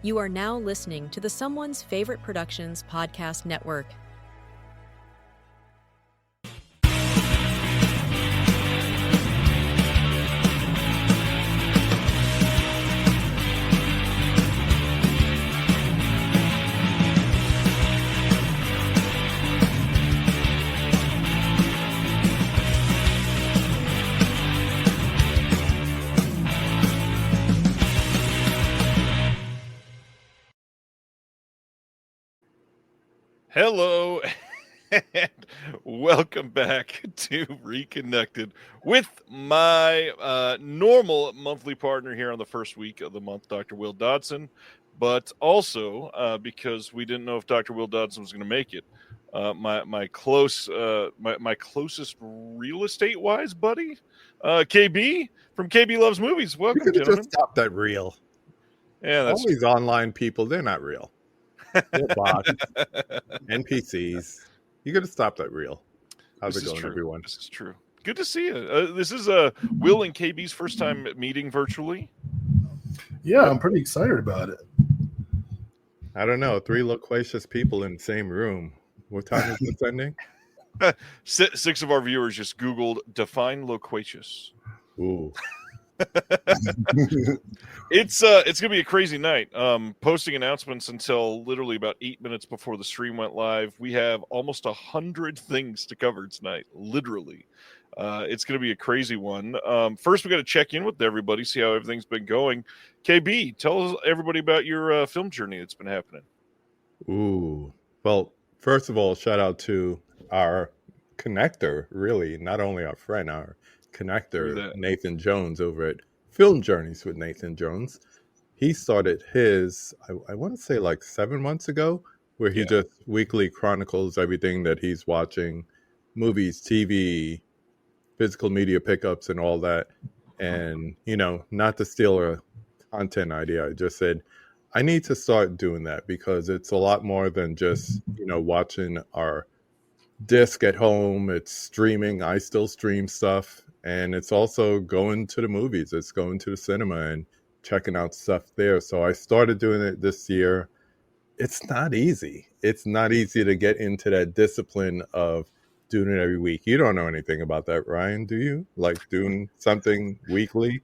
You are now listening to the Someone's Favorite Productions podcast network. Hello, and welcome back to Reconnected with my normal monthly partner here on the first week of the month, Dr. Will Dodson, but also because we didn't know if Dr. Will Dodson was going to make it, my closest real estate wise buddy, KB from KB Loves Movies. You Welcome, could have gentlemen. just stopped at real. Yeah, that's all these online people, they're not real. They're bots, NPCs. You could have stopped at real. How's it going, everyone? This is true. Good to see you. This is Will and KB's first time meeting virtually. Yeah, I'm pretty excited about it. I don't know. 3 loquacious people in the same room. What time is this ending? 6 of our viewers just Googled define loquacious. Ooh. It's gonna be a crazy night. Posting announcements until literally about 8 minutes before the stream went live. We have almost 100 things to cover tonight. Literally, it's gonna be a crazy one. First, we got to check in with everybody, see how everything's been going. KB, tell everybody about your film journey that's been happening. Ooh. Well, first of all, shout out to our connector. Really, not only our friend, our connector, Nathan Jones over at Film Journeys with Nathan Jones. He started his, I want to say like 7 months ago, where he just weekly chronicles everything that he's watching, movies, TV, physical media pickups and all that. And, you know, not to steal a content idea, I just said, I need to start doing that because it's a lot more than just, you know, watching our disc at home. It's streaming. I still stream stuff. And it's also going to the movies. It's going to the cinema and checking out stuff there. So I started doing it this year. It's not easy. It's not easy to get into that discipline of doing it every week. You don't know anything about that, Ryan, do you? Like doing something weekly?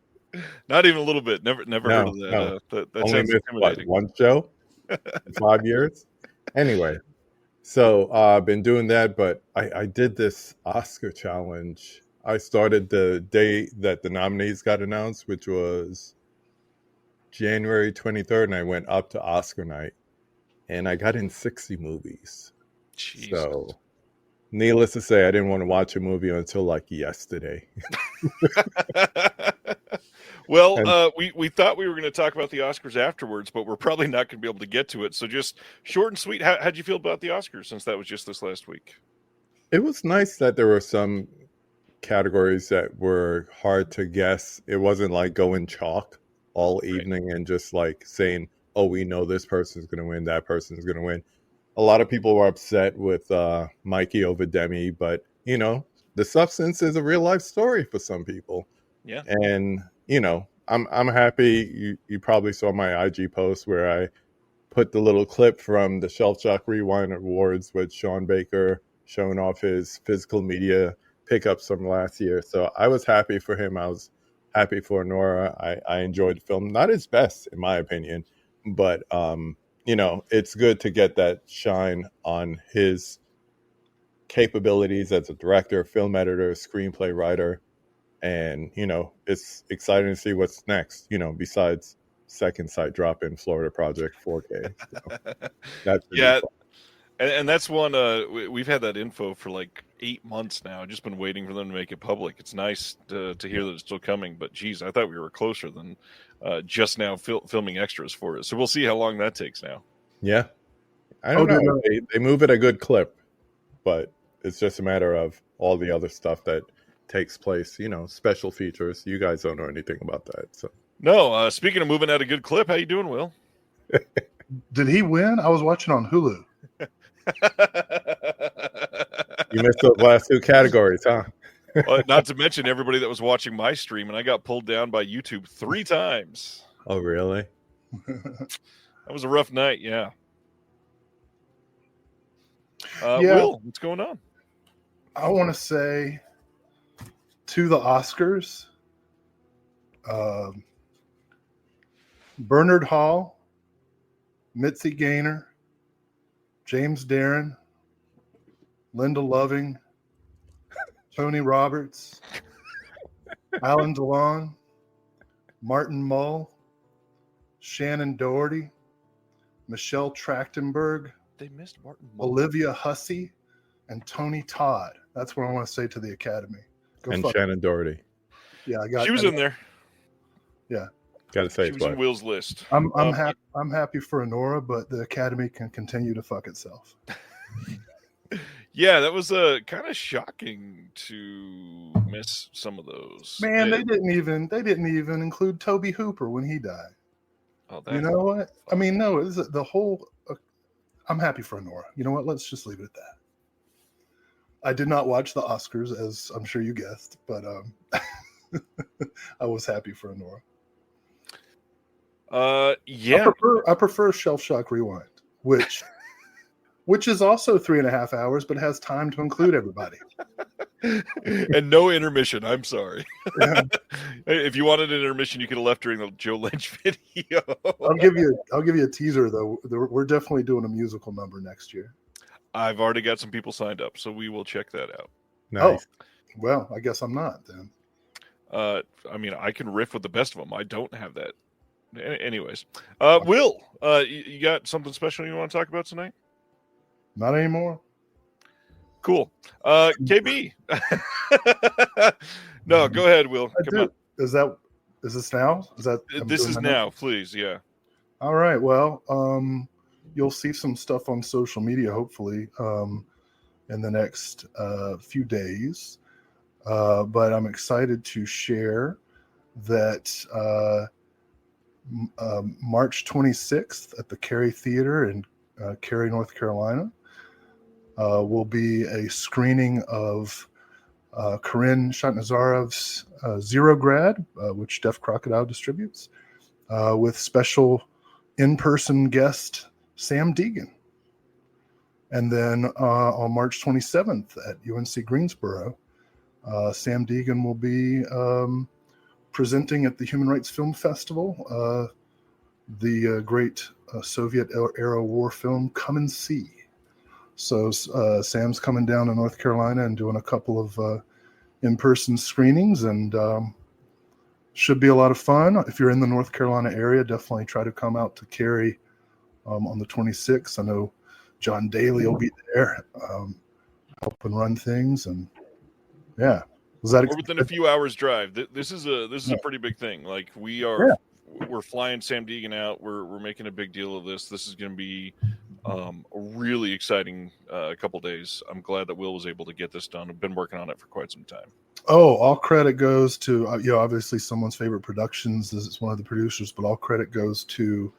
Not even a little bit. Never heard of that. No. That Only sounds missed, intimidating. one show in 5 years? Anyway, so I've been doing that, but I did this Oscar challenge. I started the day that the nominees got announced, which was January 23rd, and I went up to Oscar night, and I got in 60 movies. Jesus. So, needless to say, I didn't want to watch a movie until like yesterday. Well, we thought we were going to talk about the Oscars afterwards, but we're probably not going to be able to get to it. So just short and sweet, how'd you feel about the Oscars since that was just this last week? It was nice that there were some categories that were hard to guess. It wasn't like going chalk all evening and just like saying, oh, we know this person's going to win, that person's going to win. A lot of people were upset with Mikey over Demi, but, you know, the substance is a real life story for some people. Yeah. And, you know, I'm happy. You probably saw my IG post where I put the little clip from the Shelf Shock Rewind Awards with Sean Baker showing off his physical media pickups from last year. So I was happy for him. I was happy for Nora. I enjoyed the film. Not his best, in my opinion, but, you know, it's good to get that shine on his capabilities as a director, film editor, screenplay writer. And, you know, it's exciting to see what's next, you know, besides Second Sight drop in Florida Project 4K. So that's yeah. And that's one, we've had that info for like 8 months now. I've just been waiting for them to make it public. It's nice to hear that it's still coming, but geez, I thought we were closer than just now filming extras for it. So we'll see how long that takes now. Yeah. I don't know. They move at a good clip, but it's just a matter of all the other stuff that takes place, you know, special features. You guys don't know anything about that. So no, speaking of moving at a good clip, how you doing, Will? Did he win? I was watching on Hulu. You missed those last 2 categories, huh? Not to mention everybody that was watching my stream, and I got pulled down by YouTube 3 times. Oh, really? That was a rough night. Yeah. Yeah. Will, what's going on? I want to say to the Oscars, Bernard Hall, Mitzi Gaynor, James Darren, Linda Loving, Tony Roberts, Alan DeLon, Martin Mull, Shannon Doherty, Michelle Trachtenberg, They missed Martin Mull. Olivia Hussey, and Tony Todd. That's what I want to say to the Academy. And Shannon Doherty. Yeah, She was in there. Yeah. Got to say, she was in Will's list. I'm happy for Honora, but the Academy can continue to fuck itself. Yeah, that was kind of shocking to miss some of those. Man, they didn't even include Toby Hooper when he died. Oh, you know what? I mean, no, is it the whole? I'm happy for Honora. You know what? Let's just leave it at that. I did not watch the Oscars, as I'm sure you guessed, but I was happy for Honora. Yeah. I prefer Shelf Shock Rewind, which is also 3.5 hours, but has time to include everybody. And no intermission. I'm sorry. Yeah. If you wanted an intermission, you could have left during the Joe Lynch video. I'll give you a teaser though. We're definitely doing a musical number next year. I've already got some people signed up, so we will check that out. Nice. Oh, well, I guess I'm not then. I mean, I can riff with the best of them. I don't have that. Anyways, Will, you got something special you want to talk about tonight? Not anymore. Cool. KB. No, go ahead, Will. Come on. Is this now? This is now, please. Yeah. All right. Well, you'll see some stuff on social media, hopefully, in the next few days. But I'm excited to share that March 26th at the Cary Theater in Cary, North Carolina, will be a screening of Corinne Shatnazarov's Zero Grad, which Deaf Crocodile distributes, with special in-person guest Sam Deegan. And then on March 27th at UNC Greensboro, Sam Deegan will be presenting at the Human Rights Film Festival the great Soviet-era war film Come and See. So Sam's coming down to North Carolina and doing a couple of in-person screenings, and should be a lot of fun. If you're in the North Carolina area, definitely try to come out to Cary on the 26th. I know John Daly will be there helping run things, and yeah. We're within a few hours drive. This is a pretty big thing. Like we're flying Sam Deegan out. We're making a big deal of this. This is going to be a really exciting couple days. I'm glad that Will was able to get this done. I've been working on it for quite some time. Oh, all credit goes to obviously someone's favorite productions. This is one of the producers, but all credit goes to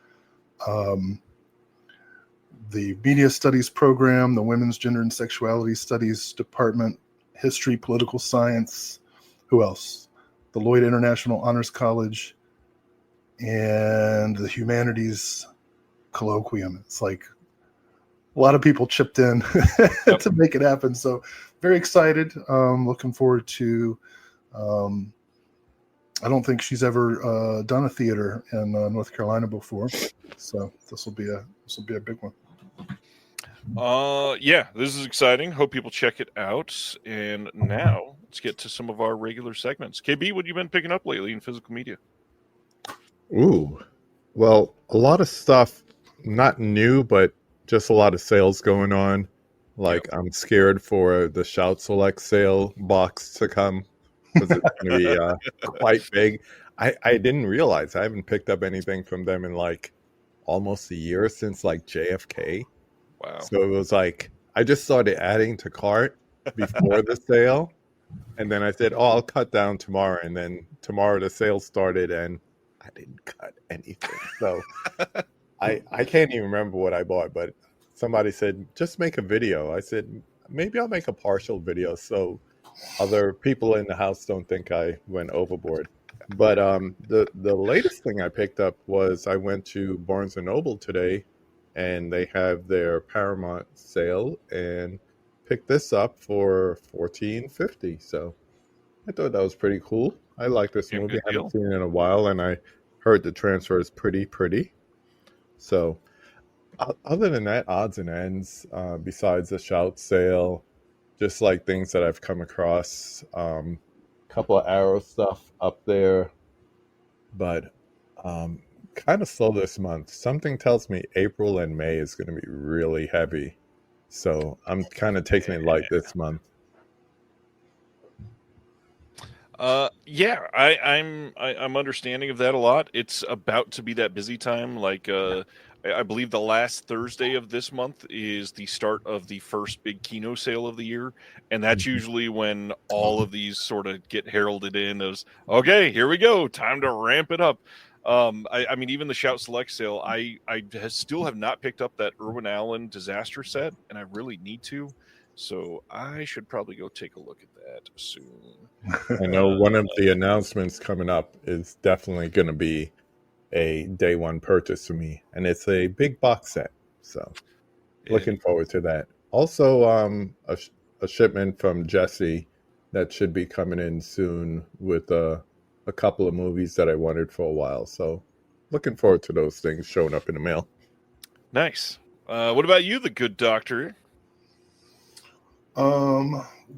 the Media Studies program, the Women's Gender and Sexuality Studies Department, History, Political Science. Who else? The Lloyd International Honors College, and the Humanities Colloquium. It's like a lot of people chipped in to make it happen. So very excited. Looking forward to. I don't think she's ever done a theater in North Carolina before, so this will be a big one. Yeah, this is exciting. Hope people check it out. And now let's get to some of our regular segments. KB, what have you been picking up lately in physical media? Ooh, well, a lot of stuff, not new, but just a lot of sales going on. Like, I'm scared for the Shout Select sale box to come, because it's going to be quite big. I didn't realize I haven't picked up anything from them in like almost a year, since like JFK. Wow. So it was like, I just started adding to cart before the sale. And then I said, I'll cut down tomorrow. And then tomorrow the sale started and I didn't cut anything. So I can't even remember what I bought, but somebody said, just make a video. I said, maybe I'll make a partial video so other people in the house don't think I went overboard. But the latest thing I picked up was I went to Barnes and Noble today, and they have their Paramount sale, and picked this up for $14.50. So I thought that was pretty cool. I like this Yeah, movie. good I haven't deal. seen it in a while, and I heard the transfer is pretty. So other than that, odds and ends, besides the shout sale, just like things that I've come across, couple of Arrow stuff up there, but kind of slow this month. Something tells me April and May is going to be really heavy, so I'm kind of taking it light this month. Yeah, I'm understanding of that a lot. It's about to be that busy time. Like, I believe the last Thursday of this month is the start of the first big Kino sale of the year, and that's usually when all of these sort of get heralded in as, okay, here we go, time to ramp it up. I mean, even the Shout Select sale, I still have not picked up that Irwin Allen Disaster set, and I really need to. So I should probably go take a look at that soon. I know one of the announcements coming up is definitely going to be a day one purchase for me, and it's a big box set. So looking forward to that. Also, a shipment from Jesse that should be coming in soon with a couple of movies that I wanted for a while. So looking forward to those things showing up in the mail. Nice. What about you, the good doctor?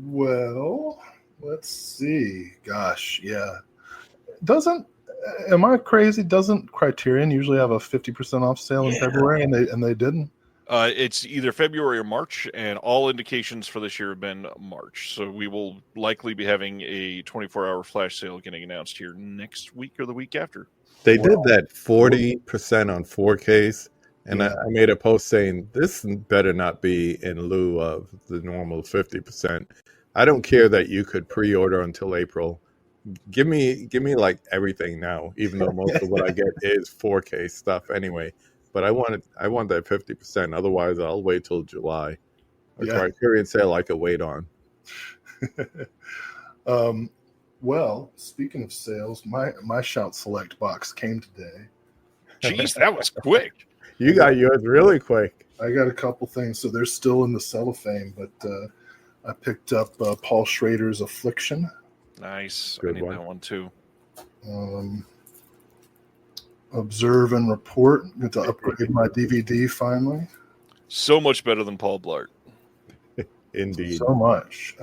Well, let's see. Gosh, yeah. Am I crazy? Doesn't Criterion usually have a 50% off sale in February, and they didn't? It's either February or March, and all indications for this year have been March. So we will likely be having a 24-hour flash sale getting announced here next week or the week after. They did that 40% on 4Ks, and I made a post saying this better not be in lieu of the normal 50%. I don't care that you could pre-order until April. Give me like everything now, even though most of what I get is 4K stuff anyway. But I want that 50%. Otherwise, I'll wait till July. A Criterion sale I could wait on. Well, speaking of sales, my Shout Select box came today. Jeez, that was quick. You got yours really quick. I got a couple things, so they're still in the cellophane, but I picked up Paul Schrader's Affliction. Nice. Good I need one. that one too. Observe and Report. Get to upgrade my DVD finally. So much better than Paul Blart. Indeed. So much.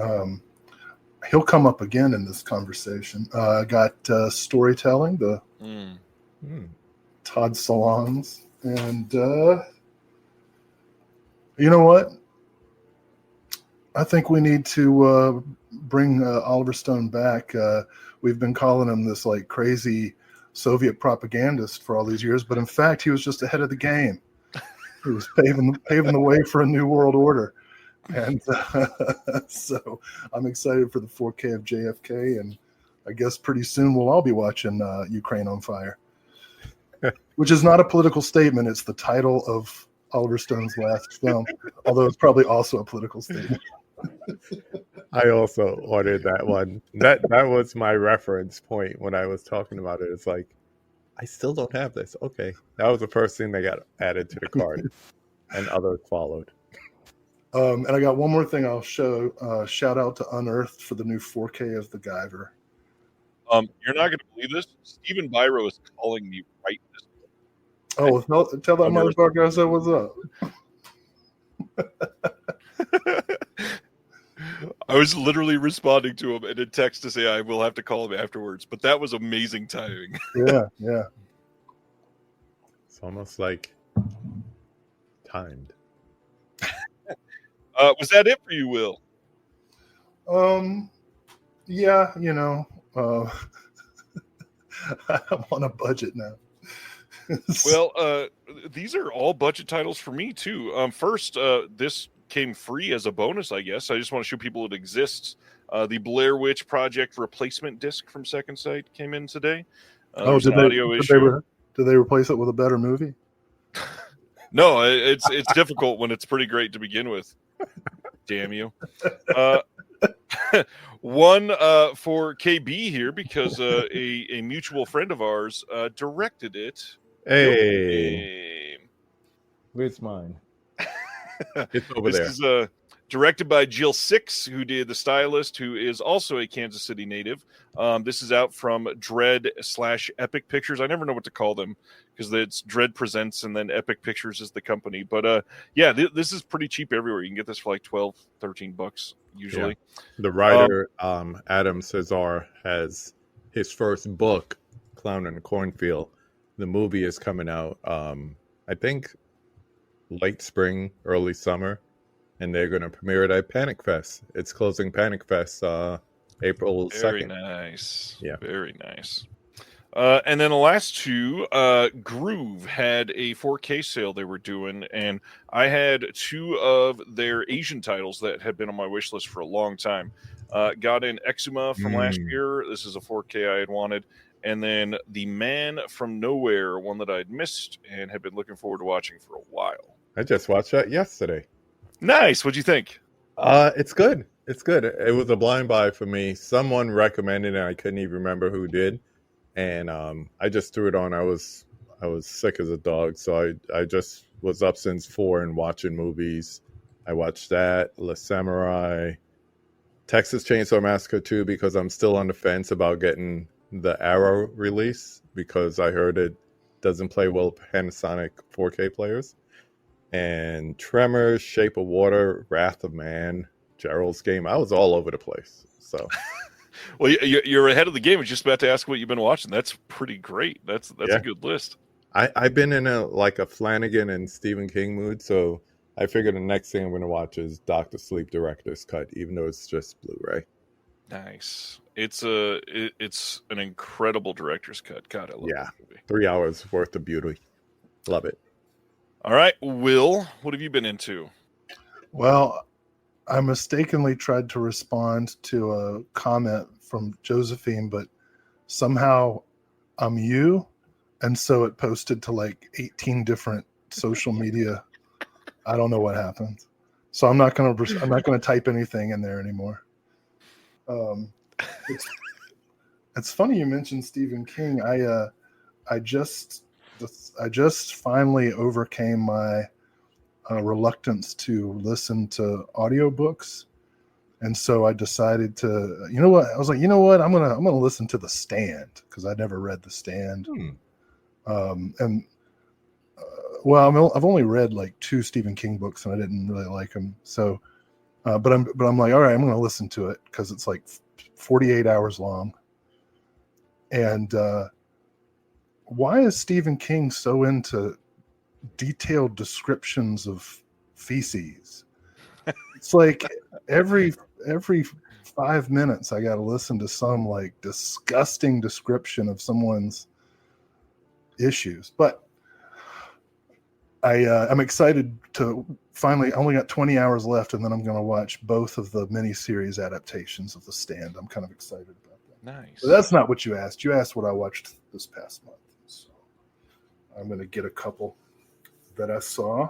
He'll come up again in this conversation. I got Storytelling, the Todd Salons. And you know what? I think we need to bring Oliver Stone back. We've been calling him this like crazy Soviet propagandist for all these years, but in fact, he was just ahead of the game. He was paving the way for a new world order. And so I'm excited for the 4K of JFK, and I guess pretty soon we'll all be watching Ukraine on Fire, which is not a political statement. It's the title of Oliver Stone's last film, although it's probably also a political statement. I also ordered that one. That was my reference point when I was talking about it. It's like, I still don't have this. Okay. That was the first thing that got added to the cart, and others followed. And I got one more thing I'll show. Shout out to Unearthed for the new 4K of the Guyver. You're not going to believe this. Stephen Biro is calling me right this Oh, tell that motherfucker I said what's up. I was literally responding to him in a text to say I will have to call him afterwards, but that was amazing timing. Yeah. It's almost like timed. Was that it for you, Will? Yeah, you know, I'm on a budget now. Well, these are all budget titles for me too. First, this came free as a bonus, I guess. I just want to show people it exists. The Blair Witch Project replacement disc from Second Sight came in today. Did they replace it with a better movie? No, it's difficult when it's pretty great to begin with. Damn you. One for KB here because a mutual friend of ours directed it. Hey, where's mine? It's over there. This is directed by Jill Six, who did The Stylist, who is also a Kansas City native. This is out from Dread/Epic Pictures. I never know what to call them because it's Dread Presents and then Epic Pictures is the company. But yeah, this is pretty cheap everywhere. You can get this for like $12-13 usually. Yeah. The writer, Adam Cesar, has his first book, Clown in the Cornfield. The movie is coming out, I think, late spring, early summer, and they're going to premiere it at Panic Fest. It's closing Panic Fest April 2nd. Very nice. Yeah. Very nice. And then the last two, Groove had a 4K sale they were doing, and I had two of their Asian titles that had been on my wish list for a long time. Got in Exuma from last year. This is a 4K I had wanted. And then The Man from Nowhere, one that I'd missed and had been looking forward to watching for a while. I just watched that yesterday. Nice. What'd you think? It's good. It's good. It was a blind buy for me. Someone recommended it. I couldn't even remember who did. And I just threw it on. I was sick as a dog. So I just was up since 4 and watching movies. I watched that, La Samurai, Texas Chainsaw Massacre 2, because I'm still on the fence about getting the Arrow release because I heard it doesn't play well with Panasonic 4K players. And Tremors, Shape of Water, Wrath of Man, Gerald's Game. I was all over the place. So, well, you're ahead of the game. I was just about to ask what you've been watching. That's pretty great. That's a good list. I've been in a Flanagan and Stephen King mood, so I figured the next thing I'm going to watch is Dr. Sleep Director's Cut, even though it's just Blu-ray. Nice. It's an incredible director's cut. God, I love that movie. 3 hours worth of beauty. Love it. All right, Will, what have you been into? Well, I mistakenly tried to respond to a comment from Josephine, but somehow I'm you, and so it posted to like 18 different social media. I don't know what happened, so I'm not gonna type anything in there anymore. It's funny you mentioned Stephen King. I just finally overcame my reluctance to listen to audiobooks, and so I decided to. You know what? I was like, you know what? I'm gonna listen to The Stand because I never read The Stand. Well, I've only read like 2 Stephen King books, and I didn't really like them. So, but I'm like, all right, I'm gonna listen to it because it's like 48 hours long. And why is Stephen King so into detailed descriptions of feces? It's like every 5 minutes I got to listen to some like disgusting description of someone's issues. But I'm excited to finally. I only got 20 hours left, and then I'm going to watch both of the miniseries adaptations of The Stand. I'm kind of excited about that. Nice. But that's not what you asked. You asked what I watched this past month. So I'm going to get a couple that I saw.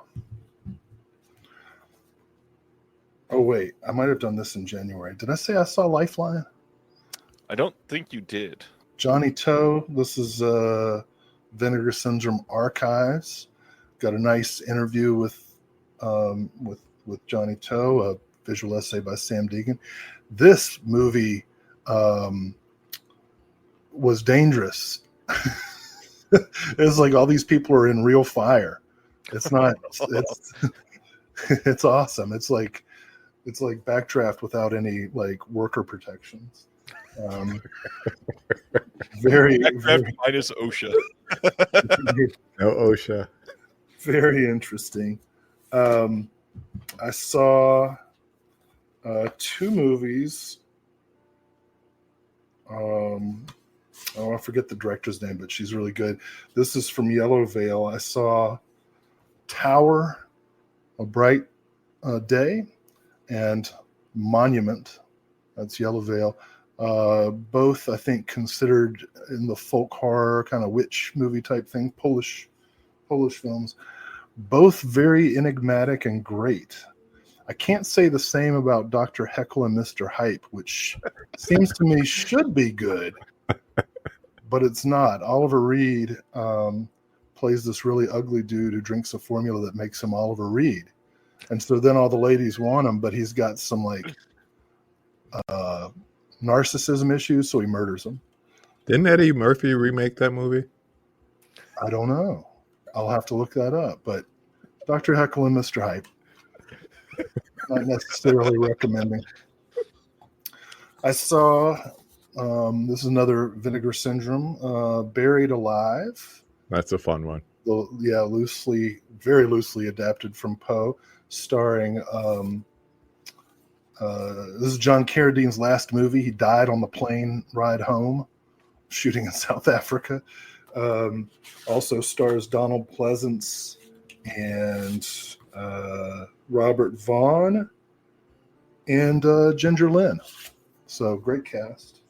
Oh, wait. I might have done this in January. Did I say I saw Lifeline? I don't think you did. Johnny Toe. This is Vinegar Syndrome Archives. Got a nice interview with Johnny Toe, a visual essay by Sam Deegan. This movie was dangerous. It's like all these people are in real fire. It's not. It's awesome. It's like Backdraft without any like worker protections. Very minus OSHA. No OSHA. Very interesting. I saw 2 movies. I forget the director's name, but she's really good. This is from Yellow Veil. I saw Tower, A Bright Day, and Monument. That's Yellow Veil. Both, I think, considered in the folk horror kind of witch movie type thing, Polish films. Both very enigmatic and great. I can't say the same about Dr. Heckle and Mr. Hype, which seems to me should be good, but it's not. Oliver Reed plays this really ugly dude who drinks a formula that makes him Oliver Reed. And so then all the ladies want him, but he's got some like narcissism issues, so he murders them. Didn't Eddie Murphy remake that movie? I don't know. I'll have to look that up. But Dr. Heckle and Mr. Hype, not necessarily recommending. I saw, this is another Vinegar Syndrome, Buried Alive. That's a fun one. Yeah, very loosely adapted from Poe, starring, this is John Carradine's last movie. He died on the plane ride home, shooting in South Africa. Also stars Donald Pleasance and Robert Vaughn and Ginger Lynn. So great cast.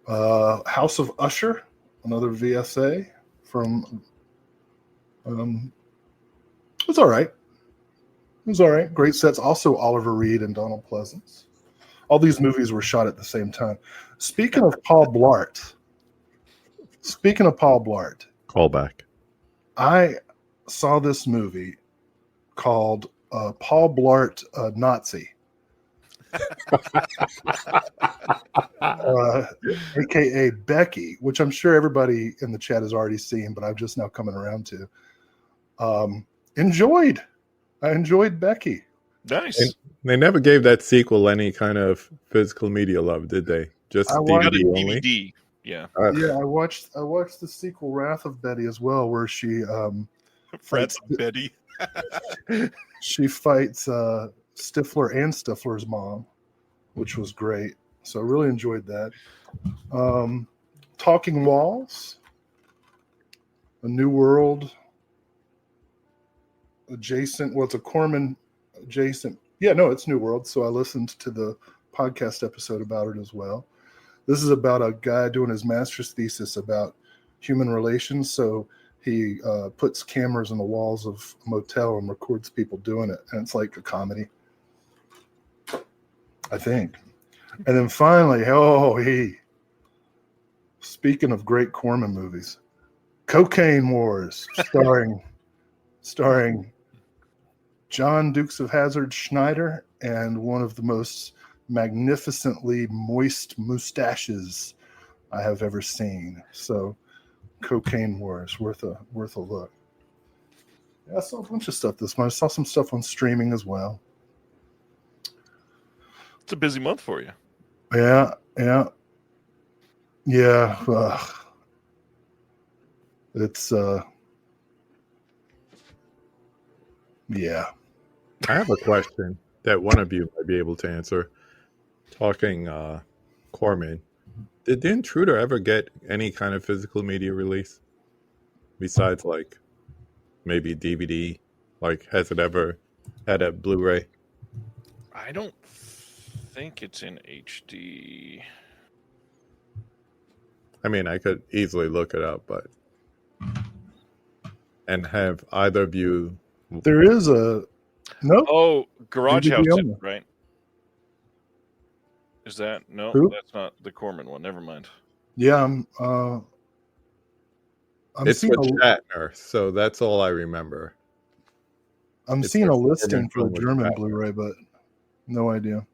House of Usher, another VSA from. It's all right. It was all right. Great sets. Also Oliver Reed and Donald Pleasance. All these movies were shot at the same time. Speaking of Paul Blart. Callback. I saw this movie called Paul Blart Nazi. AKA Becky, which I'm sure everybody in the chat has already seen, but I'm just now coming around to. I enjoyed Becky. Nice. And they never gave that sequel any kind of physical media love, did they? Just DVD only. DVD. Yeah. Yeah, I watched the sequel Wrath of Betty as well, where she Frats Betty. she fights Stifler and Stifler's mom, which was great. So I really enjoyed that. Talking Walls, A New World adjacent. Well, it's a Corman adjacent. Yeah, no, it's New World. So I listened to the podcast episode about it as well. This is about a guy doing his master's thesis about human relations. So he puts cameras on the walls of a motel and records people doing it. And it's like a comedy, I think. And then finally, speaking of great Corman movies, Cocaine Wars, starring John Dukes of Hazzard Schneider and one of the most magnificently moist mustaches I have ever seen. So Cocaine Wars, worth a look. Yeah, I saw a bunch of stuff this month. I saw some stuff on streaming as well. It's a busy month for you. Yeah. It's yeah. I have a question that one of you might be able to answer. Talking Corman, did The Intruder ever get any kind of physical media release besides like maybe DVD? Like, has it ever had a Blu-ray? I don't think it's in HD. I mean, I could easily look it up, but and have either of you? There is a no. Oh, Garage House, only. right? Is that no? Who? That's not the Corman one. Never mind. Yeah, It's with Shatner, so that's all I remember. I'm It's seeing a the listing Corman for the film with German Shatner. Blu-ray, but no idea.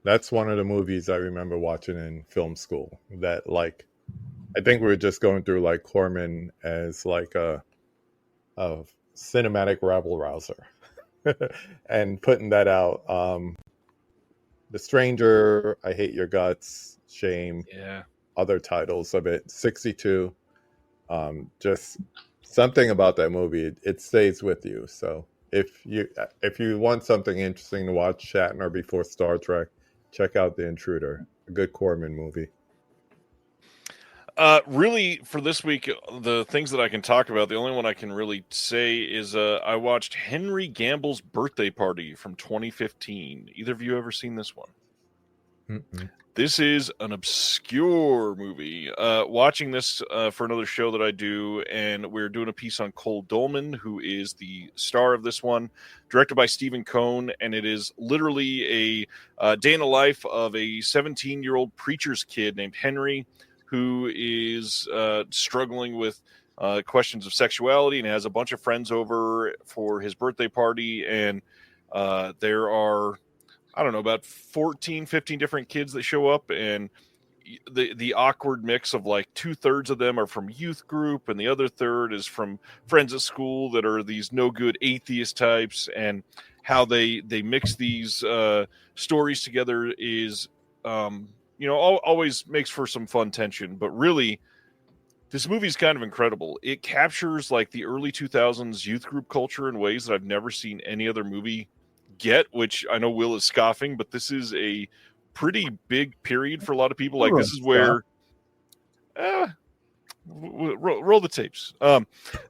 That's one of the movies I remember watching in film school. That, like, I think we were just going through like Corman as like a cinematic rabble rouser, and putting that out. The Stranger, I Hate Your Guts, Shame, Yeah. other titles of it. 62. Just something about that movie. It stays with you. So if you want something interesting to watch Shatner before Star Trek, check out The Intruder. A good Corman movie. Really, for this week, the things that I can talk about, the only one I can really say is I watched Henry Gamble's Birthday Party from 2015. Either of you ever seen this one? Mm-mm. This is an obscure movie. Watching this for another show that I do, and we're doing a piece on Cole Dolman, who is the star of this one, directed by Stephen Cohn, and it is literally a day in the life of a 17-year-old preacher's kid named Henry, who is struggling with questions of sexuality and has a bunch of friends over for his birthday party, and there are, I don't know, about 14, 15 different kids that show up, and the awkward mix of like 2/3 of them are from youth group, and the other third is from friends at school that are these no good atheist types, and how they mix these stories together is, always makes for some fun tension. But really, this movie is kind of incredible. It captures like the early 2000s youth group culture in ways that I've never seen any other movie get, which I know Will is scoffing, but this is a pretty big period for a lot of people. Like, this is where roll the tapes.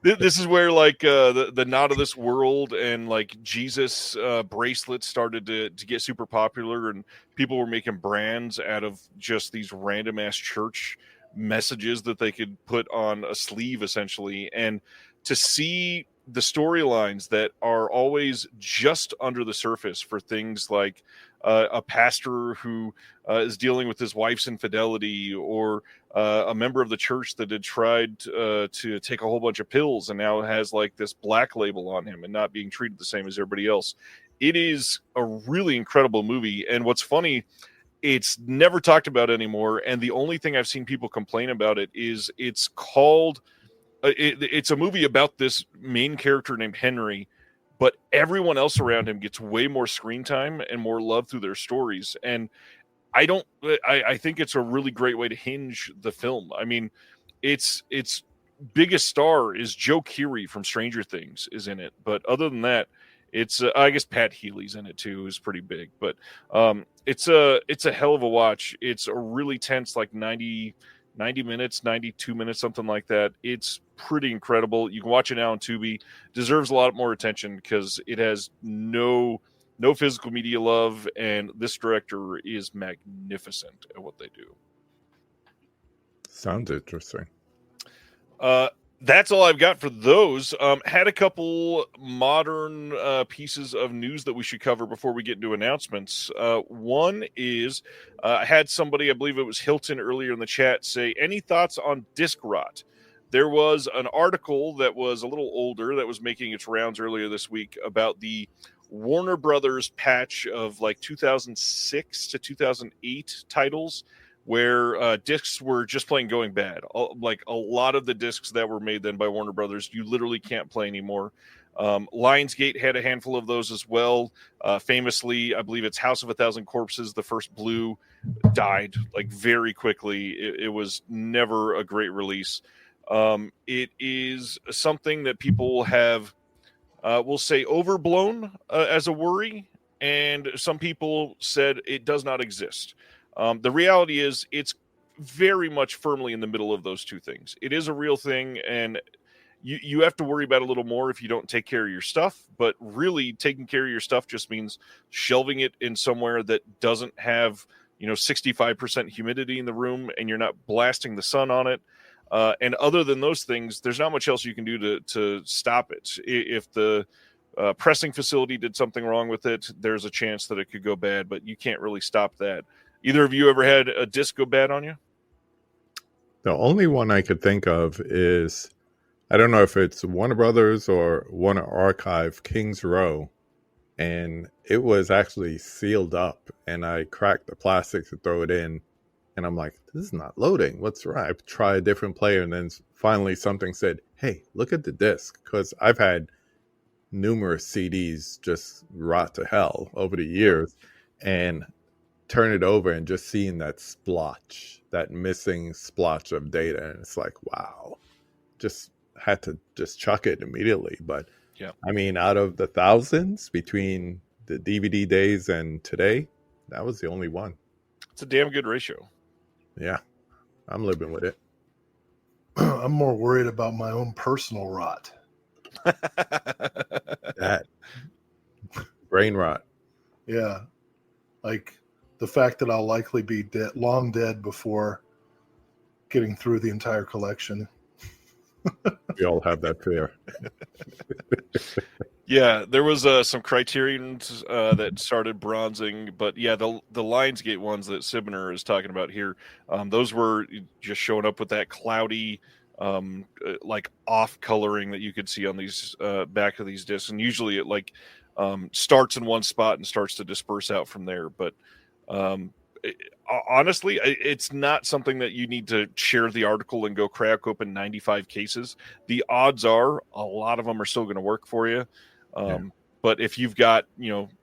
This is where like the not of this world and like Jesus bracelets started to get super popular, and people were making brands out of just these random ass church messages that they could put on a sleeve, essentially. And to see the storylines that are always just under the surface for things like a pastor who is dealing with his wife's infidelity, or a member of the church that had tried to take a whole bunch of pills and now has like this black label on him and not being treated the same as everybody else. It is a really incredible movie. And what's funny, it's never talked about anymore. And the only thing I've seen people complain about it is it's called, it's a movie about this main character named Henry, but everyone else around him gets way more screen time and more love through their stories. And I think it's a really great way to hinge the film. I mean, its biggest star is Joe Keery from Stranger Things is in it. But other than that, it's I guess Pat Healy's in it too, who's pretty big. But it's a hell of a watch. It's a really tense, like 90 minutes, 92 minutes, something like that. It's pretty incredible. You can watch it now on Tubi. Deserves a lot more attention because it has no physical media love, and this director is magnificent at what they do. Sounds interesting. That's all I've got for those. Had a couple modern pieces of news that we should cover before we get into announcements. One is I had somebody, I believe it was Hilton earlier in the chat, say, any thoughts on disc rot? There was an article that was a little older that was making its rounds earlier this week about the Warner Brothers patch of like 2006 to 2008 titles, where discs were just plain going bad. Like a lot of the discs that were made then by Warner Brothers, you literally can't play anymore. Lionsgate had a handful of those as well. Famously, I believe it's House of a Thousand Corpses, the first blue, died like very quickly. It was never a great release. It is something that people have, we'll say, overblown as a worry, and some people said it does not exist. The reality is it's very much firmly in the middle of those two things. It is a real thing, and you have to worry about it a little more if you don't take care of your stuff. But really, taking care of your stuff just means shelving it in somewhere that doesn't have 65% humidity in the room, and you're not blasting the sun on it. And other than those things, there's not much else you can do to stop it. If the pressing facility did something wrong with it, there's a chance that it could go bad, but you can't really stop that. Either of you ever had a disc go bad on you? The only one I could think of is, I don't know if it's Warner Brothers or Warner Archive, Kings Row, and it was actually sealed up, and I cracked the plastic to throw it in, and I'm like, this is not loading. What's wrong? I try a different player, and then finally something said, hey, look at the disc, because I've had numerous CDs just rot to hell over the years, and turn it over and just seeing that splotch, that missing splotch of data, and it's like, wow, just had to just chuck it immediately. But yeah, I mean, out of the thousands between the DVD days and today, that was the only one. It's a damn good ratio. Yeah, I'm living with it. I'm more worried about my own personal rot. That brain rot. Yeah. Like the fact that I'll likely be long dead before getting through the entire collection. We all have that fear. Yeah, there was some Criterions that started bronzing, but yeah, the Lionsgate ones that Sibner is talking about here, those were just showing up with that cloudy, like off coloring that you could see on these back of these discs, and usually it like starts in one spot and starts to disperse out from there. But honestly, it's not something that you need to share the article and go crack open 95 cases. The odds are a lot of them are still going to work for you. But if you've got,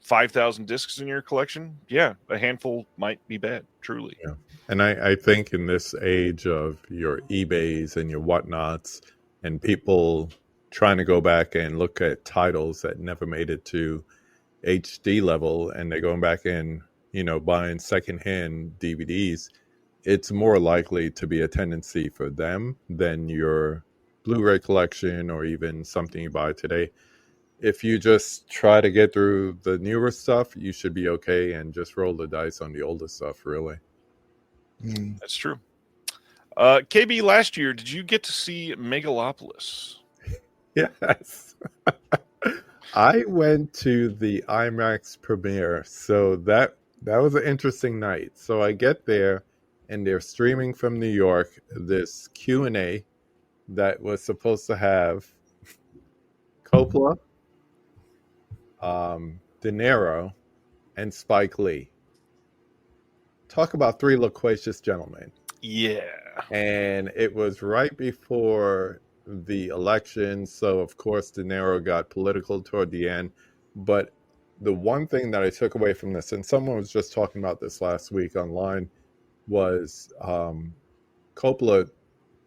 5,000 discs in your collection, yeah, a handful might be bad, truly. Yeah. And I think in this age of your eBays and your whatnots and people trying to go back and look at titles that never made it to HD level, and they're going back and, buying secondhand DVDs, it's more likely to be a tendency for them than your Blu-ray collection or even something you buy today. If you just try to get through the newer stuff, you should be okay and just roll the dice on the older stuff, really. That's true. KB, last year, did you get to see Megalopolis? Yes. I went to the IMAX premiere, so that was an interesting night. So I get there, and they're streaming from New York this Q&A that was supposed to have Coppola, De Niro, and Spike Lee. Talk about three loquacious gentlemen. Yeah. And it was right before the election, so of course De Niro got political toward the end. But the one thing that I took away from this, and someone was just talking about this last week online, was Coppola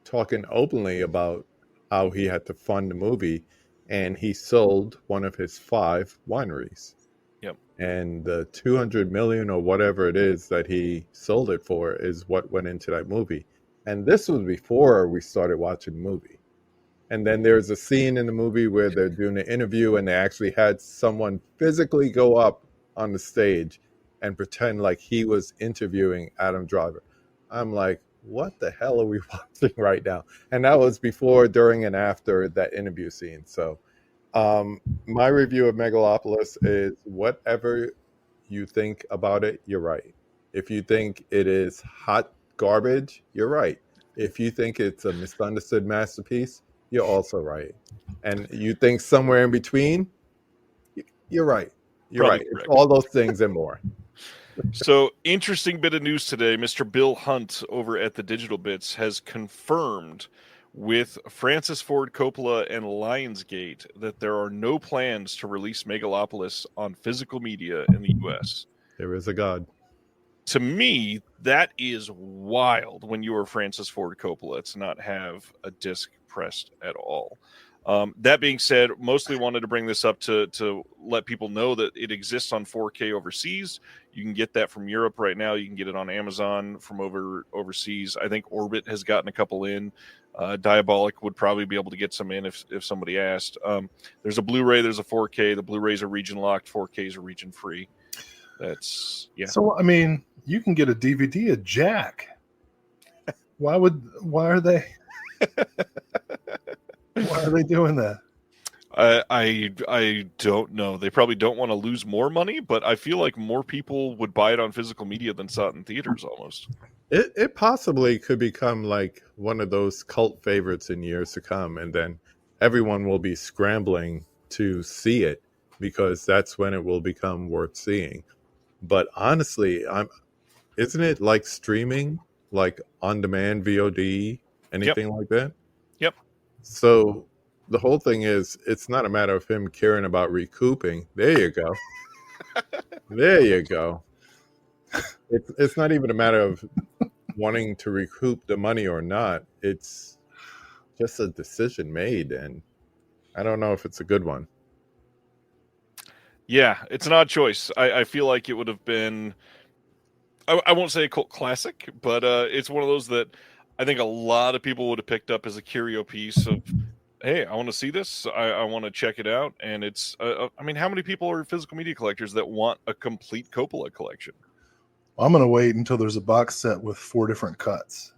talking openly about how he had to fund the movie, and he sold one of his 5 wineries. Yep. And the 200 million or whatever it is that he sold it for is what went into that movie. And this was before we started watching the movie. And then there's a scene in the movie where they're doing an interview, and they actually had someone physically go up on the stage and pretend like he was interviewing Adam Driver. I'm like, what the hell are we watching right now? And that was before, during, and after that interview scene. So my review of Megalopolis is whatever you think about it, you're right. If you think it is hot garbage, you're right. If you think it's a misunderstood masterpiece, you're also right. And you think somewhere in between, you're right. You're Probably right. correct. It's all those things and more. So, interesting bit of news today. Mr. Bill Hunt over at the Digital Bits has confirmed with Francis Ford Coppola and Lionsgate that there are no plans to release Megalopolis on physical media in the U.S. There is a God. To me, that is wild when you are Francis Ford Coppola to not have a disc pressed at all. That being said, mostly wanted to bring this up to let people know that it exists on 4K overseas. You can get that from Europe right now. You can get it on Amazon from overseas. I think Orbit has gotten a couple in. Diabolic would probably be able to get some in if somebody asked. There's a Blu-ray, there's a 4K. The Blu-rays are region locked, 4Ks are region free. That's, yeah. So, I mean, you can get a DVD of Jack. Why are they doing that? I don't know. They probably don't want to lose more money, but I feel like more people would buy it on physical media than saw it in theaters almost. It possibly could become like one of those cult favorites in years to come, and then everyone will be scrambling to see it because that's when it will become worth seeing. But honestly, isn't it like streaming, like on-demand VOD, anything like that? Yep. So the whole thing is, it's not a matter of him caring about recouping. There you go. There you go. It's not even a matter of wanting to recoup the money or not. It's just a decision made, and I don't know if it's a good one. Yeah, it's an odd choice. I feel like it would have been, I won't say a cult classic, but it's one of those that I think a lot of people would have picked up as a curio piece of, hey, I want to see this. I want to check it out. And it's, I mean, how many people are physical media collectors that want a complete Coppola collection? I'm going to wait until there's a box set with 4 different cuts.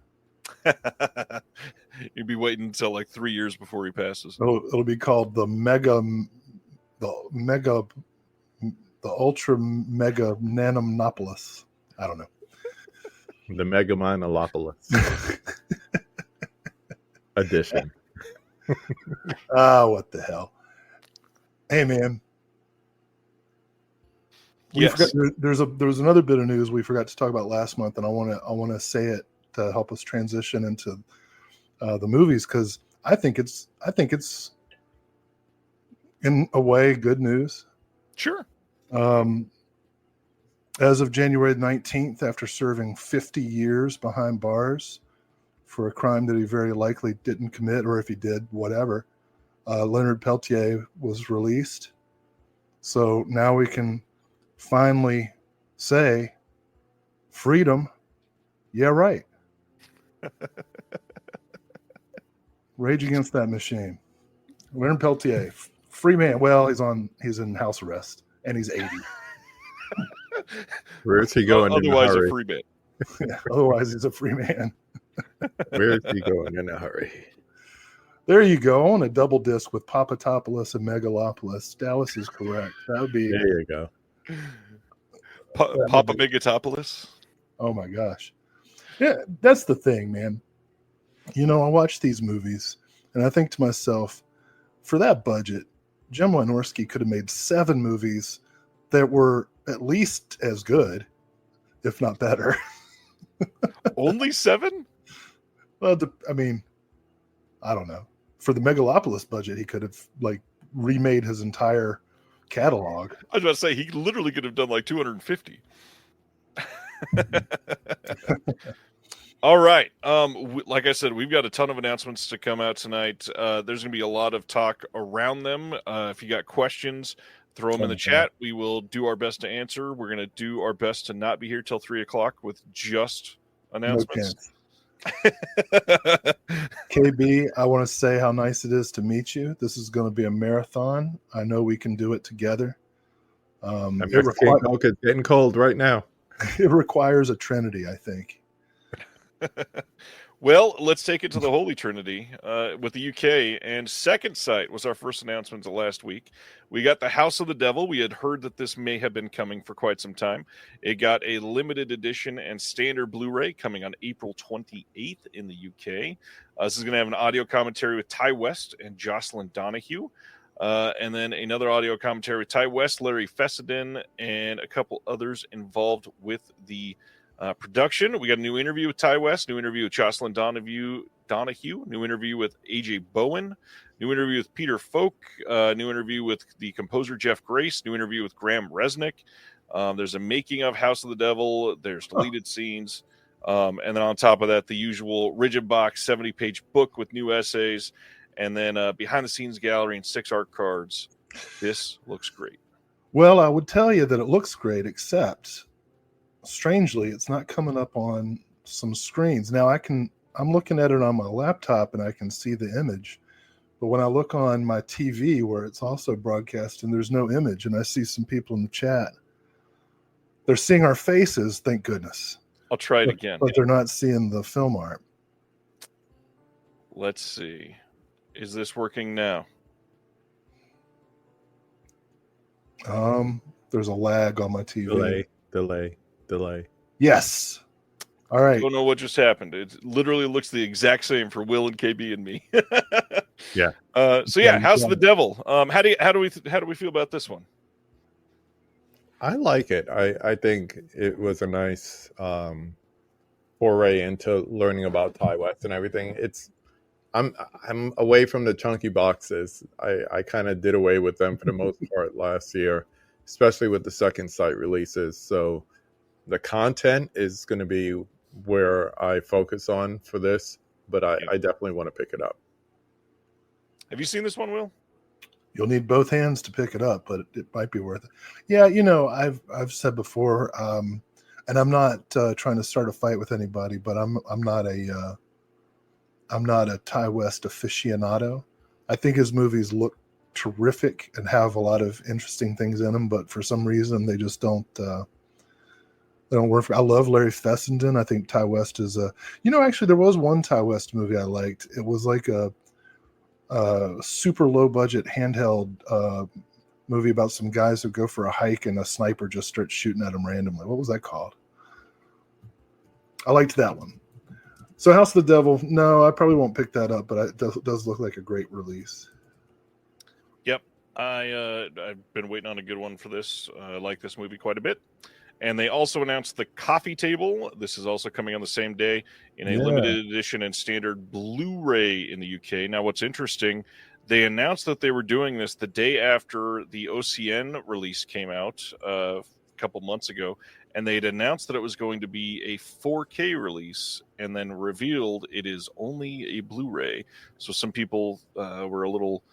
You'd be waiting until like 3 years before he passes. It'll be called the Ultra Mega Nanomonopolis. I don't know. The Mega Monolopolis edition. What the hell? Hey, man. Yes. There was another bit of news we forgot to talk about last month, and I want to say it to help us transition into the movies, because I think it's in a way good news. Sure. As of January 19th, after serving 50 years behind bars for a crime that he very likely didn't commit, or if he did, whatever, Leonard Peltier was released. So now we can finally say, freedom. Yeah, right. Rage Against that Machine. Leonard Peltier, free man. Well, he's in house arrest, and he's 80. Where is he going? Otherwise, a free man. Yeah, otherwise, he's a free man. Where is he going in a hurry? There you go, on a double disc with Papatopoulos and Megalopolis. Dallas is correct. That would be. There you go. Papa Megatopoulos. Oh my gosh. Yeah, that's the thing, man. I watch these movies and I think to myself, for that budget, Jim Wynorski could have made 7 movies that were at least as good, if not better. Only 7? Well, I don't know. For the Megalopolis budget, he could have remade his entire catalog. I was about to say, he literally could have done like 250. All right. Like I said, we've got a ton of announcements to come out tonight. There's going to be a lot of talk around them. If you got questions, throw them in the chat. We will do our best to answer. We're going to do our best to not be here till 3:00 with just announcements. KB, I want to say how nice it is to meet you. This is going to be a marathon. I know we can do it together. It's getting cold right now. It requires a trinity, I think. Well, let's take it to the Holy Trinity with the UK. And Second Sight was our first announcement of last week. We got The House of the Devil. We had heard that this may have been coming for quite some time. It got a limited edition and standard Blu-ray coming on April 28th in the UK. This is going to have an audio commentary with Ty West and Jocelyn Donahue. And then another audio commentary with Ty West, Larry Fessenden, and a couple others involved with the production. We got a new interview with Ty West, new interview with Jocelyn Donahue, new interview with AJ Bowen, new interview with Peter Falk, new interview with the composer Jeff Grace, new interview with Graham Resnick. There's a making of House of the Devil. There's deleted scenes. And then on top of that, the usual rigid box 70-page book with new essays. And then behind the scenes gallery and 6 art cards. This looks great. Well, I would tell you that it looks great, except strangely, it's not coming up on some screens. Now I'm looking at it on my laptop and I can see the image. But when I look on my TV where it's also broadcasting, there's no image. And I see some people in the chat. They're seeing our faces, thank goodness. I'll try it again. But they're not seeing the film art. Let's see. Is this working now? There's a lag on my TV. Delay. Yes. All right. I don't know what just happened. It literally looks the exact same for Will and KB and me. Yeah. House of the Devil. How do we feel about this one? I like it. I think it was a nice foray into learning about Ty West and everything. I'm away from the chunky boxes. I kind of did away with them for the most part last year, especially with the Second Sight releases. So the content is going to be where I focus on for this, but I definitely want to pick it up. Have you seen this one, Will? You'll need both hands to pick it up, but it might be worth it. Yeah, I've said before, and I'm not trying to start a fight with anybody, but I'm not a Ty West aficionado. I think his movies look terrific and have a lot of interesting things in them, but for some reason they just don't They don't work for. I love Larry Fessenden. I think Ty West is a. Actually, there was one Ty West movie I liked. It was like a super low budget handheld movie about some guys who go for a hike and a sniper just starts shooting at them randomly. What was that called? I liked that one. So House of the Devil, no, I probably won't pick that up, but it does look like a great release. Yep. I've been waiting on a good one for this. I like this movie quite a bit. And they also announced the Coffee Table. This is also coming on the same day in a limited edition and standard Blu-ray in the UK. Now, what's interesting, they announced that they were doing this the day after the OCN release came out a couple months ago. And they'd announced that it was going to be a 4K release and then revealed it is only a Blu-ray. So some people were a little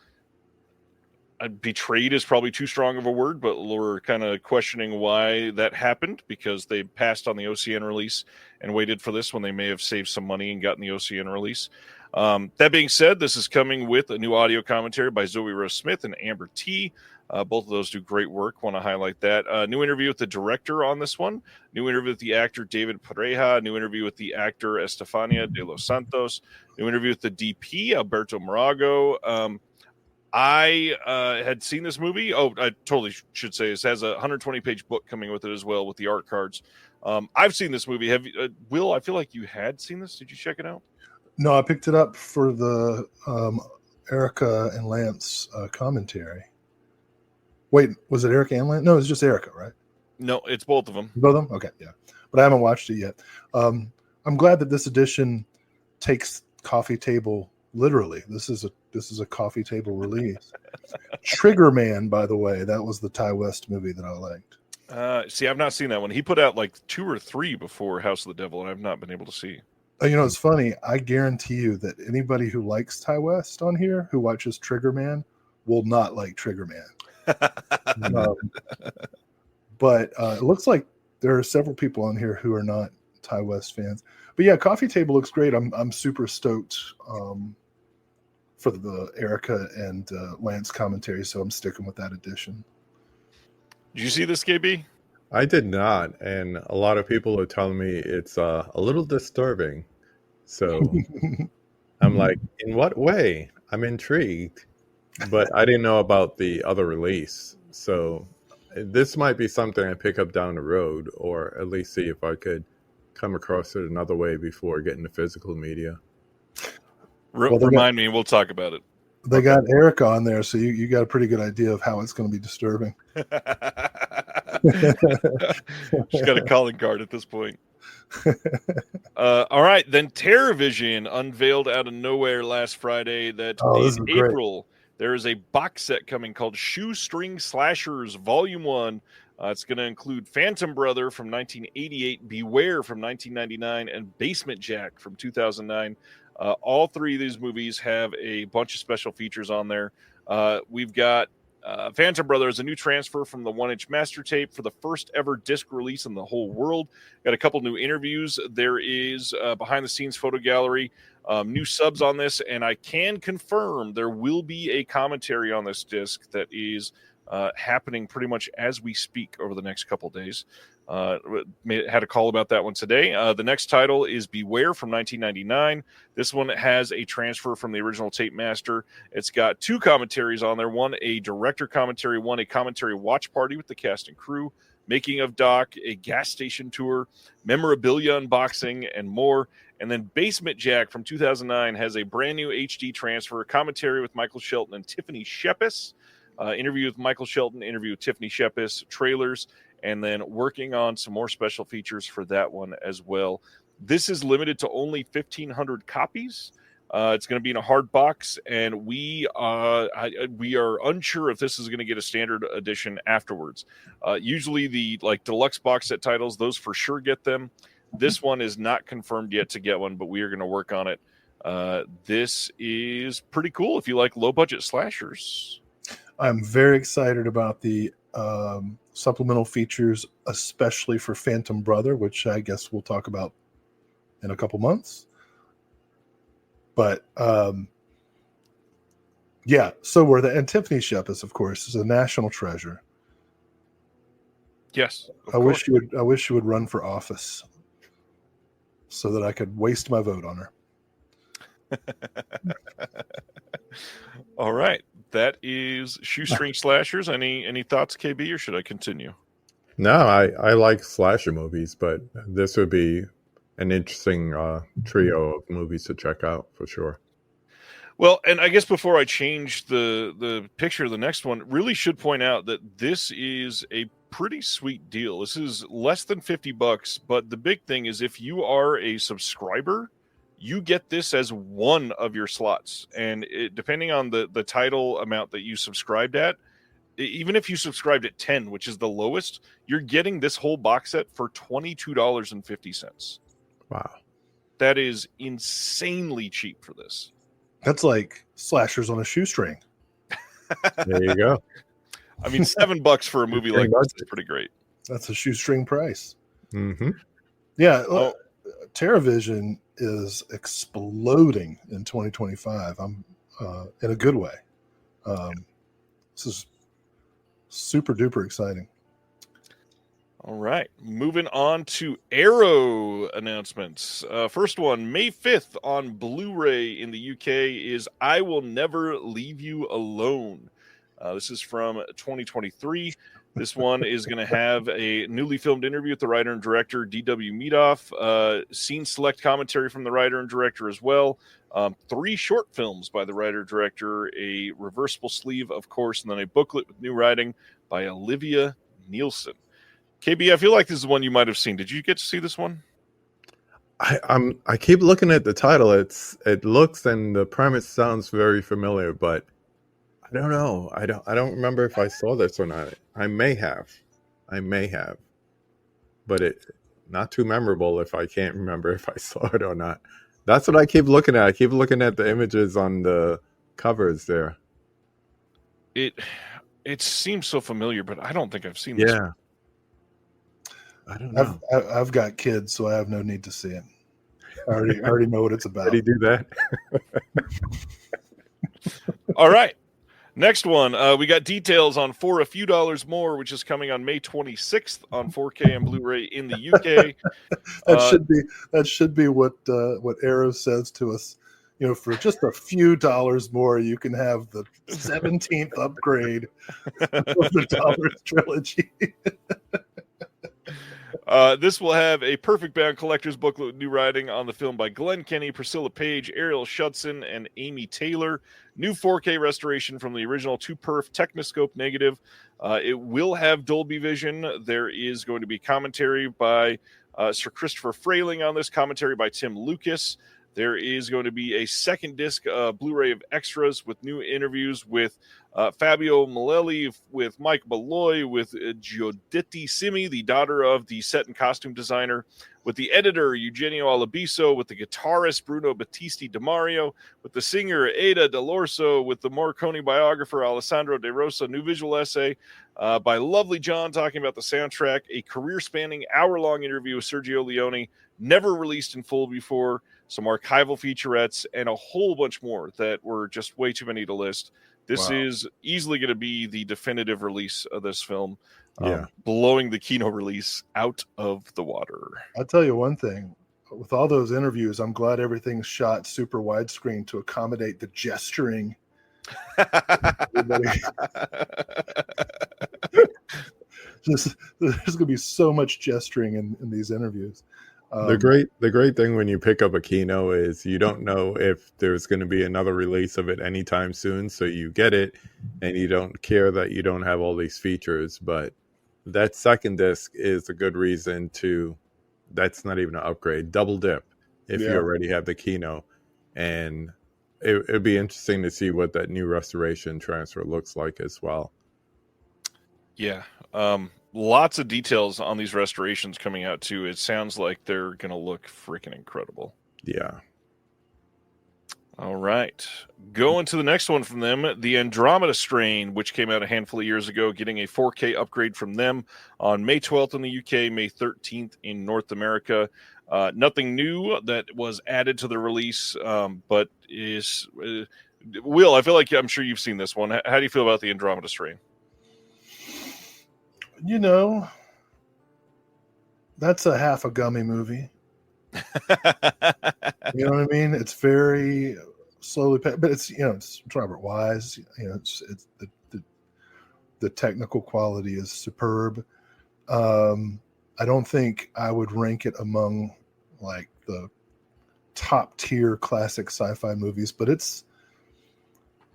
betrayed is probably too strong of a word, but we're kind of questioning why that happened because they passed on the OCN release and waited for this when they may have saved some money and gotten the OCN release. That being said, this is coming with a new audio commentary by Zoe Rose Smith and Amber T. Both of those do great work. Want to highlight that. New interview with the director on this one. New interview with the actor David Pareja. New interview with the actor Estefania de los Santos. New interview with the DP Alberto Morago. I had seen this movie. Oh, I totally should say this has a 120-page book coming with it as well with the art cards. I've seen this movie. Have you, Will? I feel like you had seen this. Did you check it out? No, I picked it up for the Erica and Lance commentary. Wait, was it Erica and Lance? No, it was just Erica, right? No, it's both of them. Both of them? Okay, yeah. But I haven't watched it yet. I'm glad that this edition takes Coffee Table literally. This is a Coffee Table release. Trigger Man, by the way, that was the Ty West movie that I liked. See, I've not seen that one. He put out like 2 or 3 before House of the Devil, and I've not been able to see. It's funny. I guarantee you that anybody who likes Ty West on here, who watches Trigger Man, will not like Trigger Man. But it looks like there are several people on here who are not Ty West fans. But yeah, Coffee Table looks great. I'm super stoked for the Erica and Lance commentary, so I'm sticking with that edition. Did you see this, KB? I did not, and a lot of people are telling me it's a little disturbing. So I'm like, in what way? I'm intrigued, but I didn't know about the other release. So this might be something I pick up down the road, or at least see if I could come across it another way before getting the physical media. Remind me, and we'll talk about it. They got Erica on there, so you got a pretty good idea of how it's going to be disturbing. She's got a calling card at this point. All right, then TerrorVision unveiled out of nowhere last Friday that in April great. There is a box set coming called Shoestring Slashers Volume 1. It's going to include Phantom Brother from 1988, Beware from 1999, and Basement Jack from 2009. All 3 of these movies have a bunch of special features on there. We've got Phantom Brother is a new transfer from the 1-inch master tape for the first ever disc release in the whole world. Got a couple new interviews. There is behind the scenes photo gallery, new subs on this, and I can confirm there will be a commentary on this disc that is happening pretty much as we speak over the next couple days. Had a call about that one today. The next title is Beware from 1999. This one has a transfer from the original tape master. It's got 2 commentaries on there. One, a director commentary. One, a commentary watch party with the cast and crew. Making of Doc, a gas station tour, memorabilia unboxing, and more. And then Basement Jack from 2009 has a brand new HD transfer, commentary with Michael Shelton and Tiffany Shepis. Interview with Michael Shelton, interview with Tiffany Shepis, trailers, and then working on some more special features for that one as well. This is limited to only 1,500 copies. It's going to be in a hard box, and we are unsure if this is going to get a standard edition afterwards. Usually the deluxe box set titles, those for sure get them. This one is not confirmed yet to get one, but we are going to work on it. This is pretty cool if you like low-budget slashers. I'm very excited about the supplemental features, especially for Phantom Brother, which I guess we'll talk about in a couple months. But yeah, so were the and Tiffany Shepis, of course, is a national treasure. Yes. I wish you would run for office so that I could waste my vote on her. All right. That is Shoestring Slashers. Any thoughts, KB, or should I continue? No, I like slasher movies, but this would be an interesting trio of movies to check out for sure. Well, and I guess before I change the picture of the next one, really should point out that this is a pretty sweet deal. This is less than $50, but the big thing is if you are a subscriber, you get this as one of your slots. And depending on the title amount that you subscribed at, even if you subscribed at 10, which is the lowest, you're getting this whole box set for $22.50. Wow. That is insanely cheap for this. That's like Slashers on a shoestring. There you go. I mean, $7 for a movie like this is pretty great. That's a shoestring price. Mm-hmm. Yeah. TerraVision is exploding in 2025. I'm in a good way. This is super duper exciting. All right, moving on to Arrow announcements. First one, May 5th on Blu-ray in the UK is I Will Never Leave You Alone. This is from 2023. This one is going to have a newly filmed interview with the writer and director D.W. Meadoff, scene select commentary from the writer and director as well, 3 short films by the writer-director, a reversible sleeve, of course, and then a booklet with new writing by Olivia Nielsen. KB, I feel like this is one you might have seen. Did you get to see this one? I keep looking at the title. It looks and the premise sounds very familiar, but I don't know. I don't remember if I saw this or not. I may have, but it not too memorable if I can't remember if I saw it or not. That's what I keep looking at. I keep looking at the images on the covers there. It seems so familiar, but I don't think I've seen this. Yeah. I don't know. I've got kids, so I have no need to see it. I already know what it's about. Did he do that? All right. Next one, we got details on For a Few Dollars More, which is coming on May 26th on 4K and Blu-ray in the UK. that should be what Arrow says to us. You know, for just a few dollars more, you can have the 17th upgrade of the Dollars trilogy. This will have a perfect bound collector's booklet with new writing on the film by Glenn Kenny, Priscilla Page, Ariel Schudson, and Amy Taylor. New 4K restoration from the original 2perf Technoscope negative. It will have Dolby Vision. There is going to be commentary by Sir Christopher Frayling on this, commentary by Tim Lucas. There is going to be a second disc Blu-ray of extras with new interviews with Fabio Malelli, with Mike Malloy, with Giuditti Simi, the daughter of the set and costume designer, with the editor Eugenio Alabiso, with the guitarist Bruno Battisti DeMario, with the singer Ada Delorso, with the Morricone biographer Alessandro De Rosa, new visual essay by Lovely John talking about the soundtrack, a career-spanning hour-long interview with Sergio Leone, never released in full before, some archival featurettes, and a whole bunch more that were just way too many to list. This is easily going to be the definitive release of this film, blowing the Kino release out of the water. I'll tell you one thing. With all those interviews, I'm glad everything's shot super widescreen to accommodate the gesturing. There's going to be so much gesturing in these interviews. The great thing when you pick up a Kino is you don't know if there's going to be another release of it anytime soon, so you get it and you don't care that you don't have all these features. But that second disc is a good reason to, that's not even an upgrade, double dip if you already have the Kino. And it'd be interesting to see what that new restoration transfer looks like as well. Yeah. Lots of details on these restorations coming out too. It sounds like they're going to look freaking incredible. Yeah. All right. Going to the next one from them, the Andromeda Strain, which came out a handful of years ago, getting a 4K upgrade from them on May 12th in the UK, May 13th in North America. Nothing new that was added to the release, but is... Will, I feel like I'm sure you've seen this one. How do you feel about the Andromeda Strain? You know, that's a half a gummy movie. You know what I mean? It's very slowly, but it's it's Robert Wise. It's the technical quality is superb. I don't think I would rank it among like the top tier classic sci-fi movies, but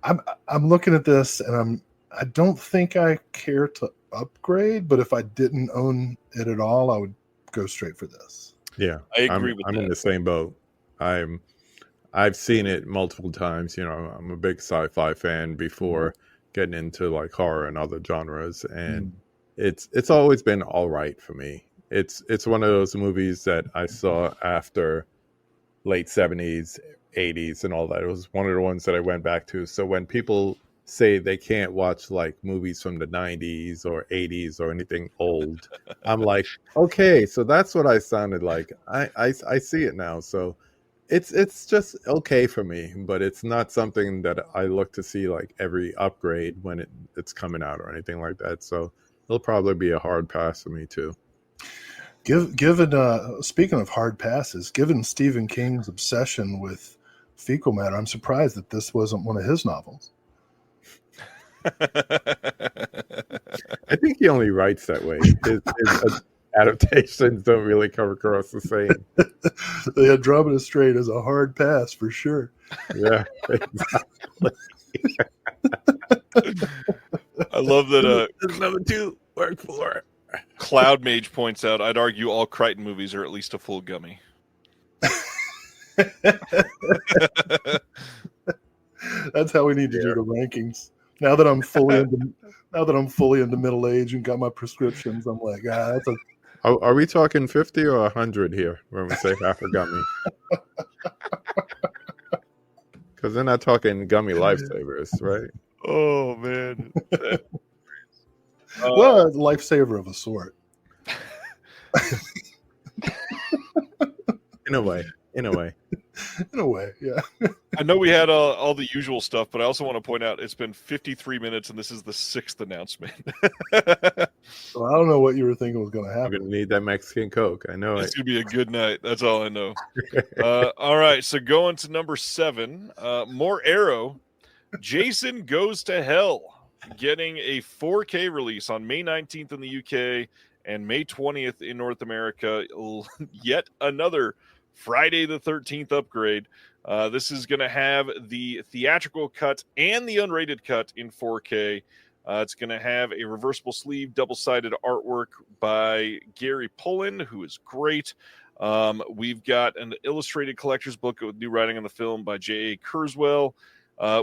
I'm looking at this and I don't think I care to upgrade, but if I didn't own it at all, I would go straight for this. Yeah, I agree with I'm that. in the same boat. I've seen it multiple times. I'm a big sci-fi fan before getting into like horror and other genres, and it's always been all right for me. It's one of those movies that I saw after late 70s, 80s, and all that. It was one of the ones that I went back to. So when people say they can't watch like movies from the 90s or 80s or anything old, I'm like, okay, so that's what I sounded like. I see it now. So it's just okay for me, but it's not something that I look to see like every upgrade when it's coming out or anything like that. So it'll probably be a hard pass for me too. Given speaking of hard passes, given Stephen King's obsession with fecal matter, I'm surprised that this wasn't one of his novels. I think he only writes that way. His adaptations don't really come across the same. The Andromeda Strain is a hard pass for sure. Yeah, exactly. I love that. Number 2 work for it. Cloud Mage points out, I'd argue all Crichton movies are at least a full gummy. That's how we need to do the rankings. Now that I'm fully into middle age and got my prescriptions, I'm like, that's a. Are we talking 50 or 100 here when we say half a gummy? Because they're not talking gummy lifesavers, right? Oh man. Well, a lifesaver of a sort. In a way, yeah. I know we had all the usual stuff, but I also want to point out it's been 53 minutes and this is the 6th announcement. Well, I don't know what you were thinking was going to I'm happen. going to need that Mexican Coke. I know it's going to be a good night. That's all I know. All right, so going to number 7, more Arrow. Jason Goes to Hell, getting a 4K release on May 19th in the UK and May 20th in North America. Yet another Friday the 13th upgrade. This is going to have the theatrical cut and the unrated cut in 4K. It's going to have a reversible sleeve, double-sided artwork by Gary Pullen, who is great. We've got an illustrated collector's book with new writing on the film by J.A. Kurzweil.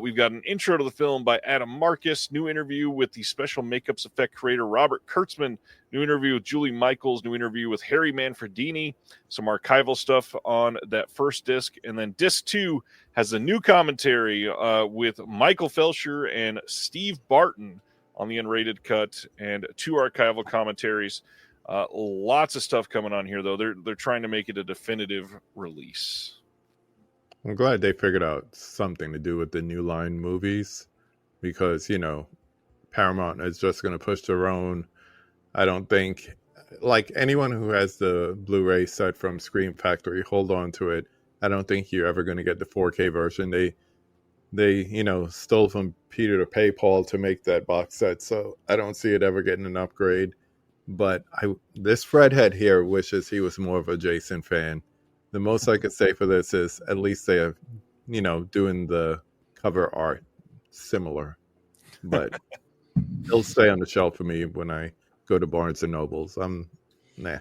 We've got an intro to the film by Adam Marcus, new interview with the special makeups effect creator Robert Kurtzman, new interview with Julie Michaels, new interview with Harry Manfredini, some archival stuff on that first disc, and then disc 2 has a new commentary with Michael Felsher and Steve Barton on the unrated cut, and 2 archival commentaries. Lots of stuff coming on here, though. They're trying to make it a definitive release. I'm glad they figured out something to do with the New Line movies, because, Paramount is just going to push their own. I don't think, like, anyone who has the Blu-ray set from Scream Factory, hold on to it. I don't think you're ever going to get the 4K version. They stole from Peter to pay Paul to make that box set, so I don't see it ever getting an upgrade. But this Fredhead here wishes he was more of a Jason fan. The most I could say for this is at least they are, doing the cover art similar. But it'll stay on the shelf for me when I go to Barnes and Nobles. Nah.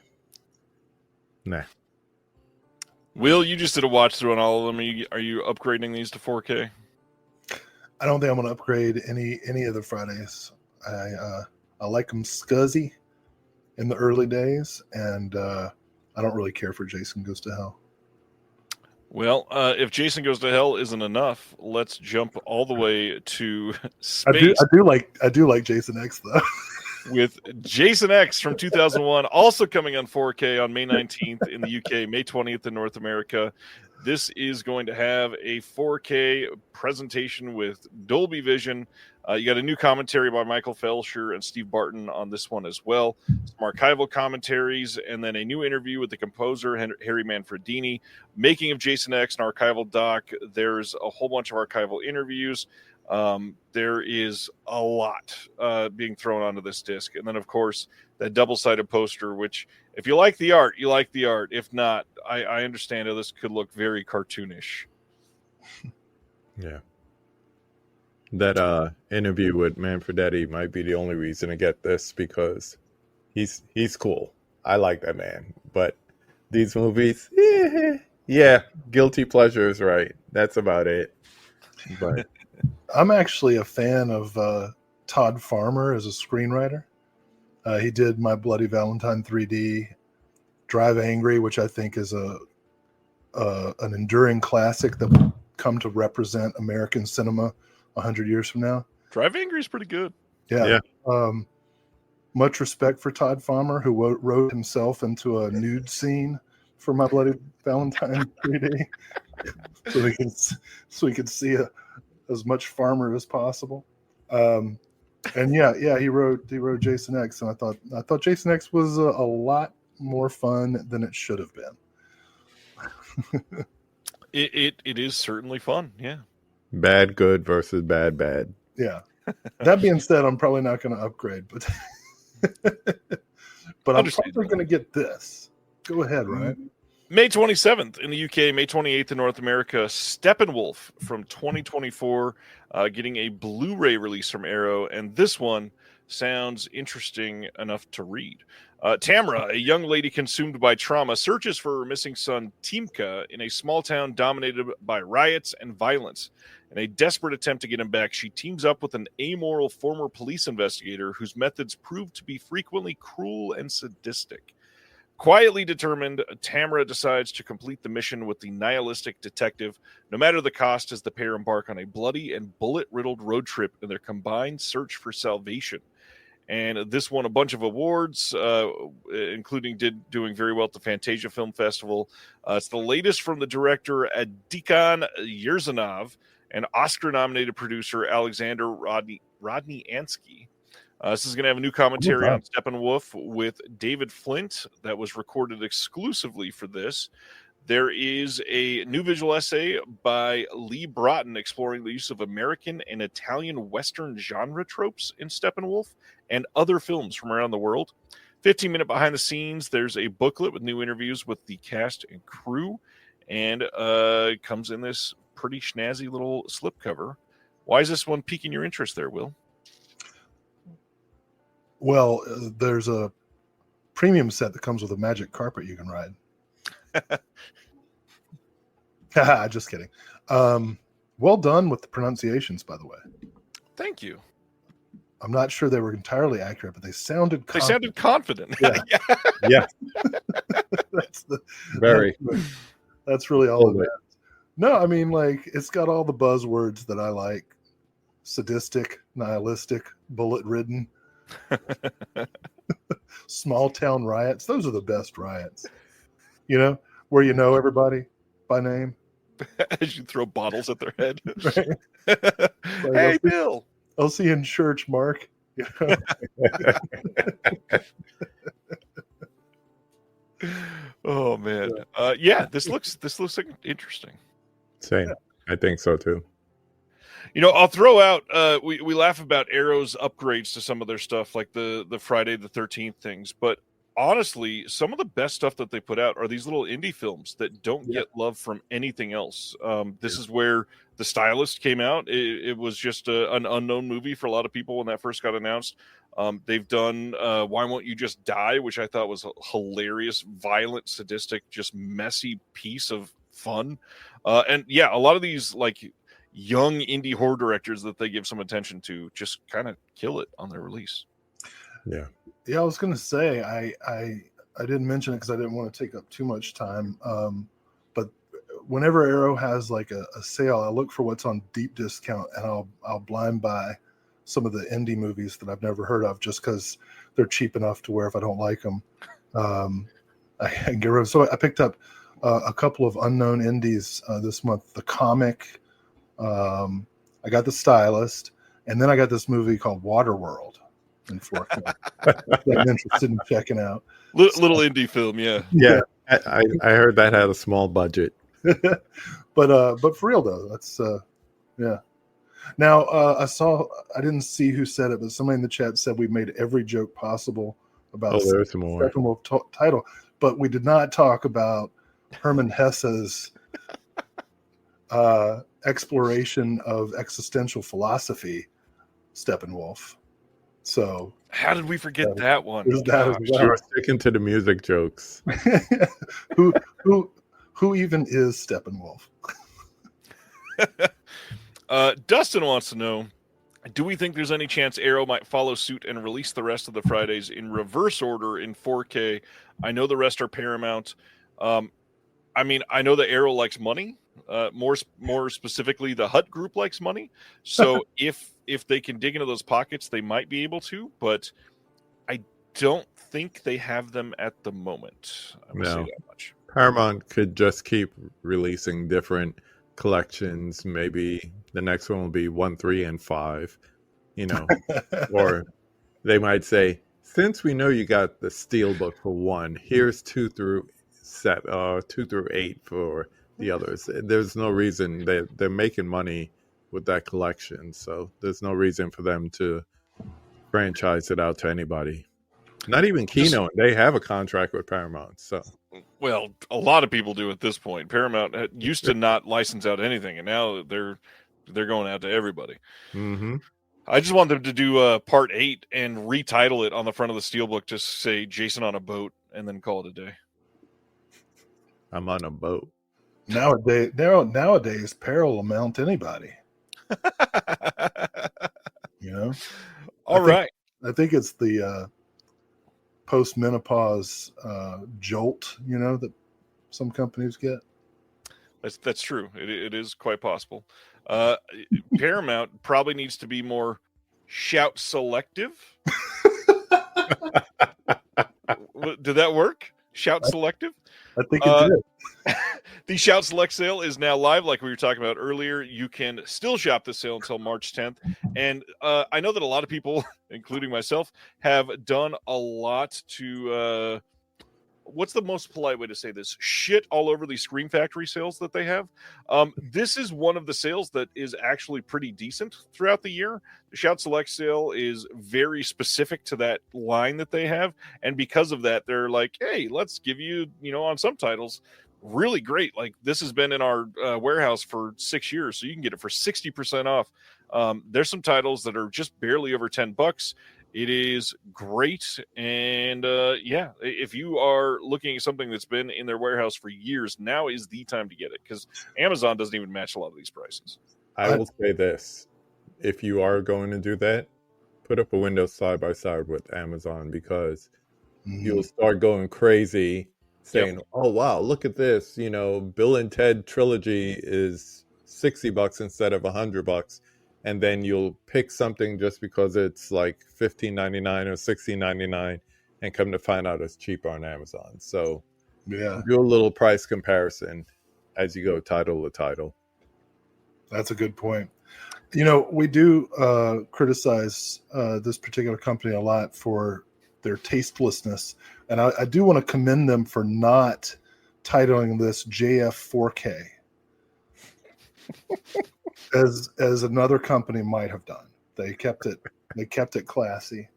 Will, you just did a watch through on all of them. Are you upgrading these to 4K? I don't think I'm going to upgrade any of the Fridays. I like them scuzzy in the early days, and I don't really care for Jason Goes to Hell. Well, if Jason Goes to Hell isn't enough, let's jump all the way to space. I do like Jason X though. with Jason X from 2001, also coming on 4K on May 19th in the UK, May 20th in North America. This is going to have a 4K presentation with Dolby Vision. You got a new commentary by Michael Felsher and Steve Barton on this one as well. Some archival commentaries, and then a new interview with the composer, Harry Manfredini. Making of Jason X, an archival doc. There's a whole bunch of archival interviews. There is a lot being thrown onto this disc. And then, of course, that double-sided poster, which, if you like the art, you like the art. If not, I understand how this could look very cartoonish. Yeah. That interview with Manfredetti might be the only reason to get this, because he's cool. I like that man. But these movies, yeah, guilty pleasures, right? That's about it. But I'm actually a fan of Todd Farmer as a screenwriter. He did My Bloody Valentine 3D, Drive Angry, which I think is an enduring classic that will come to represent American cinema 100 years from now. Drive Angry is pretty good. Yeah. Much respect for Todd Farmer, who wrote himself into a nude scene for My Bloody Valentine 3D, so we could see as much Farmer as possible. And he wrote Jason X, and I thought Jason X was a lot more fun than it should have been. It is certainly fun. Yeah. Bad good versus bad bad. Yeah. That being said, I'm probably not going to upgrade, but I'm probably going to get this. Go ahead, Ryan. May 27th in the UK, May 28th in North America, Steppenwolf from 2024, getting a Blu-ray release from Arrow, and this one sounds interesting enough to read. Tamara, a young lady consumed by trauma, searches for her missing son, Timka, in a small town dominated by riots and violence. In a desperate attempt to get him back, she teams up with an amoral former police investigator whose methods prove to be frequently cruel and sadistic. Quietly determined, Tamara decides to complete the mission with the nihilistic detective, no matter the cost, as the pair embark on a bloody and bullet-riddled road trip in their combined search for salvation. And this won a bunch of awards, including doing very well at the Fantasia Film Festival. It's the latest from the director Adikan Yerzanov and Oscar-nominated producer Alexander Rodney Ansky. This is going to have a new commentary on Steppenwolf with David Flint that was recorded exclusively for this. There is a new visual essay by Lee Broughton exploring the use of American and Italian Western genre tropes in Steppenwolf and other films from around the world. 15-minute behind the scenes, there's a booklet with new interviews with the cast and crew, and it comes in this pretty snazzy little slipcover. Why is this one piquing your interest there, Will? Well, there's a premium set that comes with a magic carpet you can ride. Just kidding. Well done with the pronunciations, by the way. Thank you. I'm not sure they were entirely accurate, but they sounded confident. They sounded confident. Yeah. Yeah. That's really all it is. No, I mean, like, it's got all the buzzwords that I like. Sadistic, nihilistic, bullet-ridden. Small town riots. Those are the best riots. You know, where you know everybody by name. As you throw bottles at their head. Right. Like, hey, Bill. I'll see you in church, Mark. You know? Oh man. Yeah, this looks like interesting. Same. I think so too. You know, I'll throw out we laugh about Arrow's upgrades to some of their stuff, like the Friday the 13th things, but honestly, some of the best stuff that they put out are these little indie films that don't get love from anything else. This is where The Stylist came out. It was just an unknown movie for a lot of people when that first got announced. They've done Why Won't You Just Die, which I thought was a hilarious, violent, sadistic, just messy piece of fun. And yeah, a lot of these like young indie horror directors that they give some attention to just kind of kill it on their release. Yeah, I was going to say I didn't mention it because I didn't want to take up too much time. But whenever Arrow has like a sale, I look for what's on deep discount, and I'll blind buy some of the indie movies that I've never heard of, just because they're cheap enough to where if I don't like them, I can get rid of. So I picked up a couple of unknown indies this month. The Comic, I got The Stylist, and then I got this movie called Waterworld in 4K that I'm interested in checking out. Little indie film, yeah. Yeah, I heard that had a small budget. But for real though, that's yeah. Now I didn't see who said it, but somebody in the chat said we made every joke possible about there's more Steppenwolf title, but we did not talk about Hermann Hesse's exploration of existential philosophy, Steppenwolf. So how did we forget that one? You're sticking to the music jokes. Who even is Steppenwolf? Dustin wants to know, do we think there's any chance Arrow might follow suit and release the rest of the Fridays in reverse order in 4K? I know the rest are Paramount. I mean, I know that Arrow likes money. More specifically, the Hut Group likes money. So if they can dig into those pockets, they might be able to. But I don't think they have them at the moment. I would say that much. Paramount could just keep releasing different collections. Maybe the next one will be 1, 3, and 5. Or they might say, since we know you got the Steelbook for 1, here's 2 through 8 for the others. There's no reason they're making money with that collection, so there's no reason for them to franchise it out to anybody. Not even Kino. They have a contract with Paramount. So, well, a lot of people do at this point. Paramount used to not license out anything, and now they're going out to everybody. Mm-hmm. I just want them to do part 8 and retitle it on the front of the Steelbook, just say Jason on a boat, and then call it a day. I'm on a boat. Nowadays, peril will mount anybody. All right. I think it's the post-menopause jolt, that some companies get. That's true. It is quite possible. Paramount probably needs to be more shout selective. Did that work? Shout selective? I think it did. The Shout Select sale is now live, like we were talking about earlier. You can still shop this sale until March 10th. And I know that a lot of people, including myself, have done a lot to, what's the most polite way to say this? Shit all over these Scream Factory sales that they have. This is one of the sales that is actually pretty decent throughout the year. The Shout Select sale is very specific to that line that they have. And because of that, they're like, hey, let's give you, on some titles, really great. Like, this has been in our warehouse for 6 years, so you can get it for 60% off. There's some titles that are just barely over $10. It is great. And if you are looking at something that's been in their warehouse for years, now is the time to get it, because Amazon doesn't even match a lot of these prices. I will say this. If you are going to do that, put up a window side by side with Amazon, because you'll start going crazy saying, oh, wow, look at this. Bill and Ted trilogy is $60 instead of $100. And then you'll pick something just because it's like $15.99 or $16.99 and come to find out it's cheaper on Amazon. So do a little price comparison as you go title to title. That's a good point. We do criticize this particular company a lot for their tastelessness. And I do want to commend them for not titling this JF4K. as another company might have done. They kept it classy.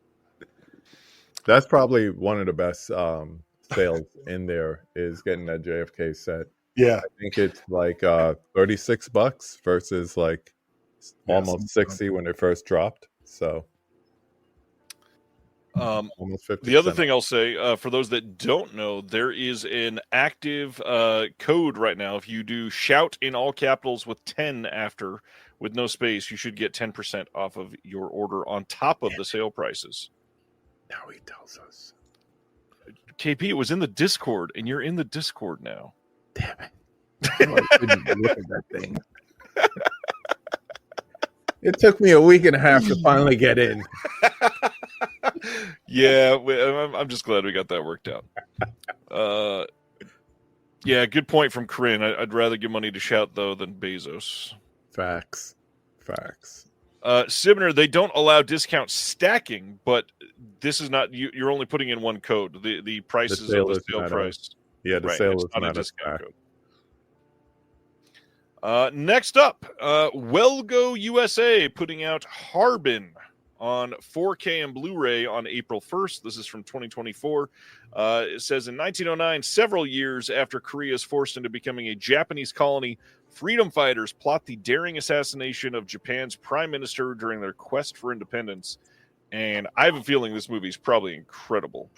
That's probably one of the best sales in there, is getting that JFK set. Yeah. I think it's like $36 versus like almost 60 when it first dropped. So almost 50%. The other thing I'll say, for those that don't know, there is an active code right now. If you do shout in all capitals with 10 after, with no space, you should get 10% off of your order on top of the sale prices. Now he tells us. KP, it was in the Discord, and you're in the Discord now. Damn it. I didn't look at that thing. It took me a week and a half to finally get in. Yeah, I'm just glad we got that worked out. Yeah, good point from Corinne. I'd rather give money to Shout, though, than Bezos. Facts. Sibner, they don't allow discount stacking, but this is not, you're only putting in one code. The price is the sale price. The sale is not a discount code. Next up, Wellgo USA putting out Harbin on 4K and Blu-ray on April 1st. This is from 2024. It says, in 1909, several years after Korea is forced into becoming a Japanese colony, freedom fighters plot the daring assassination of Japan's prime minister during their quest for independence. And I have a feeling this movie is probably incredible.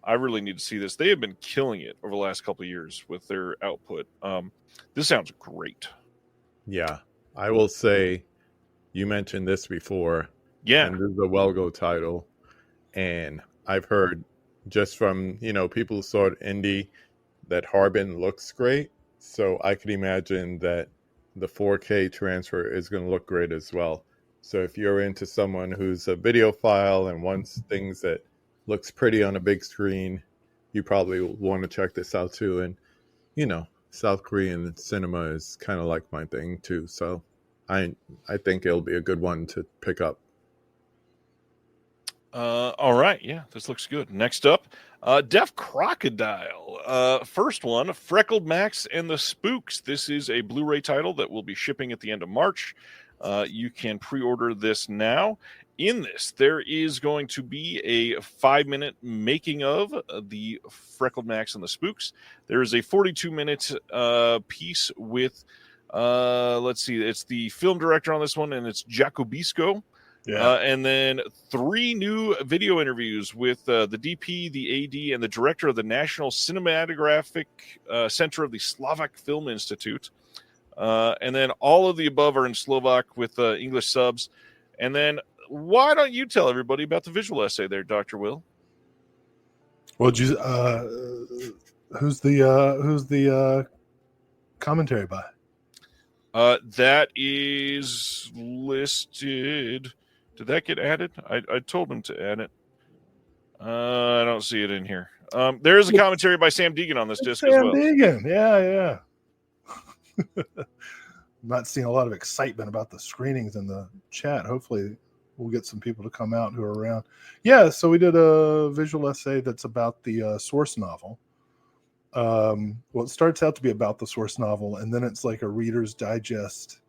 I really need to see this. They have been killing it over the last couple of years with their output. This sounds great. Yeah, I will say, you mentioned this before. Yeah. And this is a Wellgo title. And I've heard just from, people who saw it indie that Harbin looks great. So I could imagine that the 4K transfer is going to look great as well. So if you're into someone who's a videophile and wants things that looks pretty on a big screen, you probably want to check this out too. And, South Korean cinema is kind of like my thing too. So I think it'll be a good one to pick up. All right. Yeah, this looks good. Next up, Deaf Crocodile. First one, Freckled Max and the Spooks. This is a Blu-ray title that will be shipping at the end of March. You can pre-order this now. In this, there is going to be a 5-minute making of the Freckled Max and the Spooks. There is a 42-minute piece with, let's see, it's the film director on this one, and it's Jacobisco. Yeah. And then 3 new video interviews with the DP, the AD, and the director of the National Cinematographic Center of the Slovak Film Institute. And then all of the above are in Slovak with English subs. And then why don't you tell everybody about the visual essay there, Dr. Will? Well, who's the commentary by? That is listed. Did that get added? I told him to add it. I don't see it in here. There is a commentary by Sam Deegan on this disc as well. Sam Deegan, yeah. I'm not seeing a lot of excitement about the screenings in the chat. Hopefully we'll get some people to come out who are around. Yeah, so we did a visual essay that's about the source novel. Well, it starts out to be about the source novel, and then it's like a Reader's Digest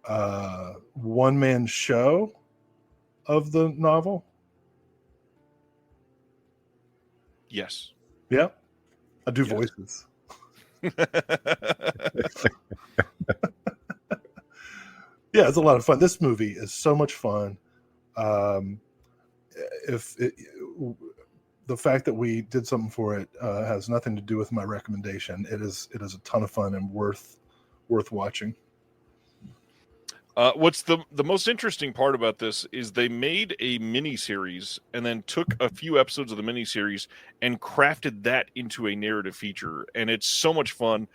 one-man show of the novel. Yes. Yeah. I do voices. Yeah, it's a lot of fun. This movie is so much fun. The fact that we did something for it has nothing to do with my recommendation. It is a ton of fun and worth watching. What's the most interesting part about this is they made a mini series and then took a few episodes of the mini series and crafted that into a narrative feature, and it's so much fun.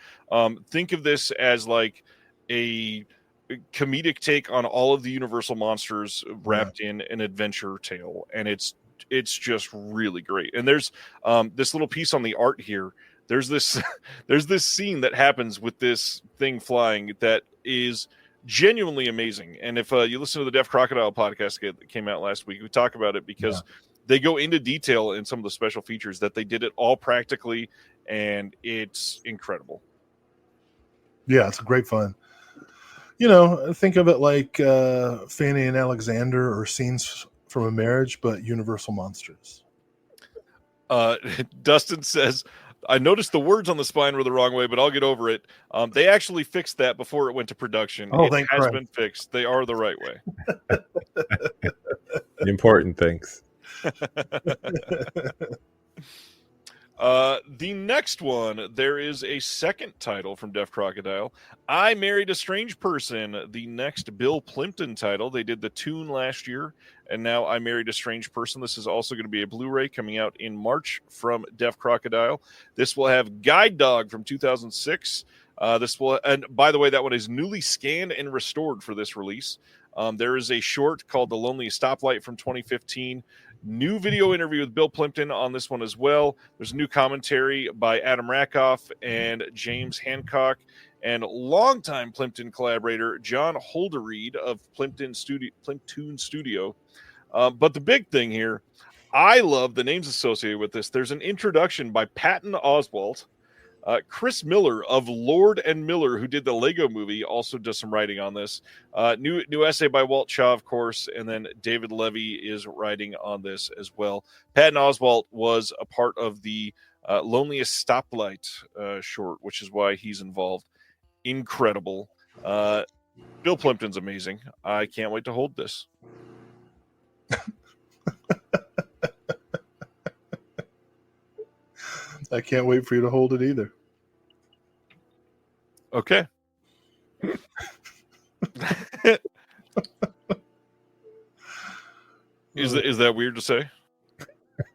Think of this as like a comedic take on all of the Universal monsters wrapped in an adventure tale, and it's just really great. And there's this little piece on the art here. There's this scene that happens with this thing flying that is genuinely amazing. And if you listen to the Deaf Crocodile podcast that came out last week, we talk about it because they go into detail in some of the special features that they did it all practically, and it's incredible. Yeah, it's great fun. Think of it like Fanny and Alexander or Scenes from a Marriage, but Universal monsters. Dustin says, I noticed the words on the spine were the wrong way, but I'll get over it. They actually fixed that before it went to production. Oh, it has been fixed. They are the right way. The important things. The next one, there is a second title from Deaf Crocodile. I Married a Strange Person, the next Bill Plimpton title. They did The Tune last year, and now I Married a Strange Person. This is also going to be a Blu-ray coming out in March from Deaf Crocodile. This will have Guide Dog from 2006. And by the way, that one is newly scanned and restored for this release. There is a short called The Loneliest Stoplight from 2015. New video interview with Bill Plimpton on this one as well. There's a new commentary by Adam Rakoff and James Hancock, and longtime Plimpton collaborator John Holderried of Plimpton Studio. But the big thing here, I love the names associated with this. There's an introduction by Patton Oswalt. Chris Miller of Lord and Miller, who did the Lego movie, also does some writing on this. New essay by Walt Shaw, of course, and then David Levy is writing on this as well. Patton Oswalt was a part of the Loneliest Stoplight short, which is why he's involved. Incredible. Bill Plimpton's amazing. I can't wait to hold this. I can't wait for you to hold it either. Okay. Is that weird to say?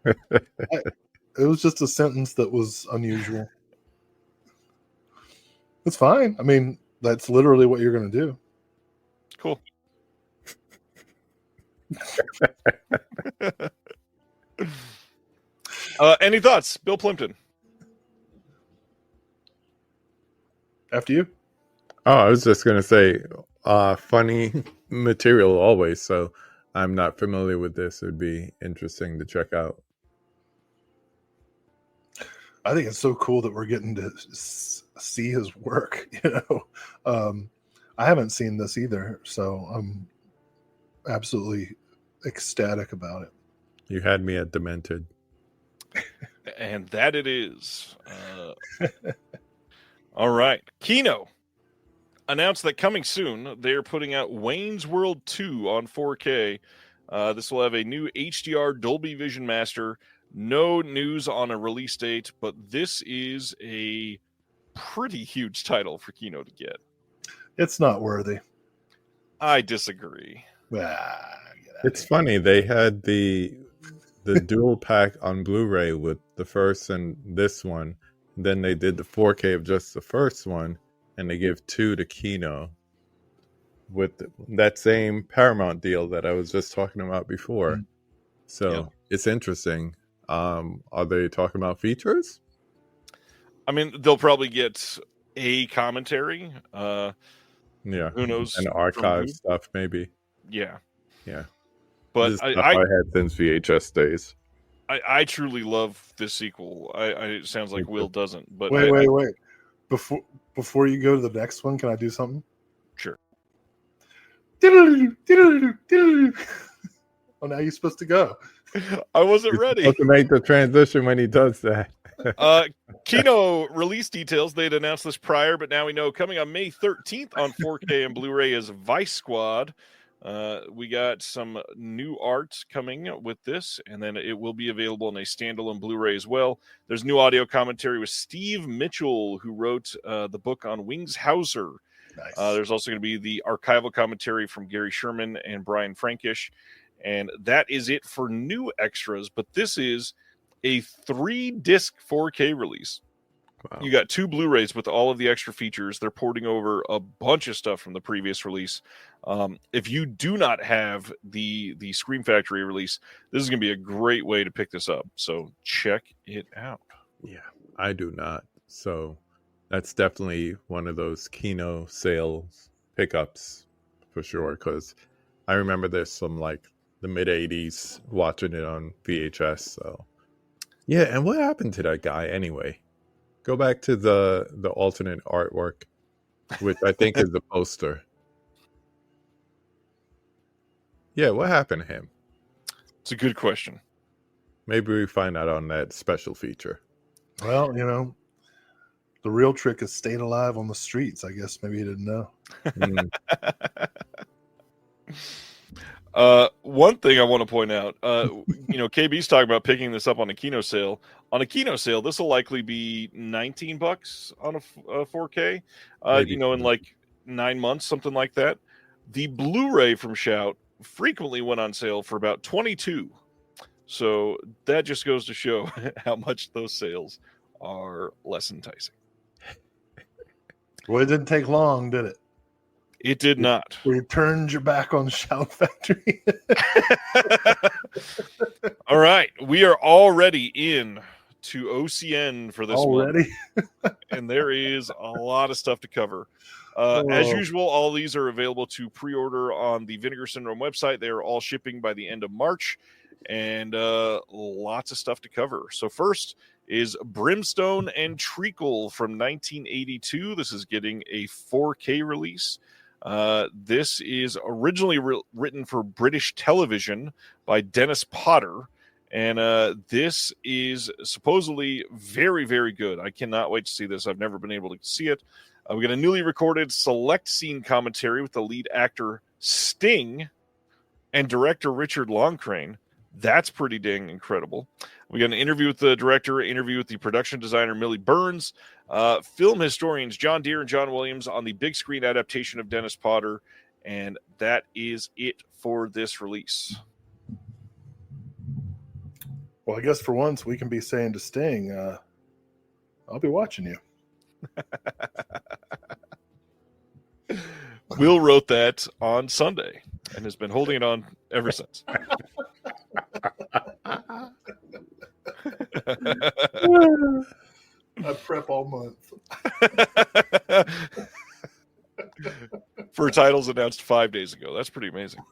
It was just a sentence that was unusual. It's fine. I mean, that's literally what you're going to do. Cool. Any thoughts, Bill Plimpton? After you. Oh, I was just going to say, funny material always. So I'm not familiar with this. It'd be interesting to check out. I think it's so cool that we're getting to see his work. I haven't seen this either, so I'm absolutely ecstatic about it. You had me at demented. And that it is. All right. Kino announced that coming soon, they're putting out Wayne's World 2 on 4K. This will have a new HDR Dolby Vision Master. No news on a release date, but this is a pretty huge title for Kino to get. It's not worthy. I disagree. It's funny. They had the dual pack on Blu-ray with the first and this one. Then they did the 4K of just the first one, and they give 2 to Kino with that same Paramount deal that I was just talking about before. Mm-hmm. So It's interesting. Are they talking about features? I mean, they'll probably get a commentary. Who knows? And archive stuff, maybe. Yeah. But this I had since VHS days. I truly love this sequel. It sounds like Will doesn't. But wait. Before you go to the next one, can I do something? Sure. Oh, now you're supposed to go. I wasn't ready. Supposed to make the transition when he does that. Kino release details. They'd announced this prior, but now we know coming on May 13th on 4K and Blu-ray is Vice Squad. We got some new art coming with this, and then it will be available in a standalone Blu-ray as well. There's new audio commentary with Steve Mitchell, who wrote the book on Wings Hauser. Nice. There's also going to be the archival commentary from Gary Sherman and Brian Frankish. And that is it for new extras. But this is a 3-disc 4K release. Wow. You got 2 Blu-rays with all of the extra features. They're porting over a bunch of stuff from the previous release. If you do not have the Scream Factory release, this is going to be a great way to pick this up. So check it out. Yeah, I do not. So that's definitely one of those Kino sales pickups for sure. Because I remember this from like the mid-'80s watching it on VHS. So yeah, and what happened to that guy anyway? Go back to the alternate artwork, which I think is the poster. Yeah, what happened to him? It's a good question. Maybe we find out on that special feature. Well, the real trick is staying alive on the streets. I guess maybe you didn't know. One thing I want to point out, KB's talking about picking this up on a Kino sale. On a Kino sale, this will likely be $19 on a 4K, in like 9 months, something like that. The Blu-ray from Shout frequently went on sale for about $22. So that just goes to show how much those sales are less enticing. Well, it didn't take long, did it? It did not. We turned your back on the Shout Factory. All right. We are already in to OCN for this already? month. And there is a lot of stuff to cover. As usual, all these are available to pre-order on the Vinegar Syndrome website. They are all shipping by the end of March. And lots of stuff to cover. So first is Brimstone and Treacle from 1982. This is getting a 4K release. This is originally written for British television by Dennis Potter, and this is supposedly very, very good. I cannot wait to see this. I've never been able to see it. We got a newly recorded select scene commentary with the lead actor Sting and director Richard Longcrane. That's pretty dang incredible. We got an interview with the director, interview with the production designer, Millie Burns, film historians John Deere and John Williams on the big screen adaptation of Dennis Potter, and that is it for this release. Well, I guess for once we can be saying to Sting, I'll be watching you. Will wrote that on Sunday and has been holding it on ever since. I prep all month. For titles announced 5 days ago. That's pretty amazing.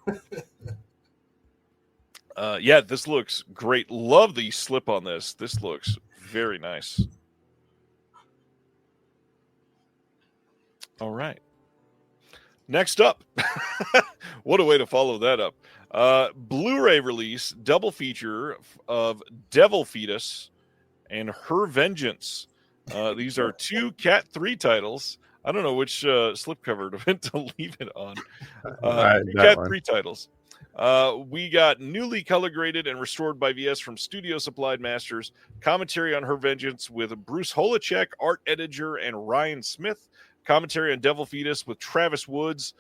Yeah, this looks great. Love the slip on this. This looks very nice. All right. Next up, what a way to follow that up. Blu-ray release, double feature of Devil Fetus and Her Vengeance. These are two Cat 3 titles. I don't know which slipcover to leave it on. Cat 3 titles. We got newly color graded and restored by VS from Studio Supplied Masters. Commentary on Her Vengeance with Bruce Holacek, art editor, and Ryan Smith. Commentary on Devil Fetus with Travis Woods.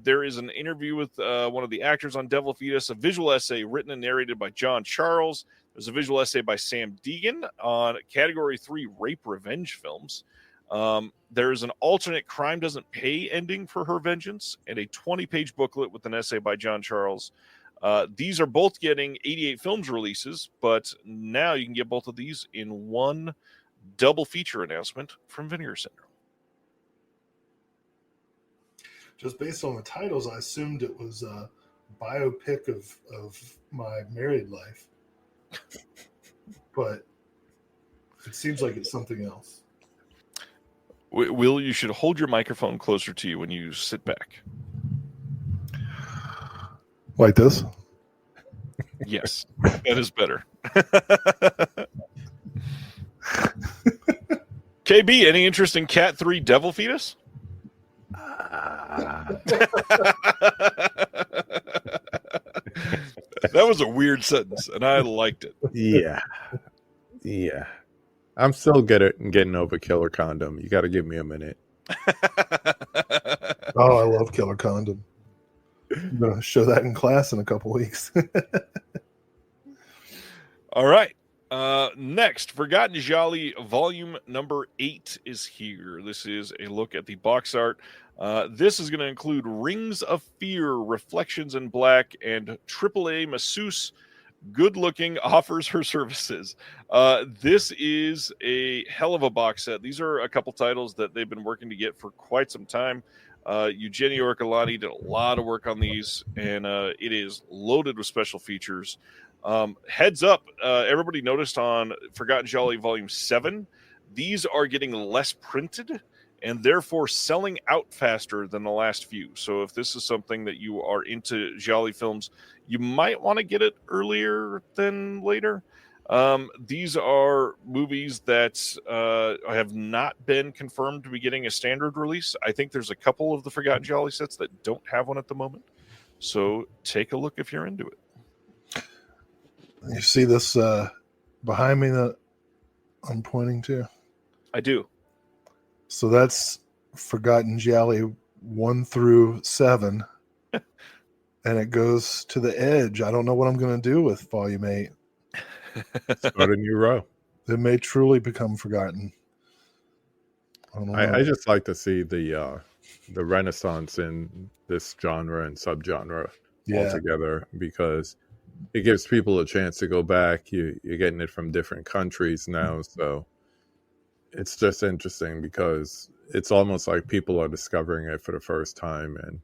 There is an interview with one of the actors on Devil Fetus, a visual essay written and narrated by John Charles. There's a visual essay by Sam Deegan on Category 3 rape revenge films. There is an alternate Crime Doesn't Pay ending for Her Vengeance and a 20-page booklet with an essay by John Charles. These are both getting 88 Films releases, but now you can get both of these in one double feature announcement from Vinegar Syndrome. Just based on the titles, I assumed it was a biopic of my married life. But it seems like it's something else. Will, you should hold your microphone closer to you when you sit back. Like this? Yes, that is better. KB, any interest in Cat 3 Devil Fetus? That was a weird sentence, and I liked it. Yeah. I'm still good at getting over Killer Condom. You got to give me a minute. Oh, I love Killer Condom. I'm going to show that in class in a couple weeks. All right. Next, Forgotten Jolly Volume number 8 is here. This is a look at the box art. This is going to include Rings of Fear, Reflections in Black, and AAA masseuse Good Looking offers her services. This is a hell of a box set. These are a couple titles that they've been working to get for quite some time. Eugenia Orcolani did a lot of work on these, and it is loaded with special features. Heads up, everybody noticed on Forgotten Jolly Volume 7, these are getting less printed and therefore selling out faster than the last few. So if this is something that you are into Jolly films, you might want to get it earlier than later. These are movies that have not been confirmed to be getting a standard release. I think there's a couple of the Forgotten Jolly sets that don't have one at the moment. So take a look if you're into it. You see this behind me that I'm pointing to? I do. So that's Forgotten Jolly 1 through 7. And it goes to the edge. I don't know what I'm going to do with Volume 8. Start a new row. It may truly become forgotten. I just like to see the the renaissance in this genre and subgenre Yeah. altogether, because it gives people a chance to go back. You're getting it from different countries now, so it's just interesting because it's almost like people are discovering it for the first time. And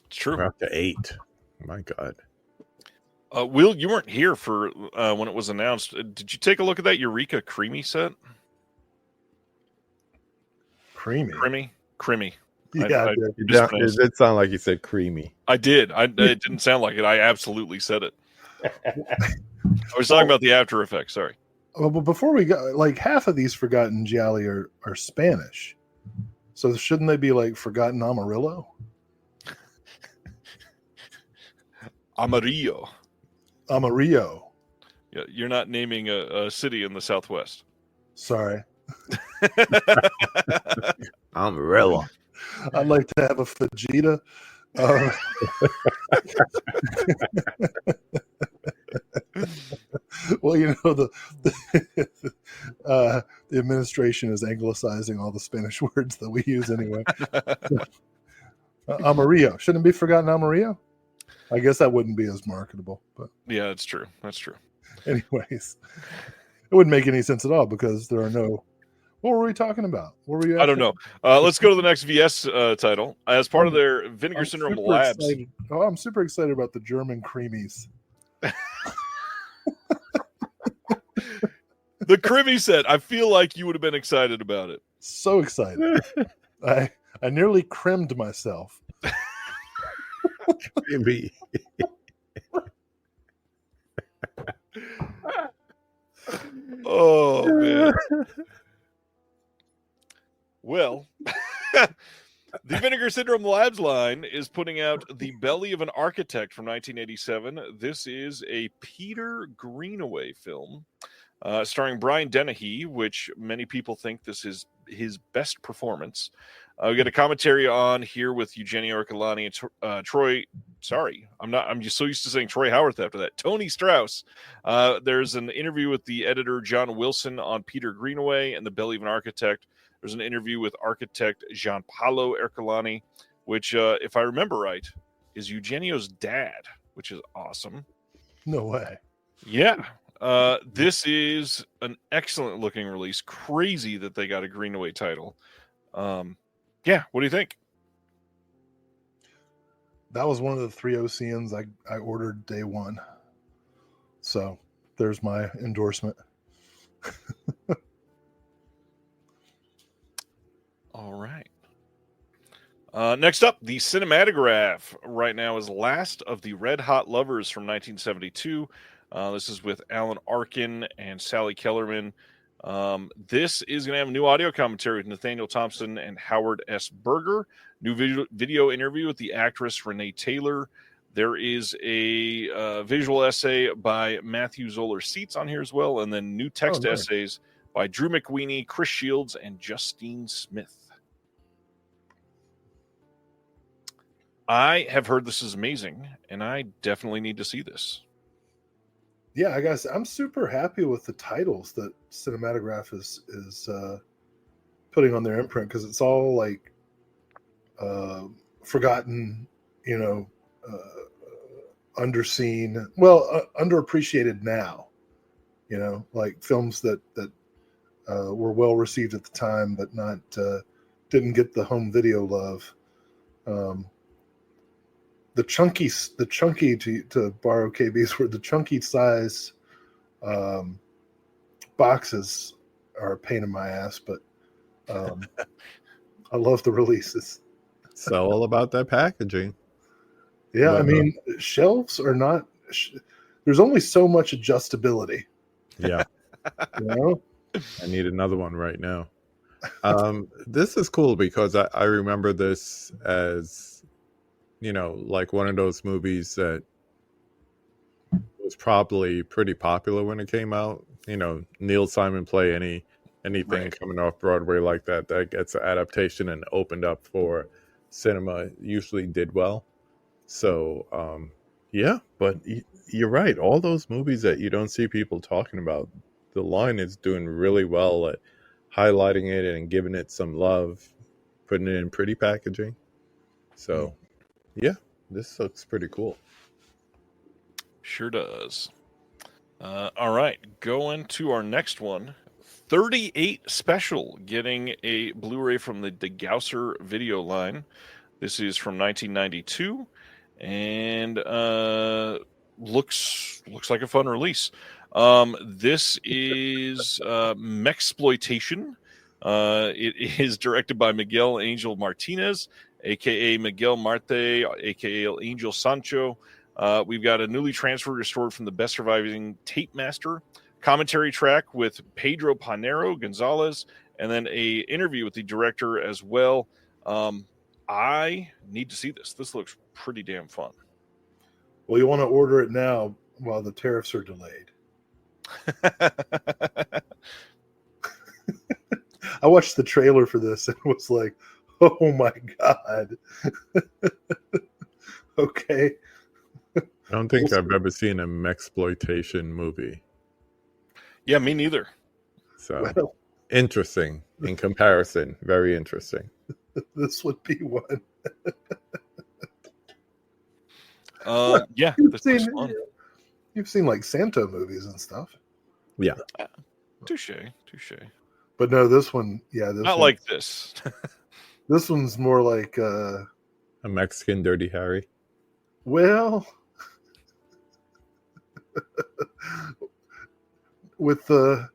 It's true. we're up to 8. My God. Will, you weren't here for when it was announced. Did you take a look at that Eureka Creamy set? Creamy. Yeah, I it did sound like you said creamy. I did. It didn't sound like it. I absolutely said it. I was talking about the After Effects. Sorry. Well, but before we go, like half of these Forgotten Gialli are Spanish. So shouldn't they be like Forgotten Amarillo? Amarillo. Yeah, you're not naming a city in the Southwest. Sorry. Amarillo. I'd like to have a fajita. Well, you know, the administration is anglicizing all the Spanish words that we use anyway. Amarillo. Shouldn't it be Forgotten Amarillo? I guess that wouldn't be as marketable. But yeah, that's true. That's true. Anyways, it wouldn't make any sense at all because there are no... What were we talking about? What were you? I don't know. Let's go to the next VS title. As part of their Vinegar Syndrome Labs. Excited. Oh, I'm super excited about the German creamies. The Creamy set. I feel like you would have been excited about it. So excited. I nearly crimmed myself. Maybe. Oh, man. Well, the Vinegar Syndrome Labs line is putting out The Belly of an Architect from 1987. This is a Peter Greenaway film starring Brian Dennehy, which many people think this is his best performance. We get a commentary on here with Eugenio Ercolani and Troy. Sorry, I'm just so used to saying Troy Howarth after that. Tony Strauss. There's an interview with the editor John Wilson on Peter Greenaway and The Belly of an Architect. There's an interview with architect Gianpaolo Ercolani, which, if I remember right, is Eugenio's dad, which is awesome. No way. Yeah. This is an excellent looking release. Crazy that they got a Greenaway title. Yeah, what do you think? That was one of the 3 OCNs I ordered day one. So there's my endorsement. All right. Next up, the Cinematograph right now is Last of the Red Hot Lovers from 1972. This is with Alan Arkin and Sally Kellerman. This is going to have a new audio commentary with Nathaniel Thompson and Howard S. Berger. New video interview with the actress Renee Taylor. There is a visual essay by Matthew Zoller Seitz on here as well, and then new text essays by Drew McWeeny, Chris Shields, and Justine Smith. I have heard this is amazing, and I definitely need to see this. Yeah, I guess I'm super happy with the titles that Cinematograph is putting on their imprint, because it's all like forgotten, underseen, underappreciated now, like films that were well received at the time, but not didn't get the home video love. The chunky to borrow KB's word, the chunky size boxes are a pain in my ass, but I love the releases. It's all about that packaging. Yeah, I mean, shelves are not. There's only so much adjustability. Yeah, I need another one right now. This is cool because I remember this as, like one of those movies that was probably pretty popular when it came out. Neil Simon play anything coming off Broadway like that gets an adaptation and opened up for cinema usually did well. So, yeah, but you're right. All those movies that you don't see people talking about, the line is doing really well at highlighting it and giving it some love, putting it in pretty packaging. So, yeah, this looks pretty cool. Sure does. All right, going to our next one. 38 Special, getting a Blu-ray from the DeGausser video line. This is from 1992, and looks like a fun release. This is Mexploitation. It is directed by Miguel Angel Martinez, aka Miguel Marte, aka Angel Sancho. We've got a newly transferred, restored from the best surviving tape master, commentary track with Pedro Panero Gonzalez, and then a interview with the director as well. I need to see this. This looks pretty damn fun. Well, you want to order it now while the tariffs are delayed. I watched the trailer for this and was like, oh my God. Okay. I don't think I've ever seen a Mexploitation movie. Yeah, me neither. So interesting in comparison. Very interesting. This would be one. Yeah, you've seen like Santo movies and stuff. Yeah. Touche. But no, this one, yeah, not like this. This one's more like a Mexican Dirty Harry. Well, with the.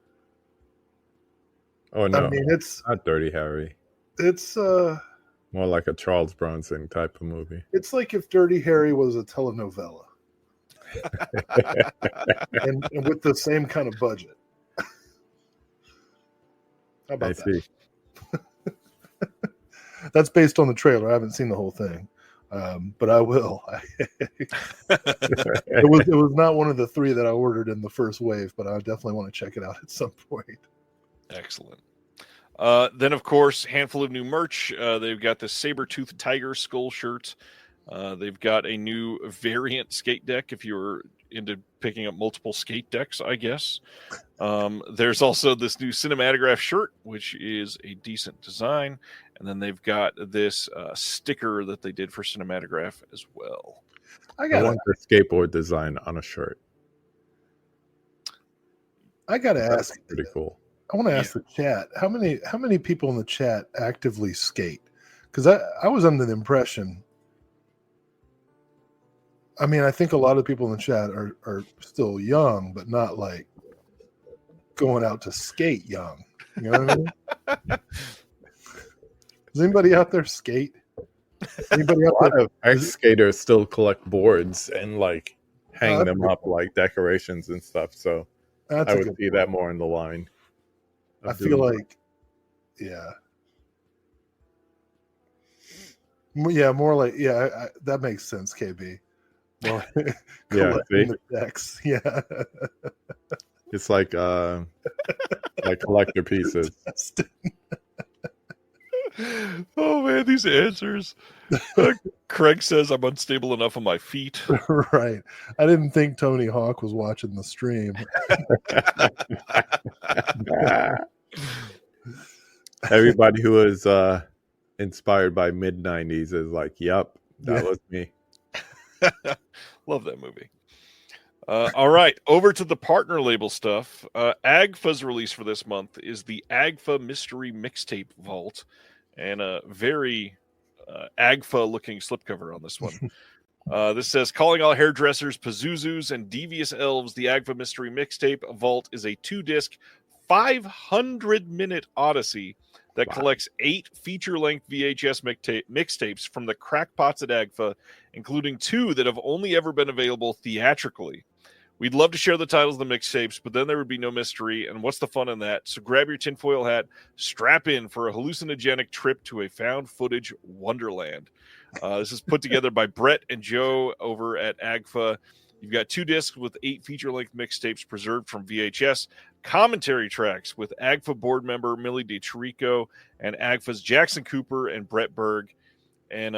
Oh no! I mean, it's not Dirty Harry. It's more like a Charles Bronson type of movie. It's like if Dirty Harry was a telenovela, and with the same kind of budget. How about that? See. That's based on the trailer. I haven't seen the whole thing, but I will. It was not one of the three that I ordered in the first wave, but I definitely want to check it out at some point. Excellent. Then, of course, handful of new merch. They've got the saber-toothed tiger skull shirt. They've got a new variant skate deck if you're into picking up multiple skate decks, I guess. There's also this new Cinematograph shirt, which is a decent design. And then they've got this sticker that they did for Cinematograph as well. I want the skateboard design on a shirt. I got to ask. Pretty cool. I want to ask the chat, how many people in the chat actively skate? Because I was under the impression, I mean, I think a lot of people in the chat are still young, but not like going out to skate young. You know what I mean? Does anybody out there skate? Anybody out there? A lot of ex-skaters still collect boards and like hang them up like decorations and stuff. So I would see that more in the line. I feel like, more like, that makes sense, KB. More collecting the decks, It's like collector pieces. Oh man, these answers. Craig says I'm unstable enough on my feet. Right. I didn't think Tony Hawk was watching the stream. Everybody who is inspired by mid-90s is like, yep, that was me. Love that movie. All right, over to the partner label stuff. AGFA's release for this month is the AGFA Mystery Mixtape Vault, and a very AGFA-looking slipcover on this one. This says, calling all hairdressers, Pazuzus, and devious elves, the AGFA Mystery Mixtape Vault is a 2-disc, 500-minute odyssey that collects 8 feature-length VHS mixtapes from the crackpots at AGFA, including 2 that have only ever been available theatrically. We'd love to share the titles of the mixtapes, but then there would be no mystery, and what's the fun in that? So grab your tinfoil hat, strap in for a hallucinogenic trip to a found footage wonderland. This is put together by Brett and Joe over at AGFA. You've got 2 discs with 8 feature-length mixtapes preserved from VHS, commentary tracks with AGFA board member Millie DiChirico and AGFA's Jackson Cooper and Brett Berg. And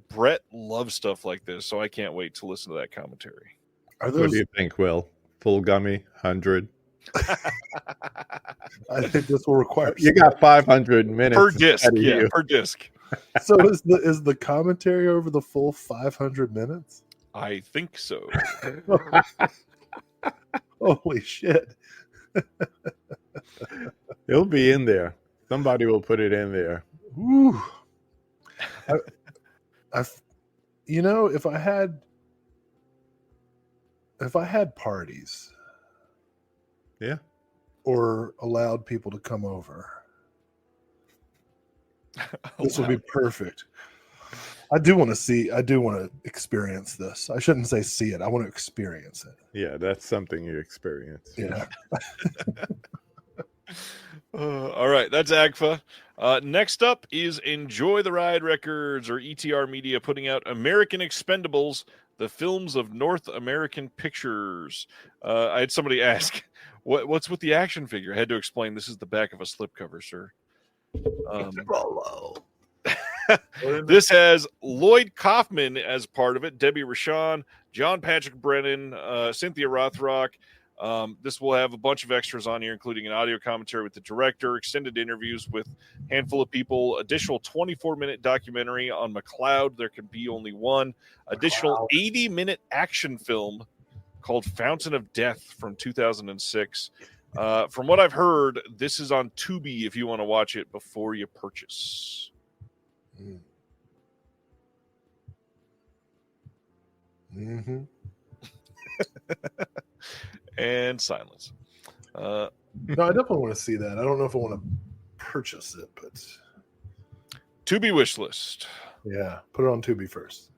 Brett loves stuff like this, so I can't wait to listen to that commentary. What do you think, Will? Full gummy, 100? I think this will require. You got 500 minutes per disc. Yeah, you. Per disc. So is the commentary over the full 500 minutes? I think so. Holy shit! It'll be in there. Somebody will put it in there. Woo. You know, if I had parties, Yeah, or allowed people to come over, this would be perfect. I do want to experience this. I shouldn't say see it. I want to experience it. yeah, that's something you experience. Yeah. All right, that's AGFA. Next up is Enjoy the Ride Records, or ETR Media, putting out American Expendables, the films of North American Pictures. I had somebody ask, what's with the action figure? I had to explain, this is the back of a slipcover, sir. This has Lloyd Kaufman as part of it, Debbie Rashawn, John Patrick Brennan, Cynthia Rothrock. This will have a bunch of extras on here, including an audio commentary with the director, extended interviews with a handful of people, additional 24-minute documentary on McLeod, There Can Be Only One, additional 80-minute action film called Fountain of Death from 2006. From what I've heard, this is on Tubi if you want to watch it before you purchase. Mm-hmm. And silence. No, I definitely want to see that. I don't know if I want to purchase it, but Tubi wish list. Yeah, put it on Tubi first.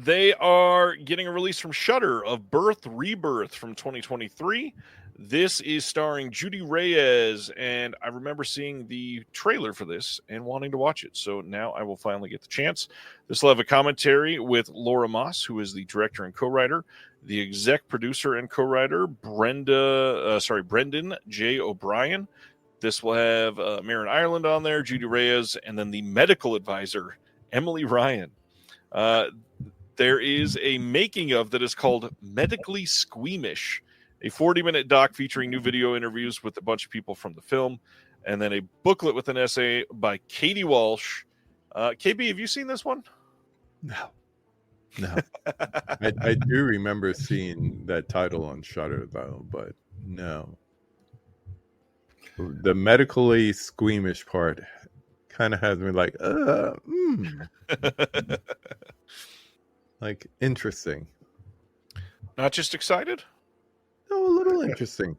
They are getting a release from Shudder of Birth Rebirth from 2023. This is starring Judy Reyes, and I remember seeing the trailer for this and wanting to watch it. So now I will finally get the chance. This will have a commentary with Laura Moss, who is the director and co-writer, the exec producer and co-writer, Brendan J. O'Brien. This will have Marin Ireland on there, Judy Reyes, and then the medical advisor, Emily Ryan. There is a making of that is called Medically Squeamish, a 40-minute doc featuring new video interviews with a bunch of people from the film, and then a booklet with an essay by Katie Walsh. KB, have you seen this one? No. I do remember seeing that title on Shudder, though, but no. The medically squeamish part kind of has me like, like, interesting. Not just excited? No, a little interesting.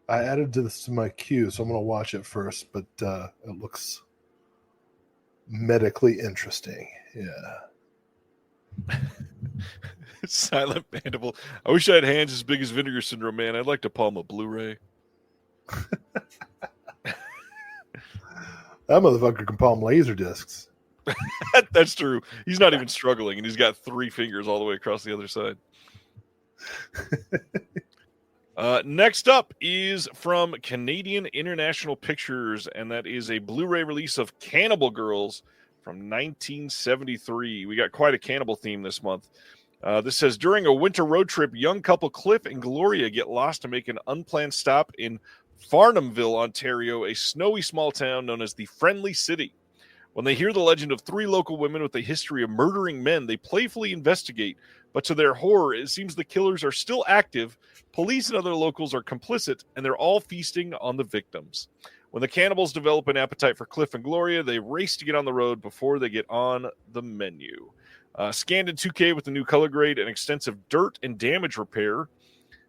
I added this to my queue, so I'm going to watch it first, but it looks medically interesting. Yeah. Silent Mandible. I wish I had hands as big as Vinegar Syndrome, man. I'd like to palm a Blu-ray. That motherfucker can palm laser discs. That's true. He's not even struggling, and he's got 3 fingers all the way across the other side. Next up is from Canadian International Pictures, and that is a Blu-ray release of Cannibal Girls from 1973. We got quite a cannibal theme this month. This says, during a winter road trip, young couple Cliff and Gloria get lost to make an unplanned stop in Farnhamville, Ontario, a snowy small town known as the Friendly City. When they hear the legend of 3 local women with a history of murdering men, they playfully investigate. But to their horror, it seems the killers are still active, police and other locals are complicit, and they're all feasting on the victims. When the cannibals develop an appetite for Cliff and Gloria, they race to get on the road before they get on the menu. Scanned in 2K with the new color grade and extensive dirt and damage repair.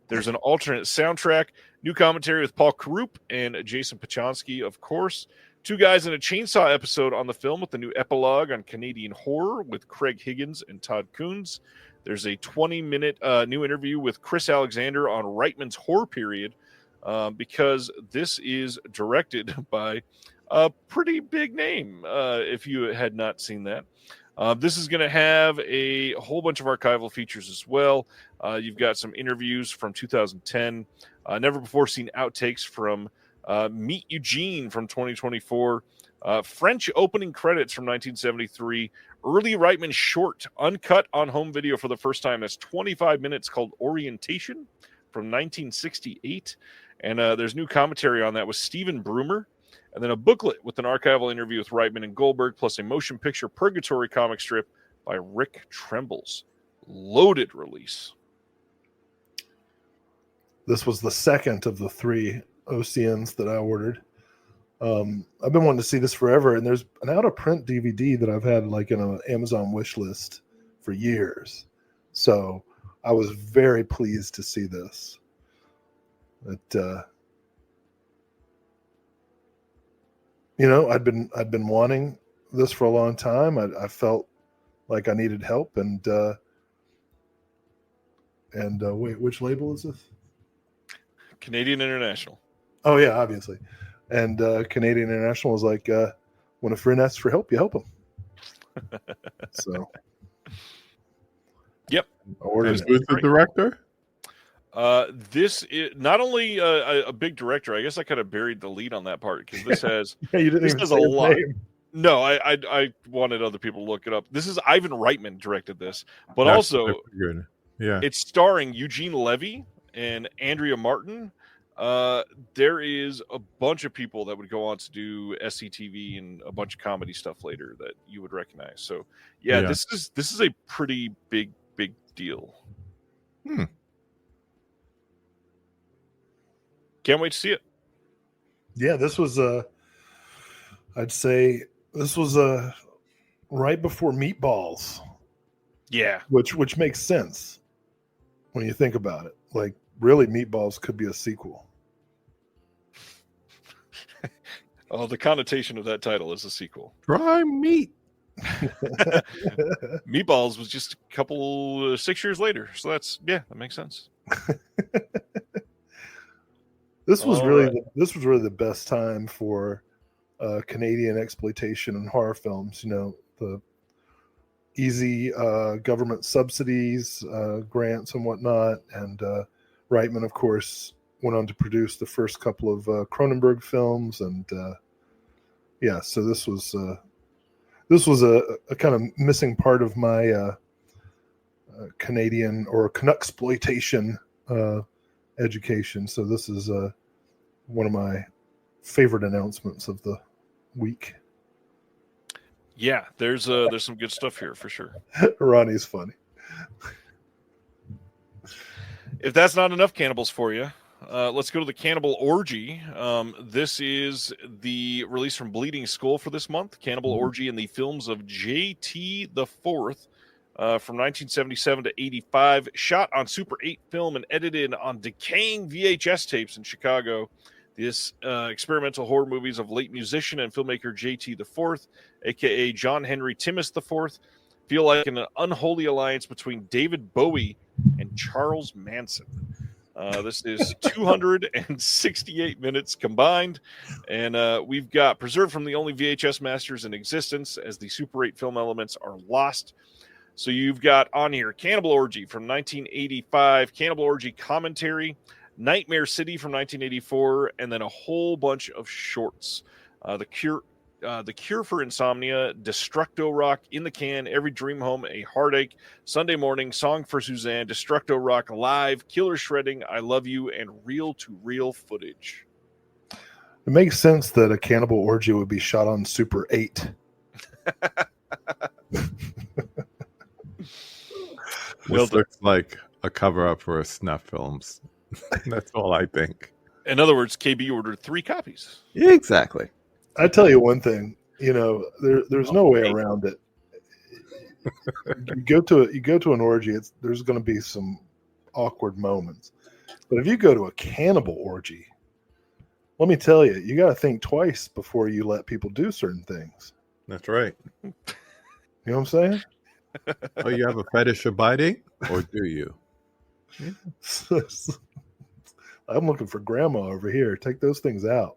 There's an alternate soundtrack, new commentary with Paul Karup and Jason Pachonsky, of course. 2 guys in a chainsaw episode on the film with the new epilogue on Canadian horror with Craig Higgins and Todd Coons. There's a 20-minute new interview with Chris Alexander on Reitman's horror period, because this is directed by a pretty big name, if you had not seen that. This is going to have a whole bunch of archival features as well. You've got some interviews from 2010, never before seen outtakes from Meet Eugene from 2024, French opening credits from 1973, early Reitman short, uncut on home video for the first time. That's 25 minutes called Orientation, from 1968. And there's new commentary on that with Stephen Broomer. And then a booklet with an archival interview with Reitman and Goldberg, plus a motion picture Purgatory comic strip by Rick Trembles. Loaded release. This was the second of the 3 OCNs that I ordered. I've been wanting to see this forever, and there's an out-of-print DVD that I've had like in an Amazon wish list for years. So I was very pleased to see this. I'd been wanting this for a long time. I felt like I needed help, and wait, which label is this? Canadian International. Oh yeah, obviously. And Canadian International was like, when a friend asks for help, you help them. So, yep. Who's the director? This is not only a big director. I guess I kind of buried the lead on that part because this has you didn't this even has say a his lot. name. No, I wanted other people to look it up. This is Ivan Reitman directed this, but That's also good. Yeah, it's starring Eugene Levy and Andrea Martin. There is a bunch of people that would go on to do SCTV and a bunch of comedy stuff later that you would recognize. So yeah. This is a pretty big deal. Can't wait to see it. Yeah, this was I'd say this was right before Meatballs. Yeah, which makes sense when you think about it. Like, really, Meatballs could be a sequel. Oh, the connotation of that title is a sequel. Dry meat. Meatballs was just a couple 6 years later, so that makes sense. This was really the best time for Canadian exploitation and horror films. The easy government subsidies, grants, and whatnot. And Reitman, of course, went on to produce the first couple of Cronenberg films, and so this was a kind of missing part of my Canadian or Canucksploitation education. So this is one of my favorite announcements of the week. Yeah, there's some good stuff here for sure. Ronnie's funny. If that's not enough cannibals for you, let's go to the Cannibal Orgy. This is the release from Bleeding Skull for this month. Cannibal Orgy and the films of J.T. the Fourth from 1977 to 85. Shot on Super 8 film and edited on decaying VHS tapes in Chicago. This experimental horror movies of late musician and filmmaker J.T. the Fourth, a.k.a. John Henry Timmis the Fourth, feel like an unholy alliance between David Bowie and Charles Manson. This is 268 minutes combined, and we've got preserved from the only VHS masters in existence as the Super 8 film elements are lost. So you've got on here Cannibal Orgy from 1985, Cannibal Orgy commentary, Nightmare City from 1984, and then a whole bunch of shorts. The Cure for Insomnia, Destructo Rock, In the Can, Every Dream Home, A Heartache, Sunday Morning, Song for Suzanne, Destructo Rock Live, Killer Shredding, I Love You, and Reel-to-Reel footage. It makes sense that a Cannibal Orgy would be shot on Super 8. This looks like a cover-up for Snuff Films. That's all I think. In other words, KB ordered 3 copies. Yeah, exactly. I tell you one thing, there's no way around it. You go to an orgy, there's going to be some awkward moments. But if you go to a cannibal orgy, let me tell you, you got to think twice before you let people do certain things. That's right. You know what I'm saying? Oh, you have a fetish of biting, or do you? I'm looking for grandma over here. Take those things out.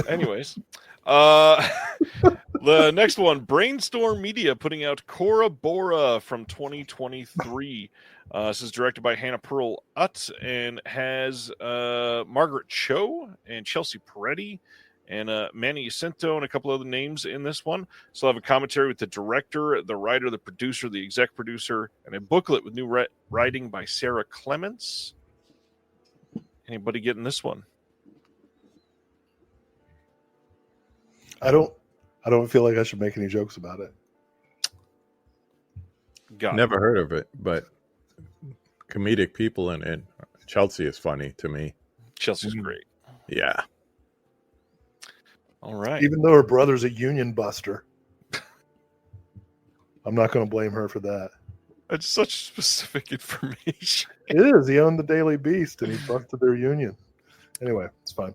Anyways, the next one, Brainstorm Media putting out Cora Bora from 2023. This is directed by Hannah Pearl Utt and has Margaret Cho and Chelsea Peretti and Manny Jacinto and a couple other names in this one. So I'll have a commentary with the director, the writer, the producer, the exec producer, and a booklet with new writing by Sarah Clements. Anybody getting this one? I don't feel like I should make any jokes about it. Never heard of it, but comedic people in it. Chelsea is funny to me. Chelsea's great. Yeah. All right. Even though her brother's a union buster, I'm not going to blame her for that. That's such specific information. It is. He owned the Daily Beast, and he busted their union. Anyway, it's fine.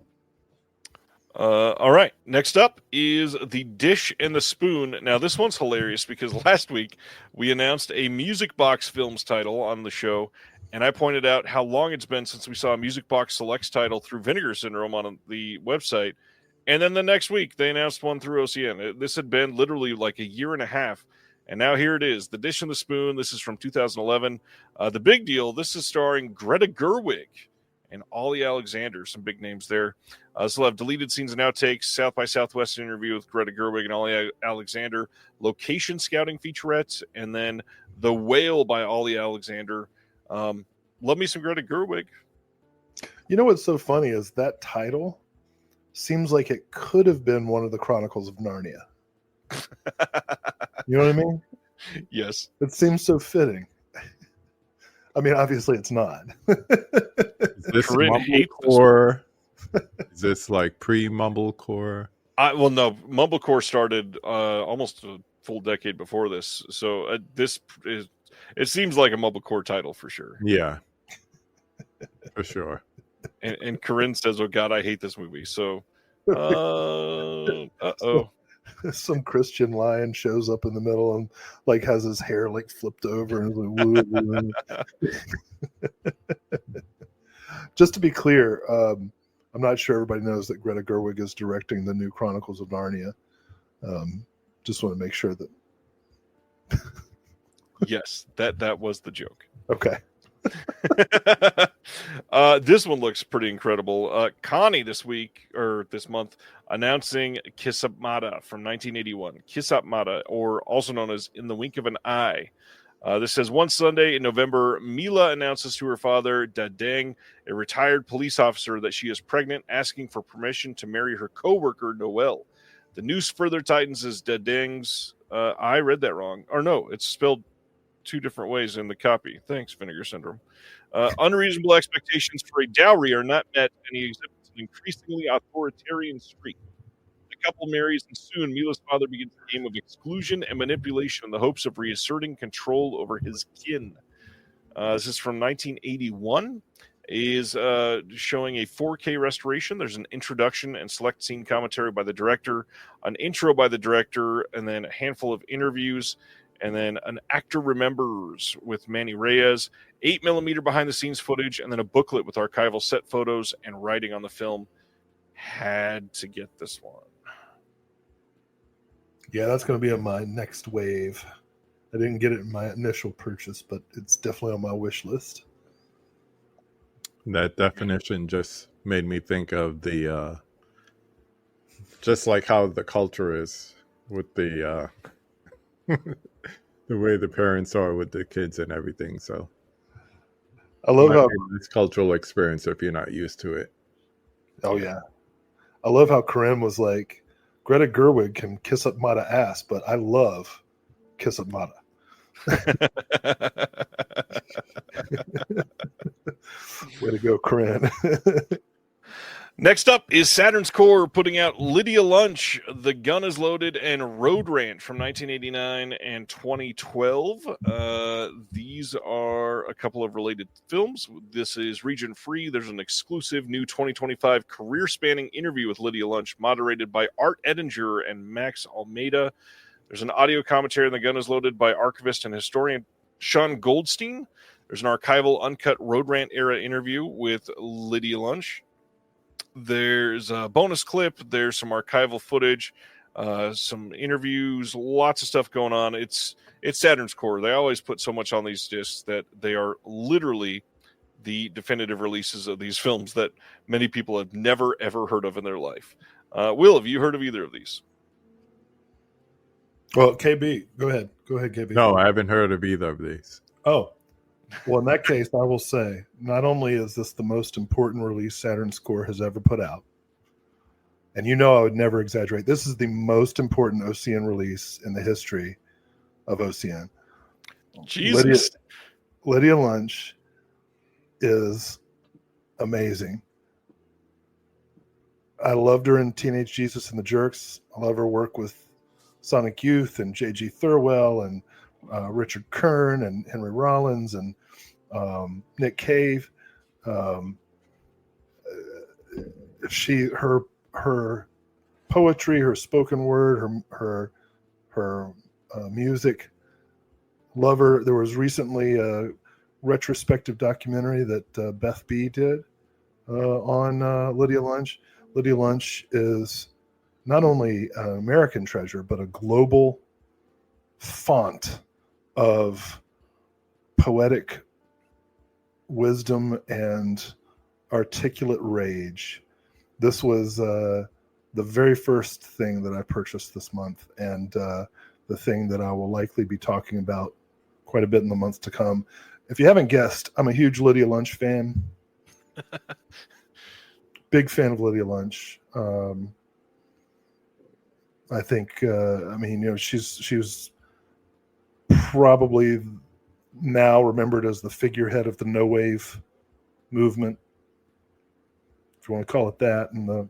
All right. Next up is The Dish and the Spoon. Now, this one's hilarious because last week we announced a Music Box Films title on the show, and I pointed out how long it's been since we saw a Music Box Selects title through Vinegar Syndrome on the website. And then the next week, they announced one through OCN. This had been literally like a year and a half, and now here it is, The Dish and the Spoon. This is from 2011. The big deal, this is starring Greta Gerwig and Ollie Alexander, some big names there. So we'll have deleted scenes and outtakes, South by Southwest interview with Greta Gerwig and Ollie Alexander, location scouting featurettes, and then The Whale by Ollie Alexander. Love me some Greta Gerwig. You know what's so funny is that title seems like it could have been one of the Chronicles of Narnia. You know what I mean? Yes. It seems so fitting. I mean, obviously it's not. Is this Mumblecore? Is this like pre-Mumblecore? Well, no. Mumblecore started almost a full decade before this. So it seems like a Mumblecore title for sure. Yeah. For sure. And Corinne says, "Oh God, I hate this movie." So, uh-oh. Some Christian lion shows up in the middle and like has his hair like flipped over and like, woo. Just to be clear, I'm not sure everybody knows that Greta Gerwig is directing the new Chronicles of Narnia. Just want to make sure that. Yes, that was the joke. Okay. This one looks pretty incredible. Connie this month announcing Kiss Up Mata from 1981. Kiss Up Mata, or also known as In the Wink of an Eye. This says, one Sunday in November, Mila announces to her father, Dadeng, a retired police officer, that she is pregnant, asking for permission to marry her co-worker, Noel. The news further tightens as Dadeng's... I read that wrong. Or no, it's spelled two different ways in the copy. Thanks, Vinegar Syndrome. Unreasonable expectations for a dowry are not met, and he exhibits an increasingly authoritarian streak. The couple marries, and soon Mila's father begins a game of exclusion and manipulation in the hopes of reasserting control over his kin. This is from 1981. Is showing a 4K restoration. There's an introduction and select scene commentary by the director, an intro by the director, and then a handful of interviews, and then an actor remembers with Manny Reyes, 8mm behind-the-scenes footage, and then a booklet with archival set photos and writing on the film. Had to get this one. Yeah, that's going to be on my next wave. I didn't get it in my initial purchase, but it's definitely on my wish list. That definition just made me think of the, just like how the culture is with the, the way the parents are with the kids and everything. So I love how this cultural experience if you're not used to it. Oh yeah. I love how Corinne was like, Greta Gerwig can kiss up Mata ass, but I love Kiss Up Mata. Way to go, Corinne. Next up is Saturn's Core putting out Lydia Lunch, The Gun is Loaded, and Road Ranch from 1989 and 2012. These are a couple of related films. This is region free. There's an exclusive new 2025 career-spanning interview with Lydia Lunch, moderated by Art Edinger and Max Almeida. There's an audio commentary on The Gun is Loaded by archivist and historian Sean Goldstein. There's an archival uncut Road Rant era interview with Lydia Lunch. There's a bonus clip. There's some archival footage, some interviews, lots of stuff going on. It's Saturn's Core. They always put so much on these discs that they are literally the definitive releases of these films that many people have never, ever heard of in their life. Will, have you heard of either of these? Well, KB, go ahead. Go ahead, KB. No, I haven't heard of either of these. Oh, well, in that case, I will say, not only is this the most important release Saturn Score has ever put out, and you know I would never exaggerate, this is the most important OCN release in the history of OCN. Jesus. Lydia Lunch is amazing. I loved her in Teenage Jesus and the Jerks. I love her work with Sonic Youth and J.G. Thirlwell and Richard Kern and Henry Rollins and Nick Cave. Her poetry, her spoken word, her music. Love her. There was recently a retrospective documentary that Beth B did on Lydia Lunch. Lydia Lunch is not only an American treasure, but a global font of poetic wisdom and articulate rage. This was the very first thing that I purchased this month, and the thing that I will likely be talking about quite a bit in the months to come. If you haven't guessed, I'm a huge Lydia Lunch fan. Big fan of Lydia Lunch. I think, she was probably now remembered as the figurehead of the no wave movement, if you want to call it that, in the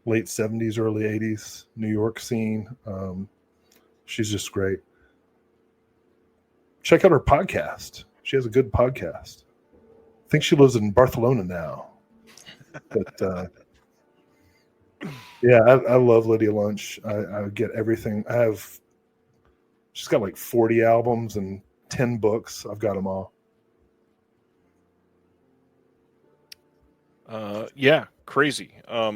late 70s, early 80s New York scene. She's just great. Check out her podcast. She has a good podcast. I think she lives in Barcelona now. But yeah, I love Lydia Lunch. I get everything. She's got like 40 albums and 10 books. I've got them all. Yeah, crazy. I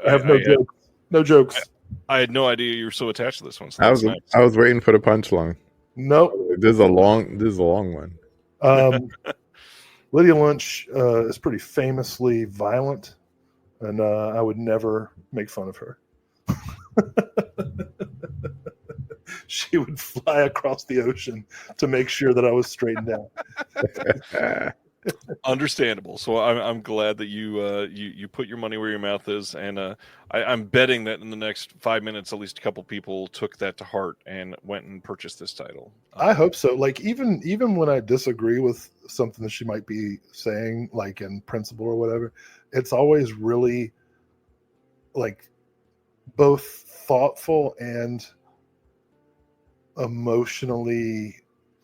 have no jokes. No jokes. I had no idea you were so attached to this one. So I was waiting for the punchline. Nope. This is a long one. Lydia Lunch is pretty famously violent, and I would never make fun of her. She would fly across the ocean to make sure that I was straightened out. Understandable. So I'm glad that you put your money where your mouth is, and I'm betting that in the next 5 minutes, at least a couple people took that to heart and went and purchased this title. I hope so. Like even when I disagree with something that she might be saying, like in principle or whatever, it's always really like both thoughtful and emotionally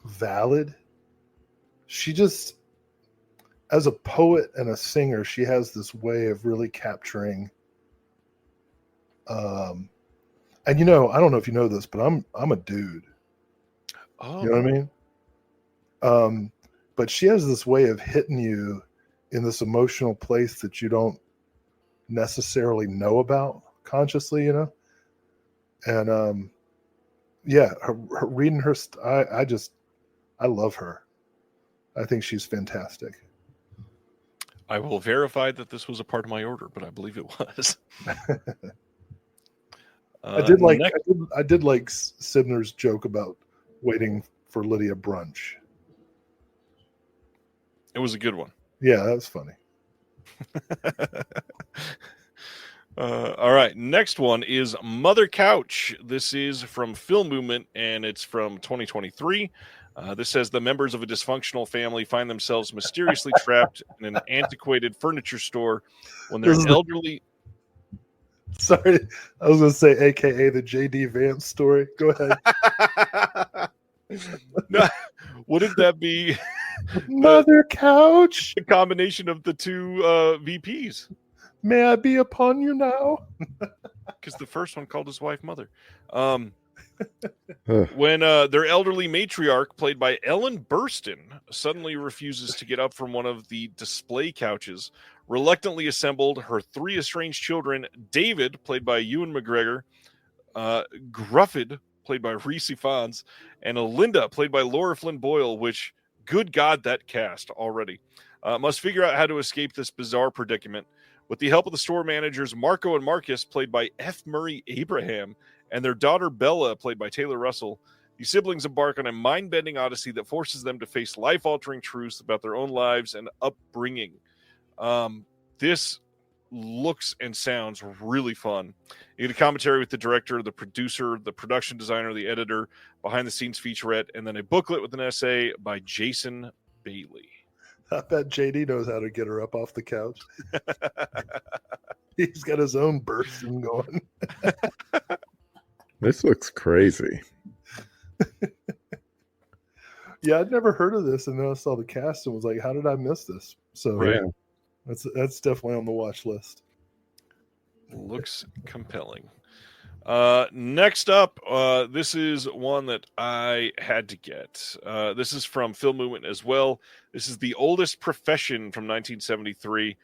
valid. She just, as a poet and a singer, she has this way of really capturing. And I don't know if you know this, but I'm a dude. Oh. You know what I mean? But she has this way of hitting you in this emotional place that you don't necessarily know about consciously, And her reading her, I love her. I think she's fantastic. I will verify that this was a part of my order, but I believe it was. I did like Sidner's joke about waiting for Lydia brunch. It was a good one. Yeah, that was funny. All right, next one is Mother Couch. This is from Film Movement, and it's from 2023. This says the members of a dysfunctional family find themselves mysteriously trapped in an antiquated furniture store when they're elderly. Sorry, I was going to say AKA the J.D. Vance story. Go ahead. No, wouldn't that be Mother Couch? The combination of the two VPs. May I be upon you now? Because the first one called his wife Mother. When their elderly matriarch, played by Ellen Burstyn, suddenly refuses to get up from one of the display couches, reluctantly assembled her three estranged children, David, played by Ewan McGregor, Grufford, played by Reese Ifans, and Linda, played by Laura Flynn Boyle, which, good God, that cast already. must figure out how to escape this bizarre predicament. With the help of the store managers Marco and Marcus, played by F. Murray Abraham, and their daughter Bella, played by Taylor Russell, the siblings embark on a mind-bending odyssey that forces them to face life-altering truths about their own lives and upbringing. This looks and sounds really fun. You get a commentary with the director, the producer, the production designer, the editor, behind-the-scenes featurette, and then a booklet with an essay by Jason Bailey. I bet JD knows how to get her up off the couch. He's got his own bursting going. This looks crazy. Yeah, I'd never heard of this, and then I saw the cast and was like, how did I miss this? So Right. that's definitely on the watch list. Looks compelling. Next up, this is one that I had to get. This is from Film Movement as well. This is The Oldest Profession from 1973.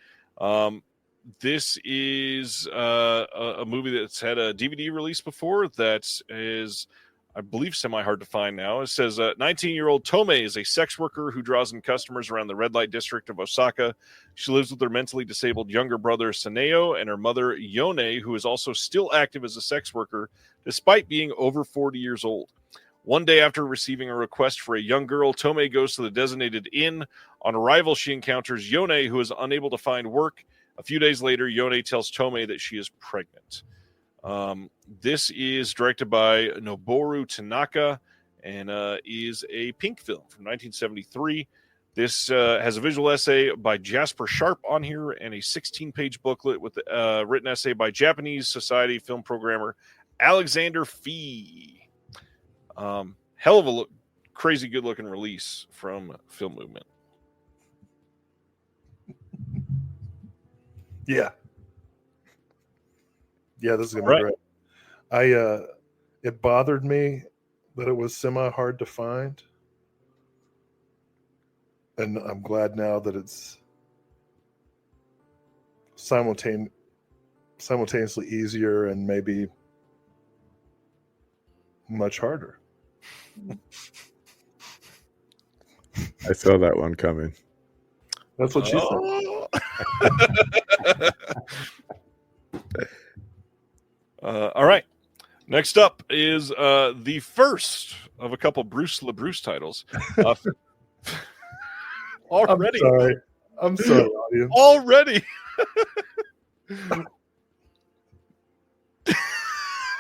This is a movie that's had a DVD release before that is, I believe, semi-hard to find now. It says 19-year-old Tomei is a sex worker who draws in customers around the red light district of Osaka. She lives with her mentally disabled younger brother Saneo and her mother Yone, who is also still active as a sex worker despite being over 40 years old. One day after receiving a request for a young girl, Tomei goes to the designated inn. On arrival, she encounters Yone, who is unable to find work. A few days later, Yone tells Tomei that she is pregnant. This is directed by Noboru Tanaka and is a pink film from 1973. This has a visual essay by Jasper Sharp on here and a 16-page booklet with a written essay by Japanese Society film programmer Alexander Fee. Hell of a crazy good-looking release from Film Movement. Yeah. Yeah, this is going to be great. It bothered me that it was semi-hard to find. And I'm glad now that it's simultaneously easier and maybe much harder. I saw that one coming. That's what she said. All right. Next up is the first of a couple Bruce LeBruce titles. Already. I'm sorry, audience. Already.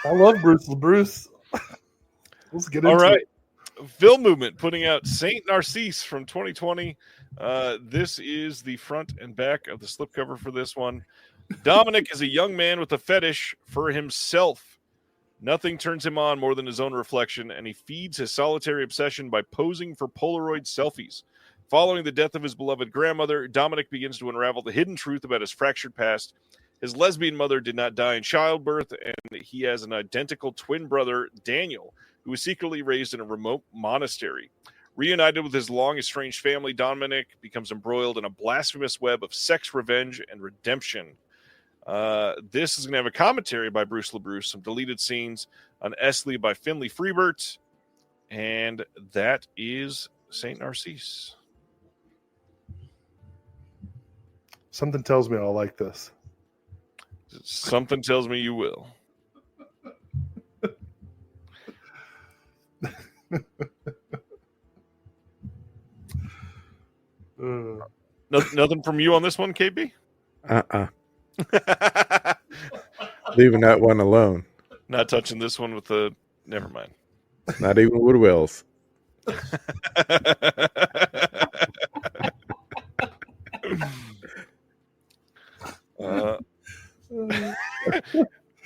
I love Bruce LeBruce. Let's get into it. Film Movement putting out Saint Narcisse from 2020. This is the front and back of the slipcover for this one. Dominic is a young man with a fetish for himself. Nothing turns him on more than his own reflection, and he feeds his solitary obsession by posing for Polaroid selfies. Following the death of his beloved grandmother, Dominic begins to unravel the hidden truth about his fractured past. His lesbian mother did not die in childbirth, and he has an identical twin brother, Daniel, who was secretly raised in a remote monastery. Reunited with his long-estranged family, Dominic becomes embroiled in a blasphemous web of sex, revenge, and redemption. This is going to have a commentary by Bruce LeBruce, some deleted scenes, an essay by Finley Freebert, and that is Saint Narcisse. Something tells me I'll like this. Something tells me you will. Nothing from you on this one, KB? Leaving that one alone. Not touching this one with the... Never mind. Not even with Wills.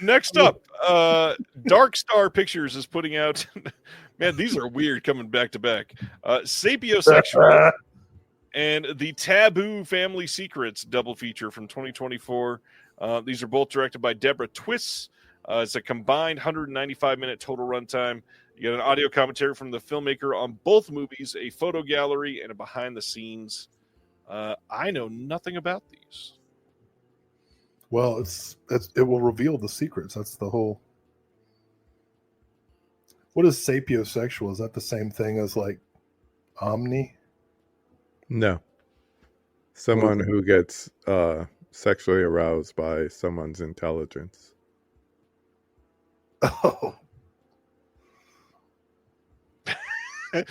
Next up, Dark Star Pictures is putting out... Man, these are weird coming back to back. Sapiosexual and the Taboo Family Secrets double feature from 2024. These are both directed by Deborah Twiss. It's a combined 195-minute total runtime. You get an audio commentary from the filmmaker on both movies, a photo gallery, and a behind-the-scenes. I know nothing about these. Well, it will reveal the secrets. That's the whole... What is sapiosexual? Is that the same thing as like omni? No. Someone who gets sexually aroused by someone's intelligence. Oh. I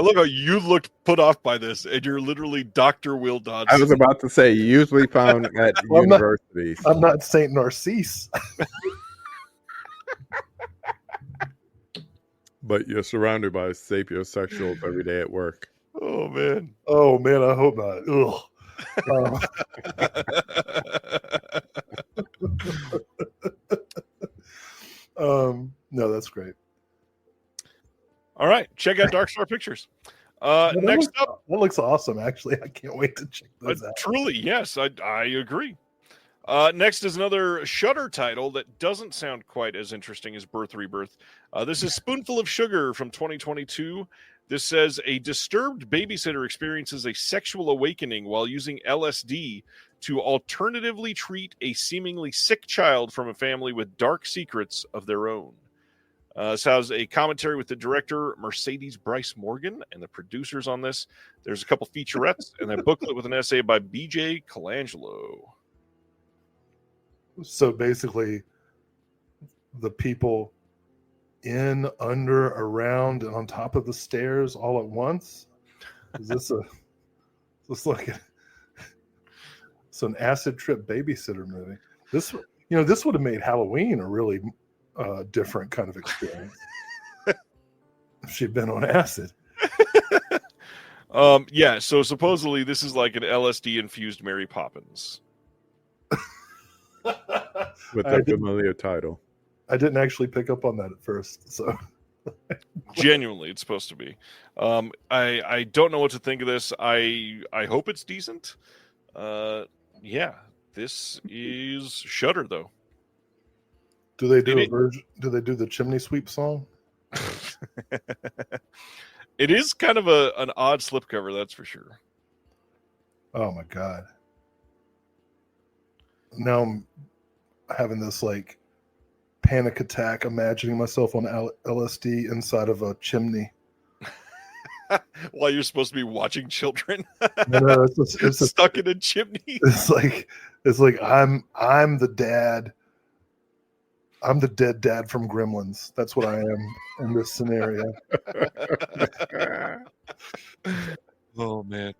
love how you looked put off by this, and you're literally Dr. Will Dodson. I was about to say, usually found at universities. I'm not Saint Narcisse. But you're surrounded by sapiosexuals every day at work. Oh, man. Oh, man, I hope not. Ugh. No, that's great. All right, check out Dark Star Pictures. Next up, that looks awesome. Actually, I can't wait to check those out. Truly, yes, I agree. Next is another Shudder title that doesn't sound quite as interesting as Birth Rebirth. This is Spoonful of Sugar from 2022. This says a disturbed babysitter experiences a sexual awakening while using LSD to alternatively treat a seemingly sick child from a family with dark secrets of their own. This has a commentary with the director, Mercedes Bryce Morgan, and the producers on this. There's a couple featurettes and a booklet with an essay by B.J. Colangelo. So basically, the people in, under, around, and on top of the stairs all at once? Is this like it's an acid trip babysitter movie? This would have made Halloween a really different kind of experience if she'd been on acid. Yeah, so supposedly this is like an LSD infused Mary Poppins with a familiar title. I didn't actually pick up on that at first, so genuinely it's supposed to be. I don't know what to think of this. I hope it's decent. Yeah, this is Shudder though. Do they do do they do the chimney sweep song? It is kind of an odd slipcover, that's for sure. Oh my god. Now I'm having this like panic attack imagining myself on LSD inside of a chimney. While you're supposed to be watching children. No, it's stuck in a chimney. It's like I'm the dad. I'm the dead dad from Gremlins. That's what I am in this scenario. Oh man.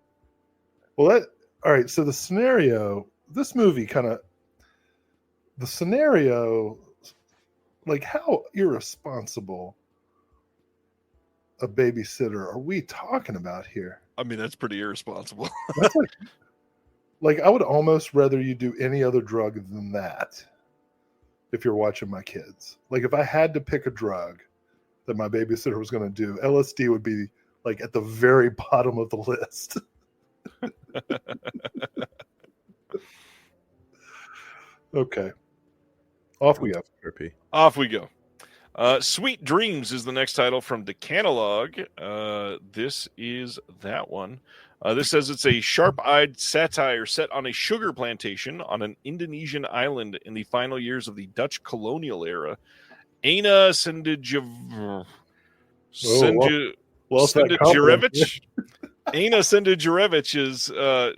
Well, all right. So the scenario, this movie like how irresponsible a babysitter are we talking about here? I mean, that's pretty irresponsible. That's like I would almost rather you do any other drug than that. If you're watching my kids, like if I had to pick a drug that my babysitter was going to do, LSD would be like at the very bottom of the list. Okay. Off we go. Off we go. Sweet Dreams is the next title from Decalogue. This is that one. This says it's a sharp-eyed satire set on a sugar plantation on an Indonesian island in the final years of the Dutch colonial era. Ana Sendijarevich. Ana Sendijarevich's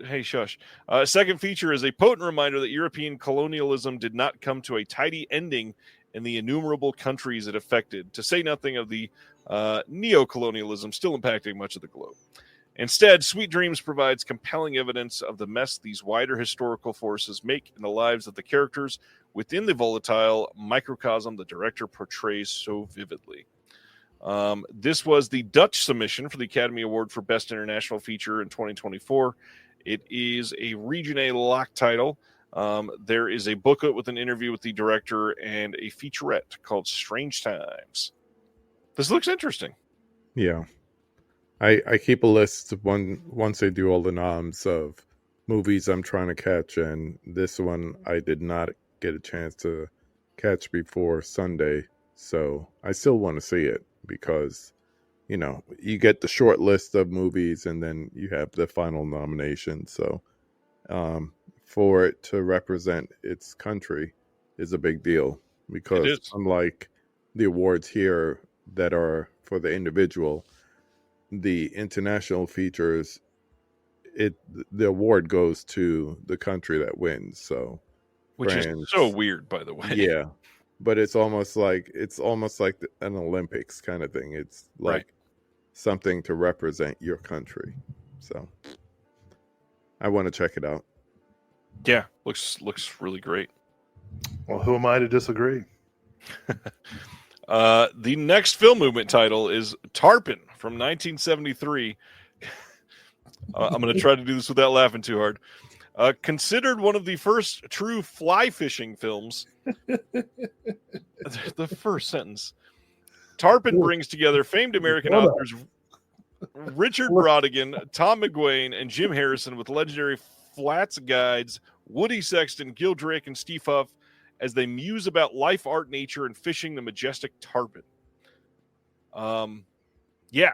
hey shush. Second feature is a potent reminder that European colonialism did not come to a tidy ending in the innumerable countries it affected, to say nothing of the neo-colonialism still impacting much of the globe. Instead, Sweet Dreams provides compelling evidence of the mess these wider historical forces make in the lives of the characters within the volatile microcosm the director portrays so vividly. This was the Dutch submission for the Academy Award for Best International Feature in 2024. It is a Region A lock title. There is a booklet with an interview with the director and a featurette called Strange Times. This looks interesting. Yeah. I keep a list of once they do all the noms of movies I'm trying to catch, and this one I did not get a chance to catch before Sunday, so I still want to see it because, you get the short list of movies and then you have the final nomination, so for it to represent its country is a big deal because unlike the awards here that are for the individual, the international features, the award goes to the country that wins. So, which France, is so weird, by the way. Yeah, but it's almost like an Olympics kind of thing. It's like something to represent your country. So, I want to check it out. Yeah, looks really great. Well, who am I to disagree? The next film movement title is Tarpon from 1973. I'm going to try to do this without laughing too hard. Considered one of the first true fly fishing films. The first sentence. Tarpon brings together famed American authors Richard Brodigan, Tom McGuane, and Jim Harrison with legendary Flats guides Woody Sexton, Gil Drake, and Steve Huff as they muse about life, art, nature, and fishing the majestic tarpon. Yeah.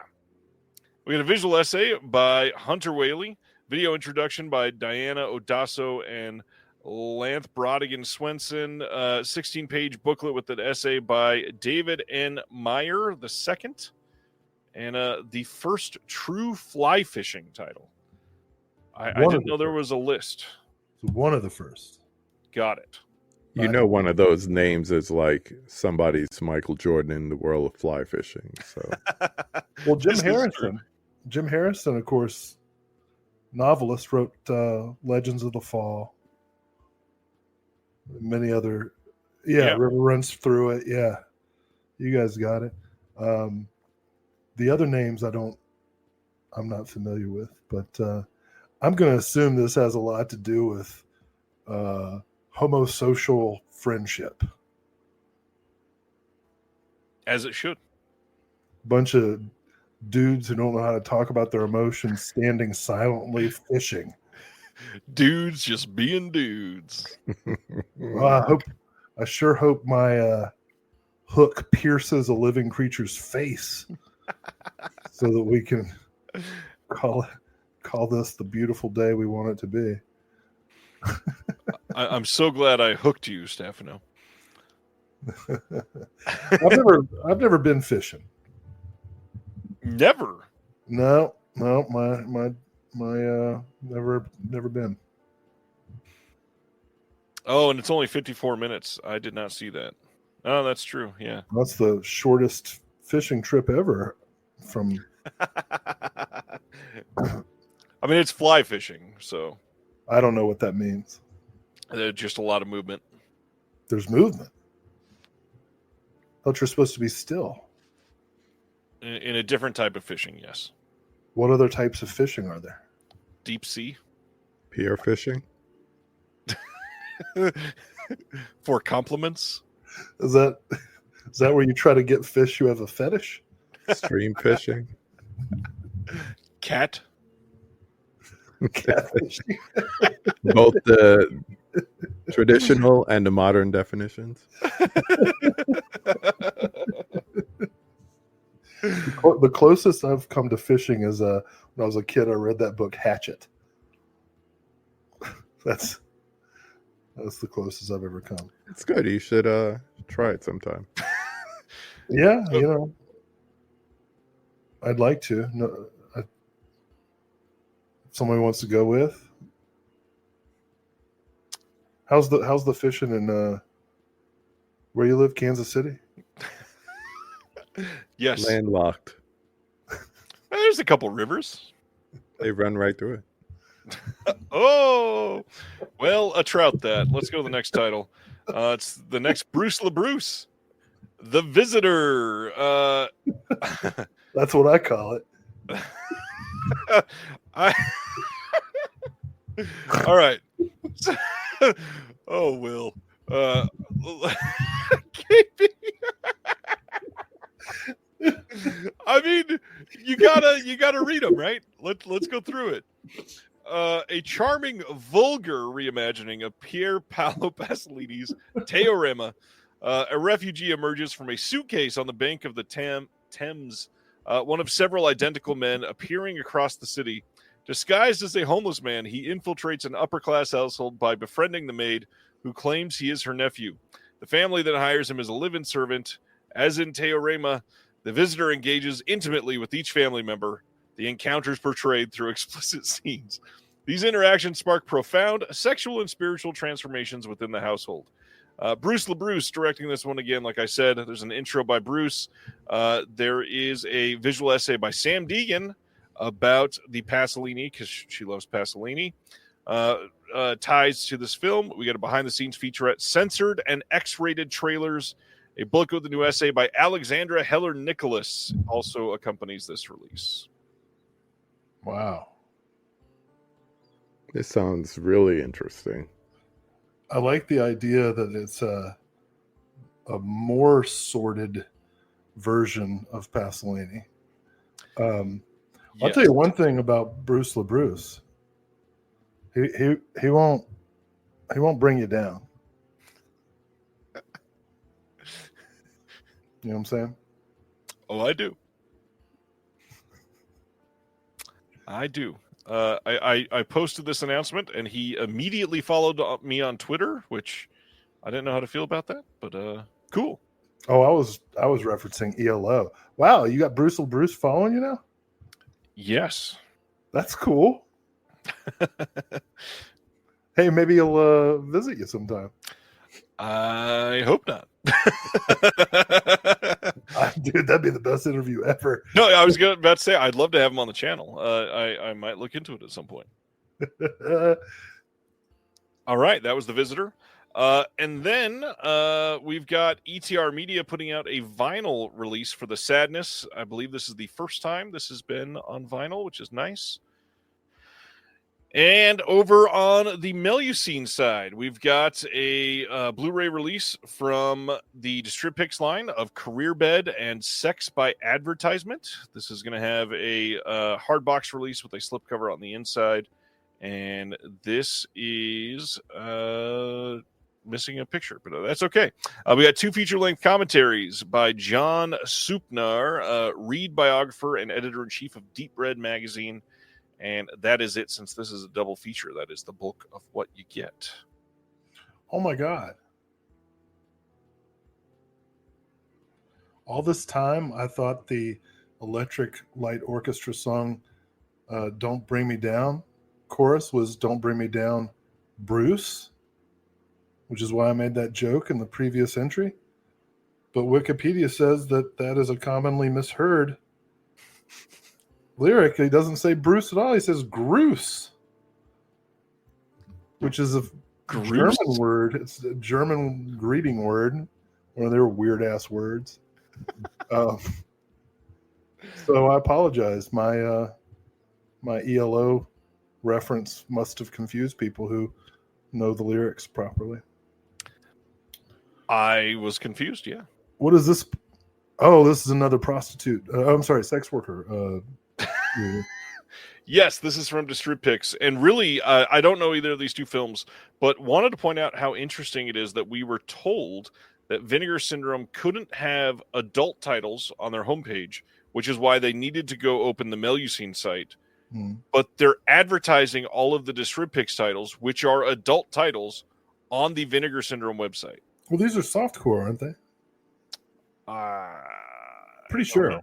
We got a visual essay by Hunter Whaley, video introduction by Diana Odasso and Lanth Brodigan Swenson, 16-page booklet with an essay by David N. Meyer II, and the first true fly fishing title. I didn't know there was a list. It's one of the first. Got it. You know, one of those names is like somebody's Michael Jordan in the world of fly fishing. So, well, Jim Harrison, of course, novelist, wrote Legends of the Fall. Many other, River Runs Through It. Yeah, you guys got it. The other names I'm not familiar with, but I'm going to assume this has a lot to do with homosocial friendship. As it should. Bunch of dudes who don't know how to talk about their emotions standing silently fishing. Dudes just being dudes. Well, I sure hope my hook pierces a living creature's face so that we can call this the beautiful day we want it to be. I'm so glad I hooked you, Stefano. I've never been fishing. Never. No, my never been. Oh, and it's only 54 minutes. I did not see that. Oh, that's true. Yeah. That's the shortest fishing trip ever from I mean, it's fly fishing, so I don't know what that means. Just a lot of movement. There's movement. I thought you're supposed to be still. In a different type of fishing, yes. What other types of fishing are there? Deep sea. Pier fishing. For compliments. Is that where you try to get fish who have a fetish? Stream fishing. Cat. Catfishing. Both the traditional and the modern definitions. The closest I've come to fishing is when I was a kid. I read that book Hatchet. That's the closest I've ever come. It's good. You should try it sometime. Yeah, I'd like to. No, if somebody wants to go with. How's the fishing in where you live, Kansas City? Yes. Landlocked. There's a couple rivers. They run right through it. Oh, well, a trout that. Let's go to the next title. It's the next Bruce LeBruce. The Visitor. That's what I call it. All right. Oh, Will. KB. I mean, you gotta read them, right? Let's go through it. A charming, vulgar reimagining of Pier Paolo Pasolini's Teorema. A refugee emerges from a suitcase on the bank of the Thames, one of several identical men appearing across the city. Disguised as a homeless man, he infiltrates an upper-class household by befriending the maid, who claims he is her nephew. The family that hires him as a live-in servant. As in Teorema, the visitor engages intimately with each family member, The encounters portrayed through explicit scenes. These interactions spark profound sexual and spiritual transformations within the household. Bruce LeBruce directing this one again. Like I said, there's an intro by Bruce. There is a visual essay by Sam Deegan about the Pasolini, because she loves Pasolini. Ties to this film. We got a behind-the-scenes featurette, censored and X-rated trailers. A book with a new essay by Alexandra Heller-Nicholas also accompanies this release. Wow. This sounds really interesting. I like the idea that it's a more sorted version of Pasolini. I'll tell you one thing about Bruce LeBruce. He won't bring you down. You know what I'm saying? Oh, I do. I do. I posted this announcement, and he immediately followed me on Twitter, which I didn't know how to feel about that, but cool. Oh, I was referencing ELO. Wow, you got Bruce LeBruce following you now? Yes. That's cool. Hey, maybe he'll visit you sometime. I hope not. Dude, that'd be the best interview ever. No, I was about to say I'd love to have him on the channel. I might look into it at some point. All right, that was The Visitor. And then we've got ETR Media putting out a vinyl release for The Sadness. I believe this is the first time this has been on vinyl, which is nice. And over on the Melusine side, we've got a Blu-ray release from the Distripix line of Career Bed and Sex by Advertisement. This is going to have a hard box release with a slipcover on the inside. And this is missing a picture, but that's okay. We got 2 feature-length commentaries by John Supnar, Reed biographer and editor-in-chief of Deep Red magazine. And that is it, since this is a double feature. That is the bulk of what you get. Oh, my God. All this time, I thought the Electric Light Orchestra song, Don't Bring Me Down, chorus was Don't Bring Me Down, Bruce, which is why I made that joke in the previous entry. But Wikipedia says that that is a commonly misheard lyric. He doesn't say Bruce at all. He says Groose, which is a German word. It's a German greeting word. One of their weird ass words. So I apologize. My ELO reference must have confused people who know the lyrics properly. I was confused. Yeah. What is this? Oh, this is another prostitute. I'm sorry, sex worker. Yes, this is from Distripix. And really, I don't know either of these 2 films, but wanted to point out how interesting it is that we were told that Vinegar Syndrome couldn't have adult titles on their homepage, which is why they needed to go open the Melusine site. But they're advertising all of the Distripix titles, which are adult titles, on the Vinegar Syndrome website. Well, these are softcore, aren't they? Pretty sure. Know.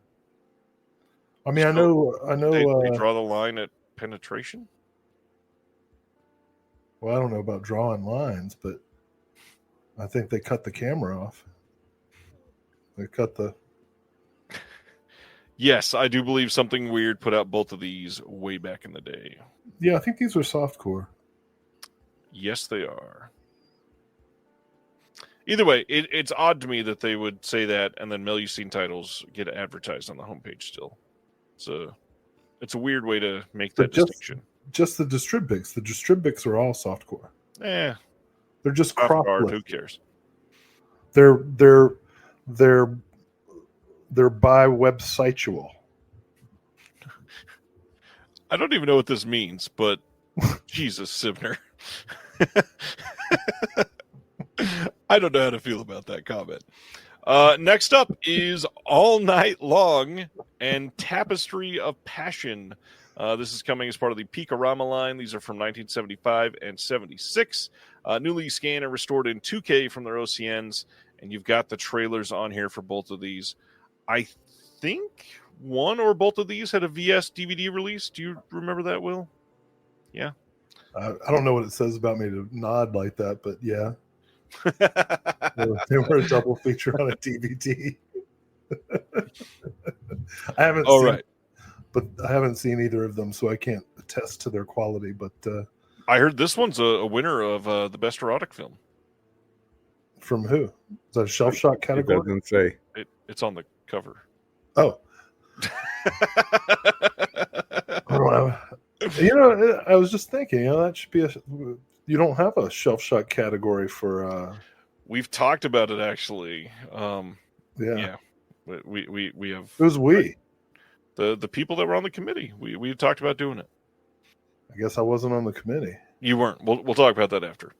I mean, so I know. They draw the line at penetration. Well, I don't know about drawing lines, but I think they cut the camera off. They cut the. Yes, I do believe Something Weird put out both of these way back in the day. Yeah, I think these were softcore. Yes, they are. Either way, it's odd to me that they would say that, and then Melusine titles get advertised on the homepage still. It's a weird way to make that distinction. Just the Distripix. The Distripix are all softcore. They're just crop. Who cares? They're by websitual. I don't even know what this means, but Jesus, Sibner. I don't know how to feel about that comment. Next up is All Night Long and Tapestry of Passion. This is coming as part of the Picorama line. These are from 1975 and 76. Newly scanned and restored in 2K from their OCNs. And you've got the trailers on here for both of these. I think one or both of these had a VS DVD release. Do you remember that, Will? Yeah. I don't know what it says about me to nod like that, but yeah. They were a double feature on a DVD. I haven't All seen, right. but I haven't seen either of them, so I can't attest to their quality. But I heard this one's a winner of the best erotic film. From who? Is that a shelf shot category? It doesn't say. It's on the cover. Oh. I was just thinking, that should be you don't have a shelf shot category for we've talked about it actually. Yeah. We have Who's we? The people that were on the committee. We talked about doing it. I guess I wasn't on the committee. You weren't. We'll talk about that after.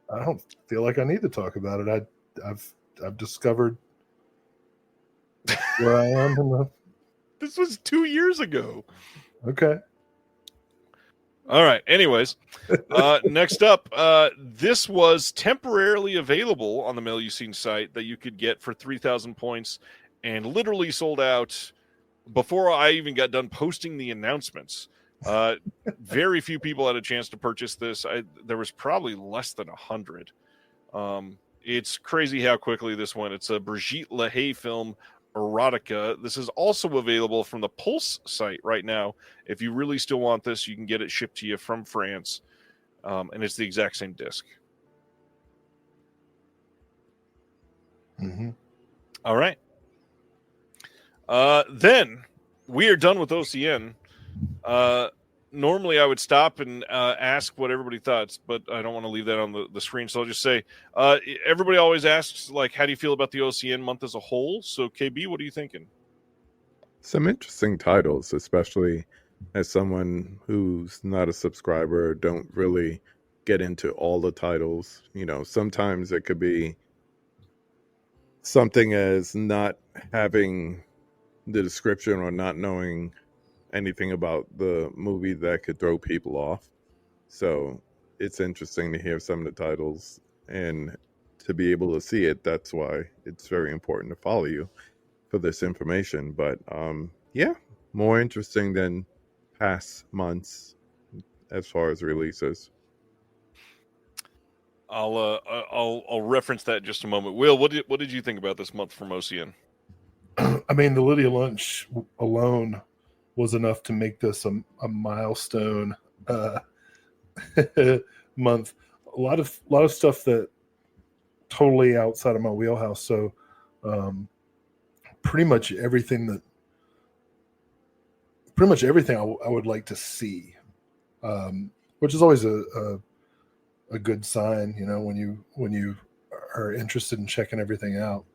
I don't feel like I need to talk about it. I've discovered where I am. This was 2 years ago. Okay. All right. Anyways, next up, this was temporarily available on the Mail You Seen site that you could get for 3,000 points, and literally sold out before I even got done posting the announcements. Very few people had a chance to purchase this. There was probably less than 100. It's crazy how quickly this went. It's a Brigitte Lahaye film, Erotica. This is also available from the Pulse site right now. If you really still want this, you can get it shipped to you from France, and it's the exact same disc. Mm-hmm. All right. Then we are done with OCN. Normally I would stop and ask what everybody thought, but I don't want to leave that on the screen. So I'll just say, everybody always asks, like, how do you feel about the OCN month as a whole? So KB, what are you thinking? Some interesting titles, especially as someone who's not a subscriber, don't really get into all the titles. Sometimes it could be something as not having the description or not knowing anything about the movie that could throw people off. So it's interesting to hear some of the titles and to be able to see it. That's why it's very important to follow you for this information. But more interesting than past months as far as releases. I'll reference that in just a moment. Will, what did you think about this month from OCN? I mean, the Lydia Lunch alone was enough to make this a milestone month. A lot of stuff that totally outside of my wheelhouse. So pretty much everything I would like to see, which is always a good sign, when you are interested in checking everything out.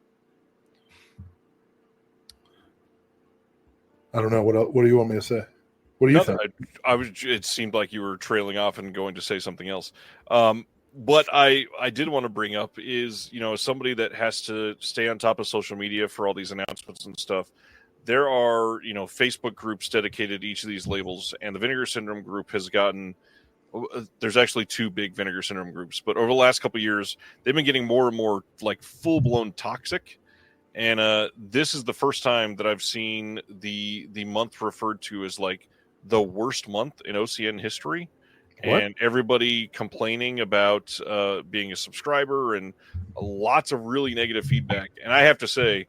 I don't know. What do you want me to say? What do you think? It seemed like you were trailing off and going to say something else. What I did want to bring up is, as somebody that has to stay on top of social media for all these announcements and stuff, there are, Facebook groups dedicated to each of these labels, and the Vinegar Syndrome group has gotten, there's actually two big Vinegar Syndrome groups, but over the last couple of years, they've been getting more and more like full-blown toxic. And this is the first time that I've seen the month referred to as like the worst month in OCN history. What? And everybody complaining about being a subscriber and lots of really negative feedback. And I have to say,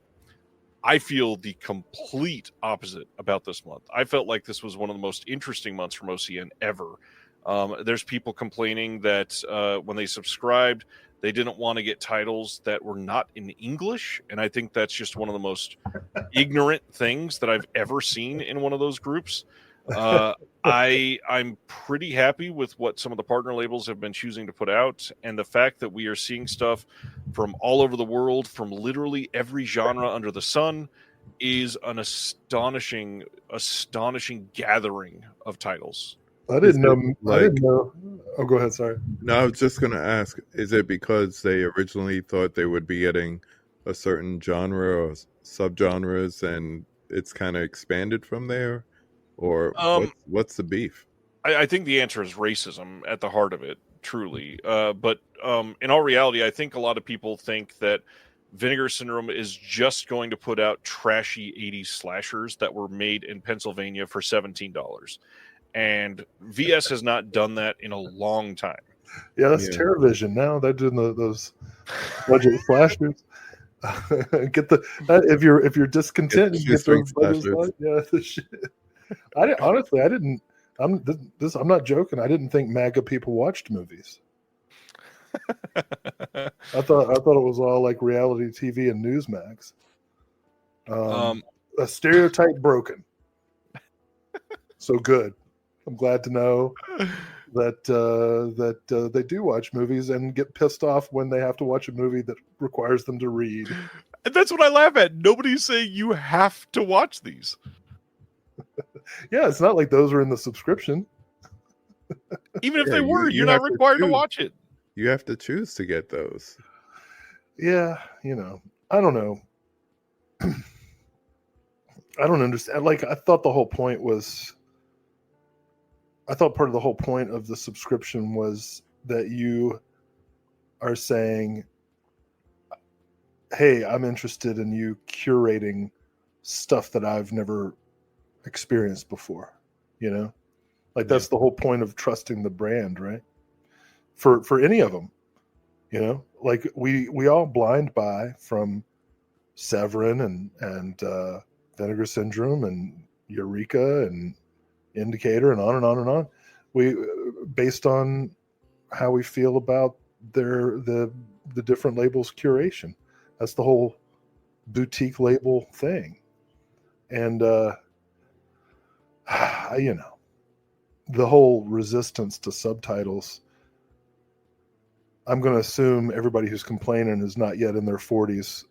I feel the complete opposite about this month. I felt like this was one of the most interesting months from OCN ever. There's people complaining that when they subscribed, they didn't want to get titles that were not in English. And I think that's just one of the most ignorant things that I've ever seen in one of those groups. I'm pretty happy with what some of the partner labels have been choosing to put out. And the fact that we are seeing stuff from all over the world, from literally every genre under the sun, is an astonishing gathering of titles. I didn't know. Oh, go ahead. Sorry. No, I was just going to ask, is it because they originally thought they would be getting a certain genre or subgenres and it's kind of expanded from there? Or what's the beef? I think the answer is racism at the heart of it, truly. But in all reality, I think a lot of people think that Vinegar Syndrome is just going to put out trashy 80s slashers that were made in Pennsylvania for $17. And VS has not done that in a long time. Yeah, that's TerraVision now. They're doing those budget slashers. If you're discontent, you get those budget slashers. Yeah, the shit. Honestly, I didn't. I'm not joking. I didn't think MAGA people watched movies. I thought it was all like reality TV and Newsmax. A stereotype broken. So good. I'm glad to know that they do watch movies and get pissed off when they have to watch a movie that requires them to read. And that's what I laugh at. Nobody's saying you have to watch these. Yeah, it's not like those are in the subscription. Even if they were, you're not required to watch it. You have to choose to get those. Yeah, I don't know. I don't understand. Like, I thought part of the whole point of the subscription was that you are saying, hey, I'm interested in you curating stuff that I've never experienced before, like that's the whole point of trusting the brand, right? For any of them, like we all blind buy from Severin and Vinegar Syndrome and Eureka and Indicator and on and on and on. We based on how we feel about the different labels curation. That's the whole boutique label thing. And the whole resistance to subtitles, I'm going to assume everybody who's complaining is not yet in their 40s,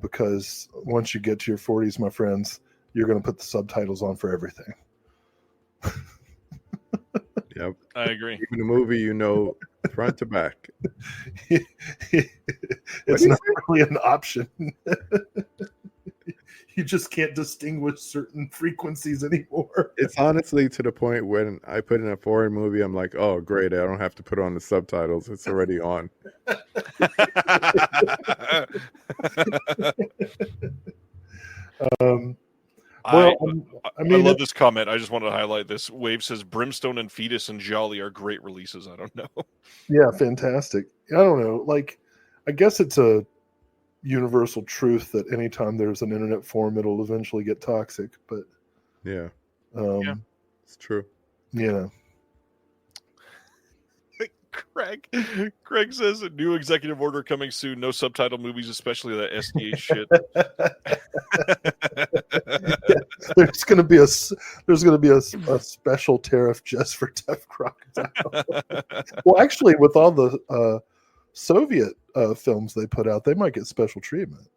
because once you get to your 40s, my friends, you're going to put the subtitles on for everything. Yep, I agree. Even a movie, front to back. It's not really an option. You just can't distinguish certain frequencies anymore. It's honestly to the point when I put in a foreign movie, I'm like, oh, great, I don't have to put on the subtitles. It's already on. I love this comment. I just wanted to highlight this. Wave says Brimstone and Fetus and Jolly are great releases. I don't know. Yeah, fantastic. I don't know. Like, I guess it's a universal truth that anytime there's an internet forum, it'll eventually get toxic. But yeah, it's true. Yeah. Craig says a new executive order coming soon. No subtitle movies, especially that SDA shit. There's going to be a special tariff just for Tough Crocodile. Well, actually, with all the Soviet films they put out, they might get special treatment.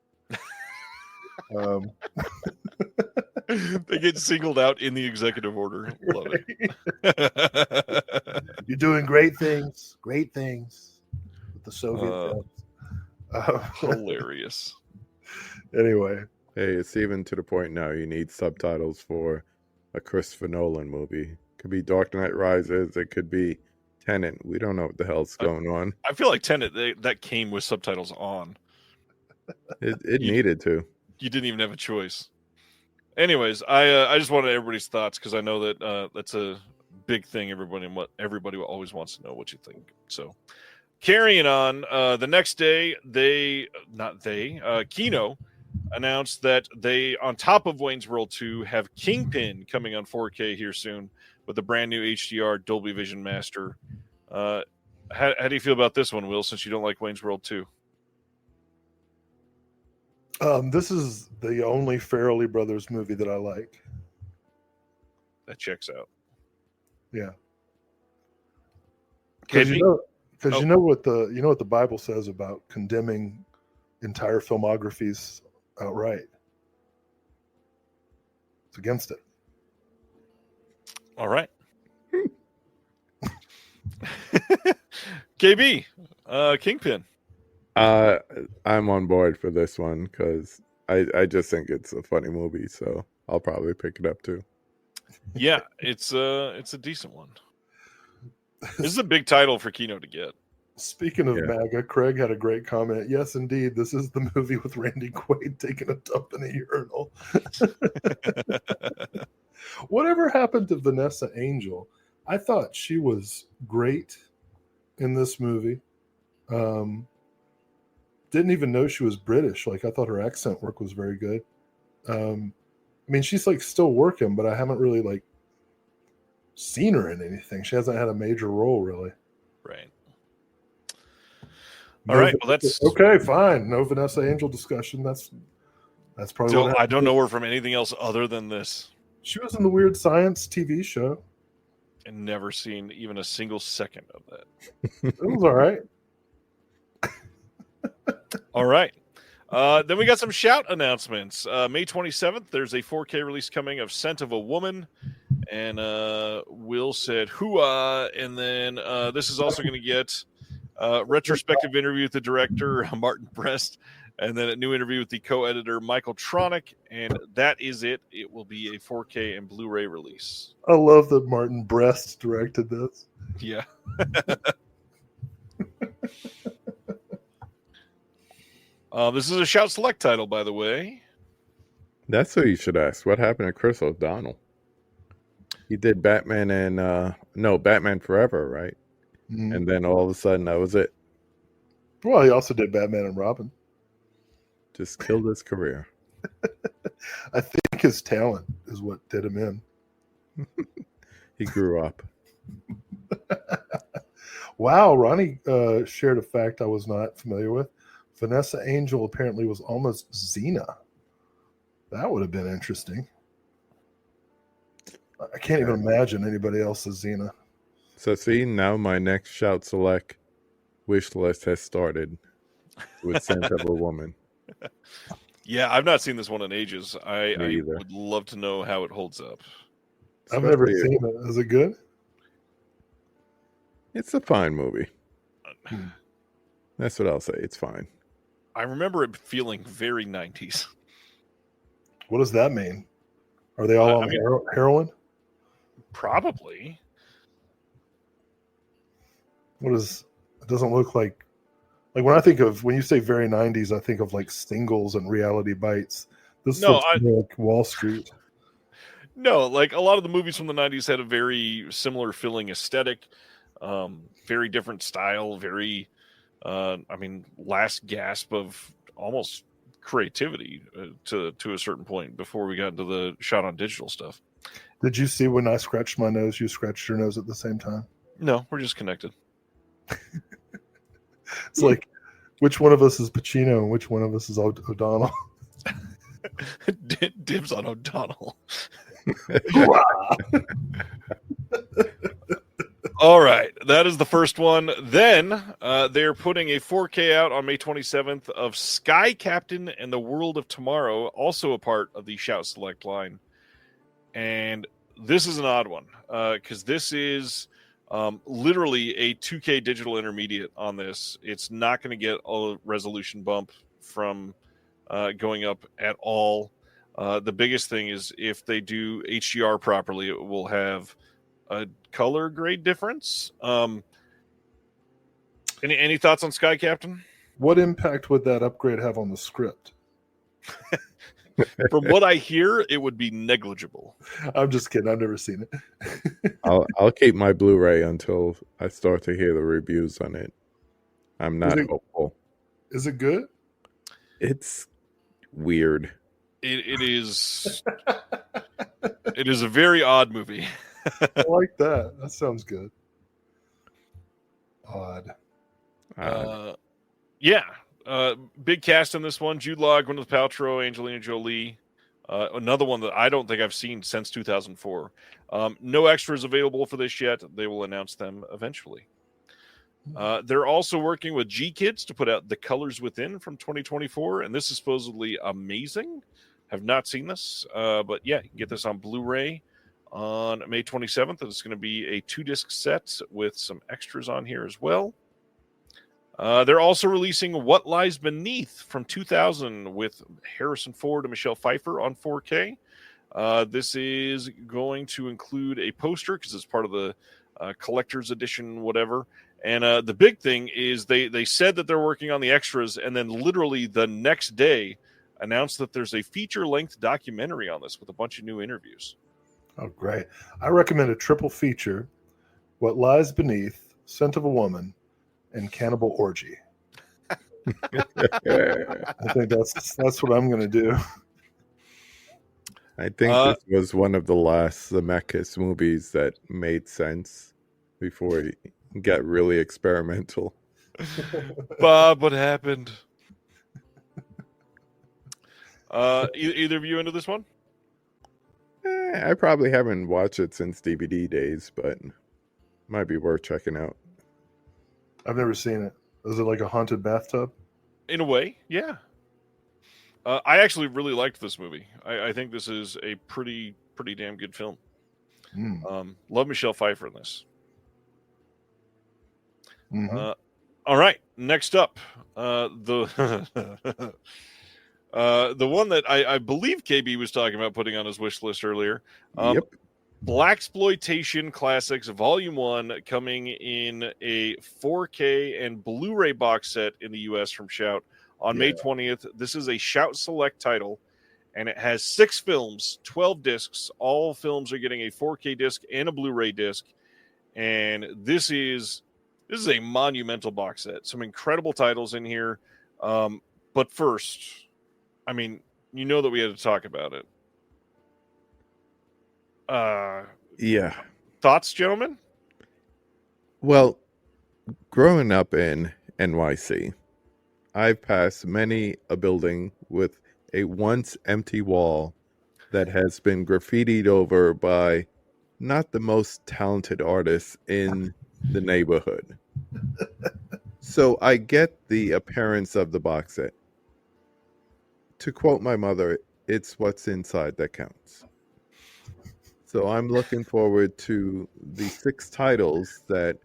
They get singled out in the executive order. Love it. You're doing great things with the Soviet films. Hilarious. Anyway. Hey, it's even to the point now you need subtitles for a Christopher Nolan movie. It could be Dark Knight Rises. It could be Tenet. We don't know what the hell's going on. I feel like Tenet, that came with subtitles on. It needed to. You didn't even have a choice. Anyways, I just wanted everybody's thoughts because I know that that's a big thing. Everybody always wants to know what you think. So, carrying on, the next day, Kino announced that they, on top of Wayne's World 2, have Kingpin coming on 4K here soon with a brand new HDR Dolby Vision Master. How do you feel about this one, Will, since you don't like Wayne's World 2? This is the only Farrelly Brothers movie that I like. That checks out. Yeah. Because you know what the Bible says about condemning entire filmographies outright. It's against it. All right. KB, Kingpin. I'm on board for this one because I just think it's a funny movie, so I'll probably pick it up too. Yeah, it's a decent one. This is a big title for Kino to get. Speaking of MAGA, Craig had a great comment. Yes, indeed, this is the movie with Randy Quaid taking a dump in a urinal. Whatever happened to Vanessa Angel? I thought she was great in this movie. Didn't even know she was British. Like, I thought her accent work was very good. I mean, she's like still working, but I haven't really like seen her in anything. She hasn't had a major role really. Right. All right. Well, that's okay. Fine. No Vanessa Angel discussion. That's probably. I don't know her from anything else other than this. She was in the Weird Science TV show, and never seen even a single second of that. It was all right. All right. Then we got some shout announcements. May 27th, there's a 4K release coming of Scent of a Woman. And Will said, hooah. And then this is also going to get a retrospective interview with the director, Martin Brest. And then a new interview with the co-editor, Michael Tronick. And that is it. It will be a 4K and Blu-ray release. I love that Martin Brest directed this. Yeah. This is a Shout Select title, by the way. That's what you should ask. What happened to Chris O'Donnell? He did Batman and Batman Forever, right? Mm-hmm. And then all of a sudden, that was it. Well, he also did Batman and Robin. Just killed his career. I think his talent is what did him in. He grew up. Wow, Ronnie shared a fact I was not familiar with. Vanessa Angel apparently was almost Xena. That would have been interesting. I can't even imagine anybody else as Xena. So see, now my next Shout Select wish list has started with Scent of a Woman. Yeah, I've not seen this one in ages. I would love to know how it holds up. I've never seen it. Is it good? It's a fine movie. That's what I'll say. It's fine. I remember it feeling very 90s. What does that mean? Are they all on heroin? Probably. It doesn't look like when you say very 90s, I think of like Singles and Reality Bites. This looks like Wall Street. No, like a lot of the movies from the 90s had a very similar feeling aesthetic, very different style, very, last gasp of almost creativity to a certain point before we got into the shot on digital stuff. Did you see when I scratched my nose, you scratched your nose at the same time? No, we're just connected. It's like, which one of us is Pacino and which one of us is O'Donnell? Dibs on O'Donnell. All right, that is the first one. Then they're putting a 4K out on May 27th of Sky Captain and the World of Tomorrow, also a part of the Shout Select line. And this is an odd one because this is literally a 2K digital intermediate on this. It's not going to get a resolution bump from going up at all. The biggest thing is if they do HDR properly, it will have a color grade difference. Any thoughts on Sky Captain? What impact would that upgrade have on the script? From what I hear, it would be negligible. I'm just kidding. I've never seen it. I'll keep my Blu-ray until I start to hear the reviews on it. I'm not hopeful. Is it good? It's weird. It is. It is a very odd movie. I like that. That sounds good. Odd. Yeah. Big cast in this one. Jude Law, Gwyneth Paltrow, Angelina Jolie. Another one that I don't think I've seen since 2004. No extras available for this yet. They will announce them eventually. They're also working with G-Kids to put out The Colors Within from 2024, and this is supposedly amazing. Have not seen this, but yeah, you can get this on Blu-ray on May 27th. It's going to be a 2-disc set with some extras on here as well. They're also releasing What Lies Beneath from 2000 with Harrison Ford and Michelle Pfeiffer on 4K. This is going to include a poster because it's part of the collector's edition, whatever, And the big thing is they said that they're working on the extras, and then literally the next day announced that there's a feature-length documentary on this with a bunch of new interviews. Oh, great. I recommend a triple feature, What Lies Beneath, Scent of a Woman, and Cannibal Orgy. I think that's what I'm going to do. I think this was one of the last Zemeckis movies that made sense before he got really experimental. Bob, what happened? Either of you into this one? I probably haven't watched it since DVD days, but might be worth checking out. I've never seen it. Is it like a haunted bathtub? In a way, yeah. I actually really liked this movie. I think this is a pretty damn good film. Love Michelle Pfeiffer in this. Mm-hmm. All right, next up, the the one that I believe KB was talking about putting on his wish list earlier. Yep. Blaxploitation Classics Volume 1 coming in a 4K and Blu-ray box set in the U.S. from Shout on May 20th. This is a Shout Select title, and it has 6 films, 12 discs. All films are getting a 4K disc and a Blu-ray disc, and this is a monumental box set. Some incredible titles in here. But first, I mean, you know that we had to talk about it. Yeah. Thoughts, gentlemen? Well, growing up in NYC, I've passed many a building with a once empty wall that has been graffitied over by not the most talented artists in the neighborhood. So I get the appearance of the box set. To quote my mother, it's what's inside that counts. So I'm looking forward to the 6 titles that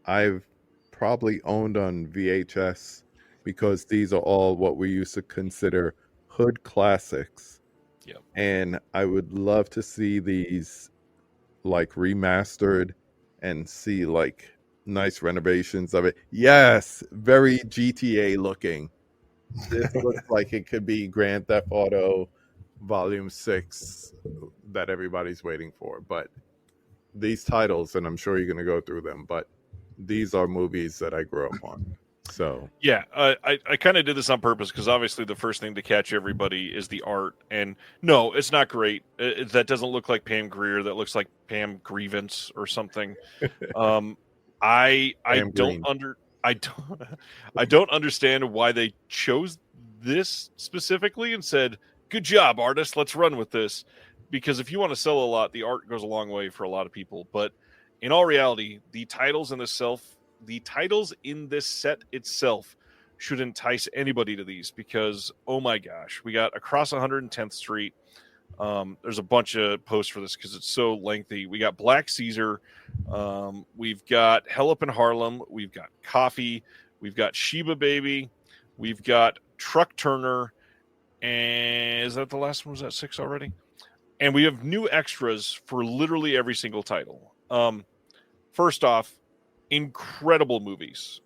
I've probably owned on VHS, because these are all what we used to consider hood classics. Yep. And I would love to see these like remastered and see like nice renovations of it. Yes, very GTA looking. This looks like it could be Grand Theft Auto Volume 6 that everybody's waiting for. But these titles, and I'm sure you're going to go through them, but these are movies that I grew up on. So yeah, I kind of did this on purpose because obviously the first thing to catch everybody is the art, and no, it's not great. That doesn't look like Pam Grier. That looks like Pam Grievance or something. I don't understand why they chose this specifically and said, "Good job, artist. Let's run with this." Because if you want to sell a lot, the art goes a long way for a lot of people. But in all reality, the titles in this set itself should entice anybody to these, because oh my gosh, we got Across 110th Street. There's a bunch of posts for this because it's so lengthy. We got Black Caesar. We've got Hell Up in Harlem. We've got Coffee. We've got Sheba Baby. We've got Truck Turner. And is that the last one? Was that 6 already? And we have new extras for literally every single title. First off, incredible movies.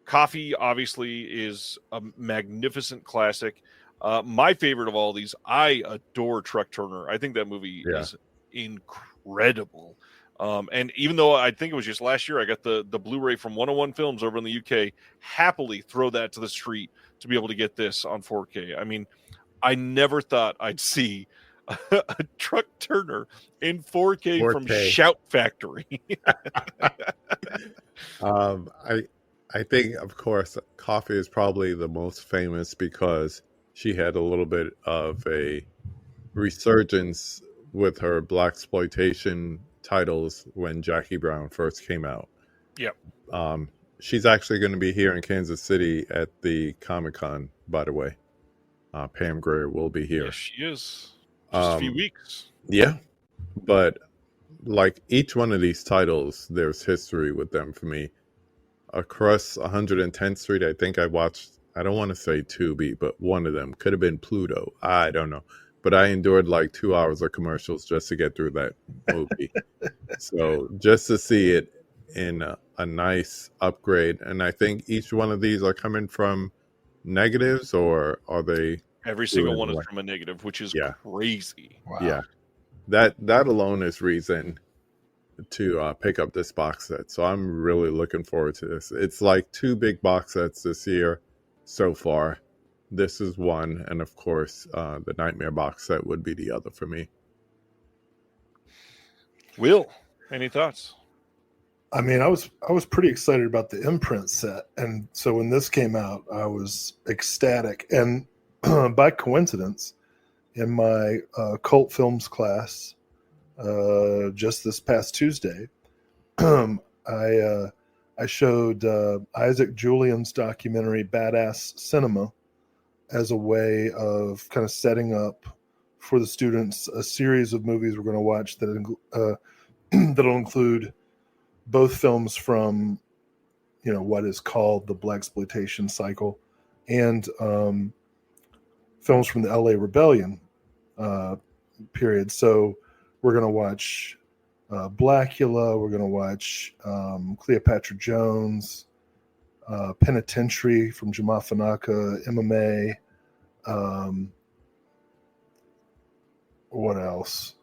Coffee obviously is a magnificent classic. My favorite of all these, I adore Truck Turner. I think that movie is incredible. And even though I think it was just last year, I got the Blu-ray from 101 Films over in the UK, happily throw that to the street to be able to get this on 4K. I mean, I never thought I'd see a Truck Turner in 4K from Shout Factory. I think, of course, Coffee is probably the most famous because she had a little bit of a resurgence with her blaxploitation titles when Jackie Brown first came out. Yep. She's actually going to be here in Kansas City at the Comic-Con, by the way. Pam Grier will be here. Yes, she is. Just a few weeks. Yeah. But like each one of these titles, there's history with them for me. Across 110th Street, I think I watched, I don't want to say Tubi, but one of them could have been Pluto. I don't know. But I endured like 2 hours of commercials just to get through that movie. So just to see it in a nice upgrade. And I think each one of these are coming from negatives, or are they? Every single one is from a negative, which is crazy. Wow. Yeah. That alone is reason to pick up this box set. So I'm really looking forward to this. It's like 2 big box sets this year so far. This is one, and of course, the Nightmare box set would be the other for me. Will, any thoughts? I mean, I was pretty excited about the imprint set, and so when this came out, I was ecstatic. And by coincidence, in my cult films class, just this past Tuesday, I showed Isaac Julian's documentary "Badass Cinema" as a way of kind of setting up for the students a series of movies we're going to watch that that'll include both films from, what is called the blaxploitation cycle, and films from the LA Rebellion period. So we're going to watch Blackula. We're going to watch Cleopatra Jones, Penitentiary from Jamal Fanaka, MMA. What else?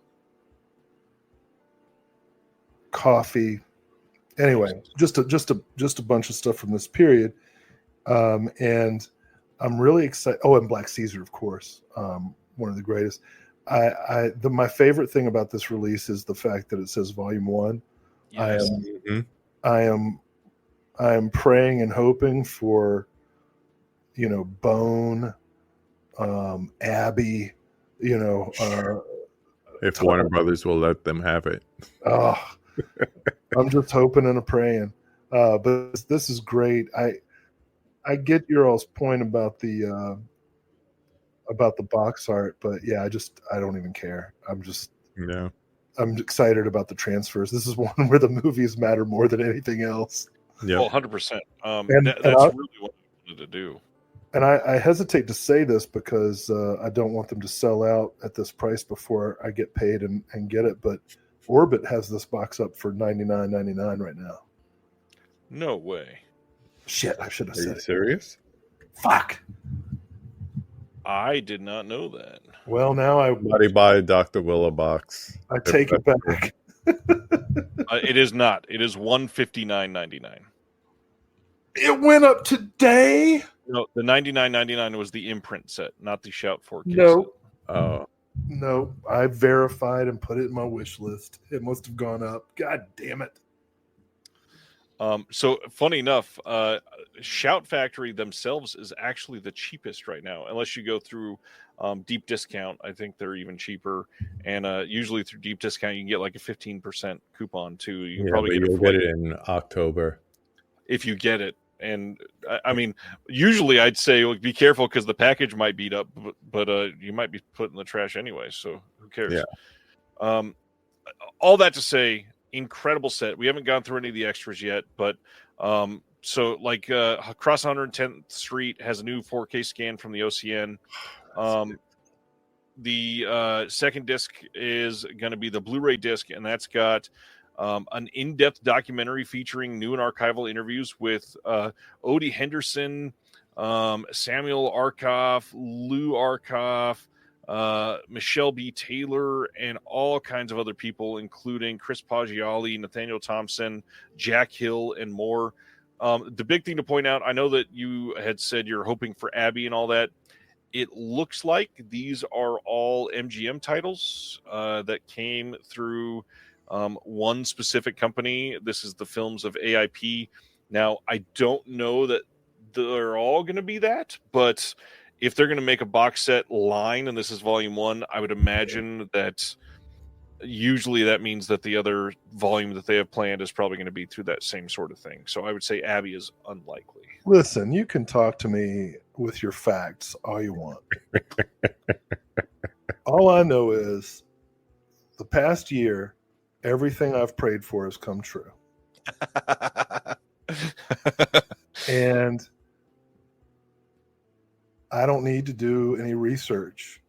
Coffee. Anyway, just a bunch of stuff from this period, and I'm really excited. Oh, and Black Caesar, of course, one of the greatest. My favorite thing about this release is the fact that it says Volume 1. Yes. I am praying and hoping for, Bone, Abby, if Warner Brothers will let them have it. Oh, I'm just hoping and praying. But this is great. I get your all's point about the box art, but yeah, I don't even care. I'm excited about the transfers. This is one where the movies matter more than anything else. Yeah, 100%. That's really what I wanted to do. And I hesitate to say this because I don't want them to sell out at this price before I get paid and get it. But Orbit has this box up for $99.99 right now. No way. Shit, I should have said it. Are you serious? Fuck. I did not know that. Well, now Somebody buy Dr. Willa box. I take it back. It is not. It is $159.99. It went up today. No, the $99.99 was the imprint set, not the Shout 4K No. set. Oh, No, I verified and put it in my wish list. It must have gone up. God damn it. So funny enough, Shout Factory themselves is actually the cheapest right now, unless you go through deep discount. I think they're even cheaper, and usually through deep discount you can get like a 15% coupon too. You can probably get it in October if you get it. And I mean, usually I'd say be careful because the package might beat up, but you might be put in the trash anyway. So who cares? Yeah. All that to say, incredible set. We haven't gone through any of the extras yet, but so like Across 110th Street has a new 4K scan from the OCN. The second disc is going to be the Blu-ray disc, and that's got an in-depth documentary featuring new and archival interviews with Odie Henderson, Samuel Arkoff, Lou Arkoff, Michelle B. Taylor, and all kinds of other people, including Chris Poggiali, Nathaniel Thompson, Jack Hill, and more. The big thing to point out, I know that you had said you're hoping for Abby and all that. It looks like these are all MGM titles that came through one specific company. This is the films of AIP. Now, I don't know that they're all going to be that, but if they're going to make a box set line, and this is volume 1, I would imagine that usually that means that the other volume that they have planned is probably going to be through that same sort of thing. So I would say Abby is unlikely. Listen, you can talk to me with your facts all you want. All I know is the past year, everything I've prayed for has come true. And I don't need to do any research.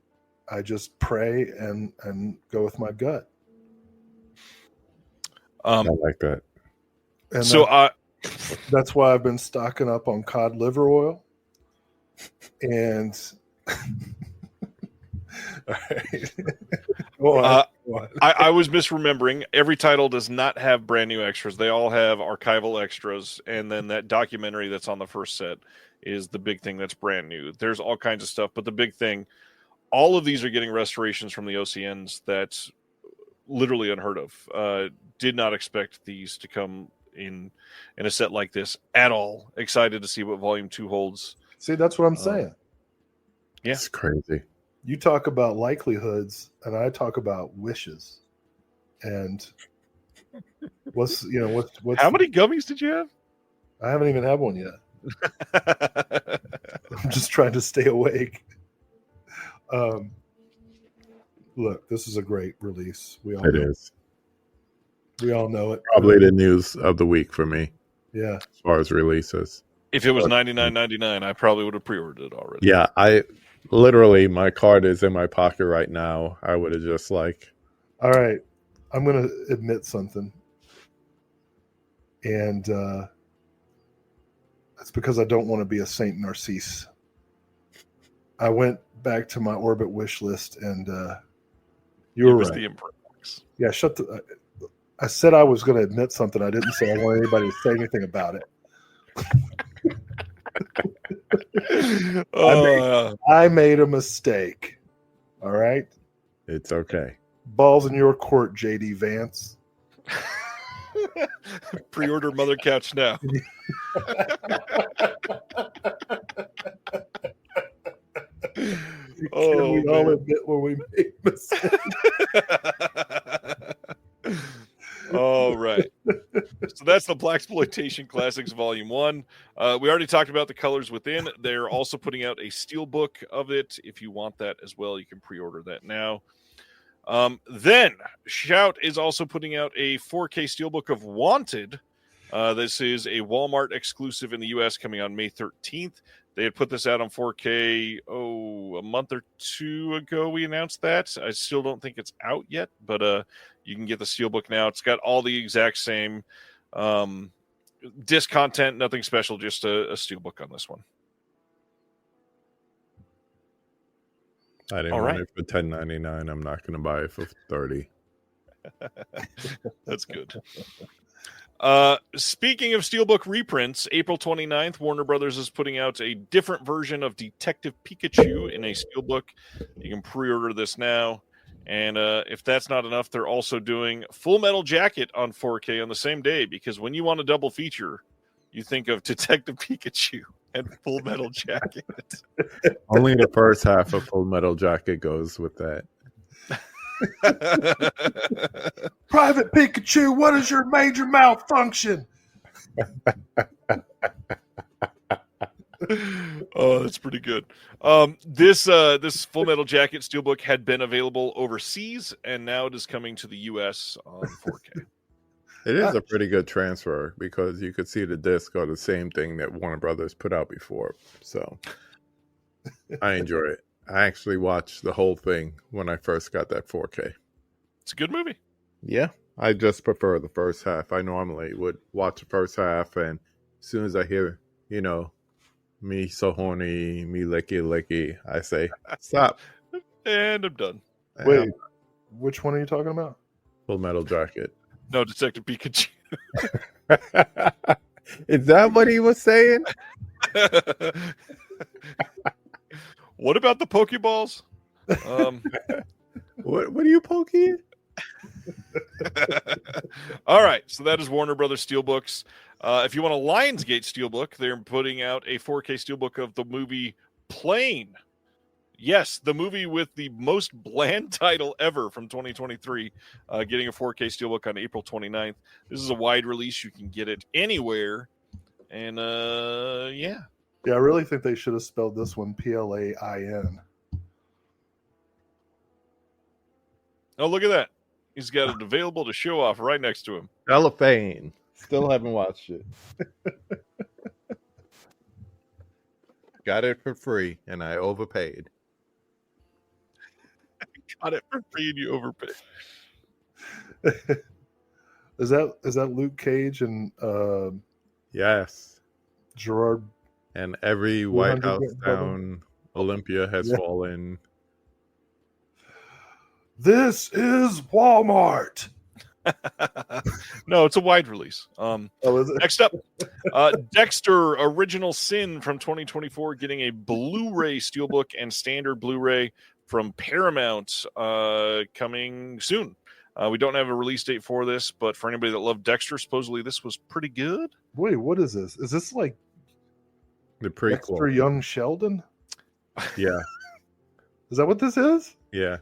I just pray and go with my gut. I like that. And so that's why I've been stocking up on cod liver oil. And all right. Go on. I was misremembering. Every title does not have brand new extras. They all have archival extras, and then that documentary that's on the first set is the big thing that's brand new. There's all kinds of stuff, but the big thing, all of these are getting restorations from the OCNs that's literally unheard of. Did not expect these to come in a set like this at all. Excited to see what Volume 2 holds. See, that's what I'm saying. Yeah. It's crazy. You talk about likelihoods, and I talk about wishes. And what's how many gummies did you have? I haven't even had one yet. I'm just trying to stay awake. Look, this is a great release. It is. We all know it. Probably the news of the week for me. Yeah. As far as releases. If it was $99.99, I probably would have pre-ordered it already. Yeah, I literally, my card is in my pocket right now. I would have just like. All right, I'm going to admit something, and that's because I don't want to be a Saint Narcisse. I went back to my Orbit wish list, and you were right. The Emperor box. Yeah, I said I was going to admit something. I didn't say I want anybody to say anything about it. I made a mistake. All right. It's okay. Balls in your court, JD Vance. Pre-order Mother Couch now. Can we all admit when we make mistakes? All right. So that's the Blaxploitation Classics Volume 1. We already talked about the colors within. They're also putting out a steelbook of it. If you want that as well, you can pre-order that now. Then Shout is also putting out a 4K steelbook of Wanted. This is a Walmart exclusive in the U.S. coming on May 13th. They had put this out on 4K, a month or two ago we announced that. I still don't think it's out yet, but you can get the steelbook now. It's got all the exact same disc content, nothing special, just a steelbook on this one. I didn't want it for $10.99. I'm not going to buy it for $30. That's good. Speaking of steelbook reprints, April 29th, Warner Brothers is putting out a different version of Detective Pikachu in a steelbook. You can pre-order this now. And if that's not enough, they're also doing Full Metal Jacket on 4K on the same day, because when you want a double feature, you think of Detective Pikachu and Full Metal Jacket. Only the first half of Full Metal Jacket goes with that. Private Pikachu, what is your major malfunction? Oh, that's pretty good. This Full Metal Jacket steelbook had been available overseas, and now it is coming to the U.S. on 4K. It is a pretty good transfer because you could see the disc or the same thing that Warner Brothers put out before. So I enjoy it. I actually watched the whole thing when I first got that 4K. It's a good movie. Yeah, I just prefer the first half. I normally would watch the first half, and as soon as I hear, me so horny, me licky, I say, stop. And I'm done. Wait, which one are you talking about? Full Metal Jacket. No, Detective Pikachu. Is that what he was saying? What about the Pokeballs? What are you poking? All right, so that is Warner Brothers Steelbooks. If you want a Lionsgate Steelbook, they're putting out a 4K Steelbook of the movie Plane. Yes, the movie with the most bland title ever from 2023, getting a 4K Steelbook on April 29th. This is a wide release. You can get it anywhere. And, yeah. Yeah, I really think they should have spelled this one Plain. Oh, look at that. He's got it available to show off right next to him. Cellophane. Still haven't watched it. Got it for free, and I overpaid. Got it for free and you overpaid. Is that Luke Cage and Yes. Gerard? And every White House brother? down Olympia has fallen. This is Walmart. No, it's a wide release. Is it? Next up, Dexter Original Sin from 2024 getting a Blu-ray Steelbook and standard Blu-ray from Paramount coming soon. We don't have a release date for this, but for anybody that loved Dexter, supposedly this was pretty good. Wait, what is this? Is this like The prequel. Dexter Young Sheldon? Yeah. Is that what this is? Yeah.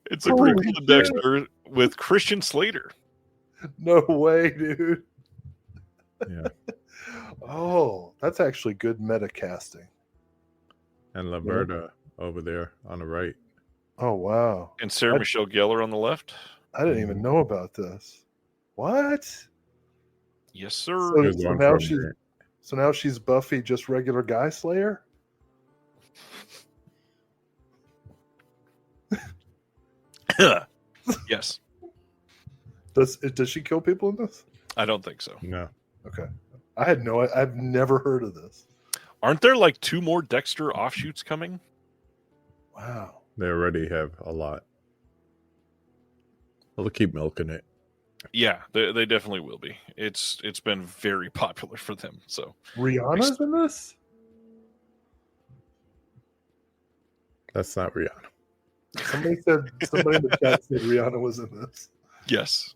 It's a prequel to Dexter with Christian Slater. No way, dude. Yeah. Oh, that's actually good meta casting. And Laverta over there on the right. Oh, wow. And Sarah Michelle Gellar on the left. I didn't even know about this. What? Yes, sir. So now she's Buffy, just regular guy slayer? Yes. Does she kill people in this? I don't think so. No. Okay. I've never heard of this. Aren't there like 2 more Dexter offshoots coming? Wow. They already have a lot. They'll keep milking it. Yeah, they definitely will be. It's been very popular for them. So Rihanna's in this? That's not Rihanna. Somebody in the chat said Rihanna was in this. yes.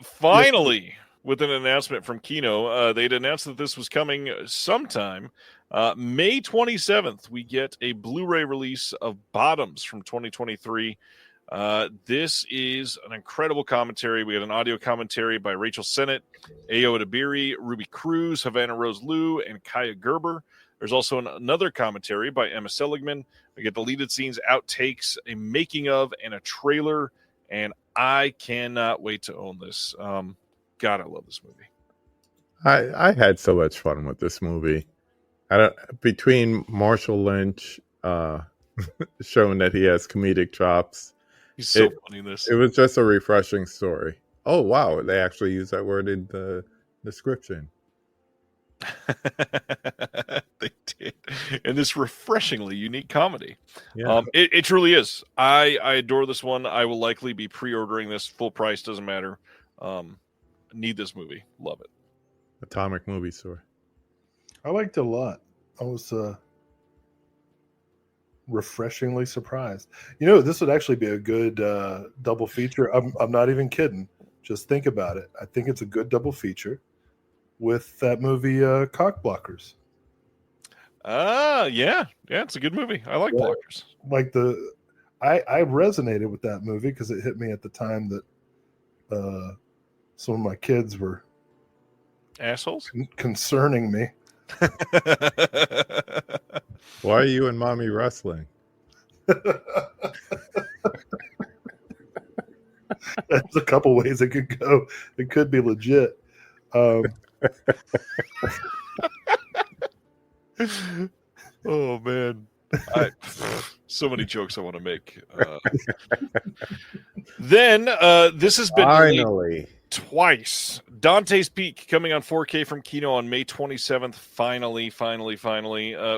Finally, with an announcement from Kino, they'd announced that this was coming sometime. May 27th, we get a Blu-ray release of Bottoms from 2023. This is an incredible commentary. We had an audio commentary by Rachel Sennett, Ayo Edebiri, Ruby Cruz, Havana Rose Liu, and Kaya Gerber. There's also another commentary by Emma Seligman. We get deleted scenes, outtakes, a making of, and a trailer. And I cannot wait to own this. God, I love this movie. I had so much fun with this movie. Between Marshall Lynch showing that he has comedic chops. He's so funny in this. It was just a refreshing story. Oh, wow. They actually use that word in the description. They did. And this refreshingly unique comedy. Yeah. It truly is. I adore this one. I will likely be pre-ordering this full price. Doesn't matter. Need this movie. Love it. Atomic Movie Store. I liked it a lot. I was refreshingly surprised. This would actually be a good double feature. I'm not even kidding. Just think about it. I think it's a good double feature with that movie Cock Blockers. Yeah, it's a good movie. I like Blockers. Like I resonated with that movie because it hit me at the time that some of my kids were assholes concerning me. Why are you and mommy wrestling? That's a couple ways it could go. It could be legit. Oh man, so many jokes I want to make. Then this has been finally twice. Dante's Peak coming on 4K from Kino on May 27th. Finally.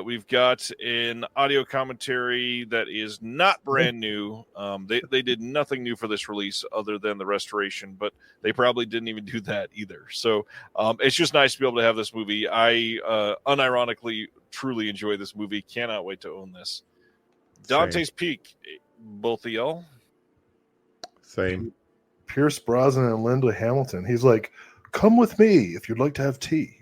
We've got an audio commentary that is not brand new. They did nothing new for this release other than the restoration, but they probably didn't even do that either. So it's just nice to be able to have this movie. I unironically truly enjoy this movie. Cannot wait to own this. Dante's Peak, both of y'all? Same. Pierce Brosnan and Linda Hamilton. He's like, come with me if you'd like to have tea.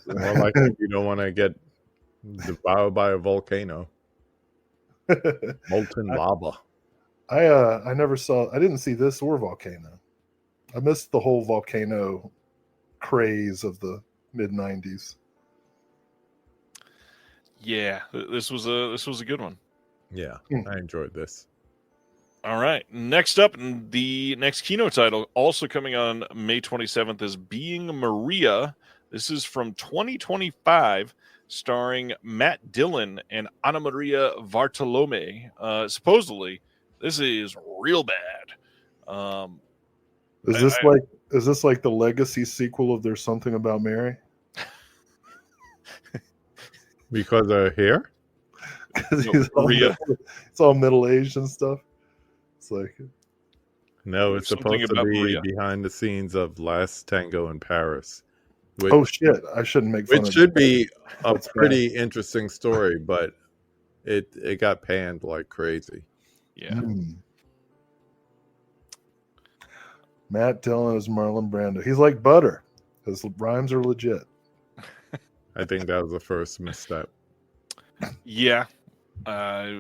More like if you don't want to get devoured by a volcano. Molten lava. I didn't see this or Volcano. I missed the whole volcano craze of the mid-90s. Yeah, this was a good one. Yeah, I enjoyed this. All right. Next up, the next Kino title, also coming on May 27th, is Being Maria. This is from 2025, starring Matt Dillon and Ana Maria Bartolome. Supposedly, this is real bad. Is this like the legacy sequel of There's Something About Mary? Because of her hair? It's all middle-aged and stuff. It's like... No, it's supposed to be behind the scenes of Last Tango in Paris. Oh, shit. I shouldn't make fun of it. It should be a pretty interesting story, but it got panned like crazy. Yeah. Matt Dillon is Marlon Brando. He's like butter. His rhymes are legit. I think that was the first misstep. Yeah. I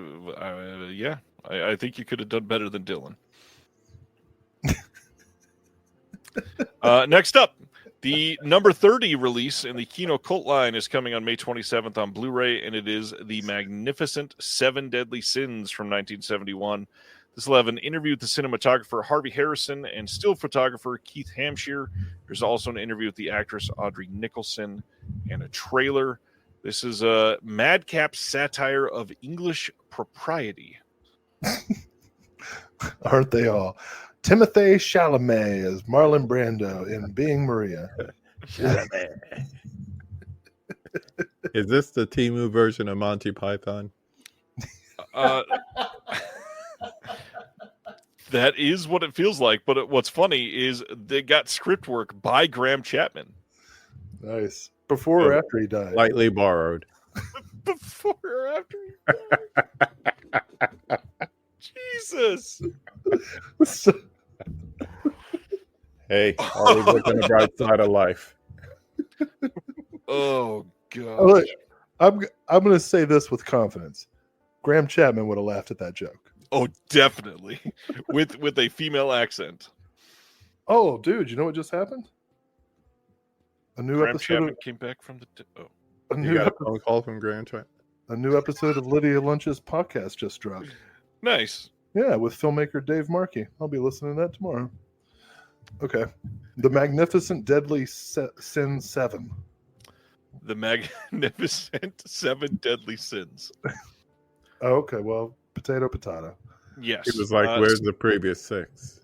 think you could have done better than Dylan. Next up, the number 30 release in the Kino Cult line is coming on May 27th on Blu-ray, and it is The Magnificent Seven Deadly Sins from 1971. This will have an interview with the cinematographer Harvey Harrison and still photographer Keith Hampshire. There's also an interview with the actress Audrey Nicholson and a trailer. This is a madcap satire of English propriety. Aren't they all? Timothée Chalamet as Marlon Brando in Being Maria. Is this the Temu version of Monty Python? That is what it feels like. But what's funny is they got script work by Graham Chapman. Nice. Before or after he died? Lightly borrowed. Before or after he died? Jesus. Hey, always look on the bright side of life. Oh, God. I'm going to say this with confidence. Graham Chapman would have laughed at that joke. Oh, definitely. with a female accent. Oh, dude, you know what just happened? A new Graham episode Chapman came back from the... You got a phone call from Graham Chapman? A new episode of Lydia Lunch's podcast just dropped. Nice. Yeah, with filmmaker Dave Markey. I'll be listening to that tomorrow. Okay. The Magnificent Deadly Sin 7. The Magnificent Seven Deadly Sins. Oh, okay. Well, potato. Yes. It was like, where's the previous 6?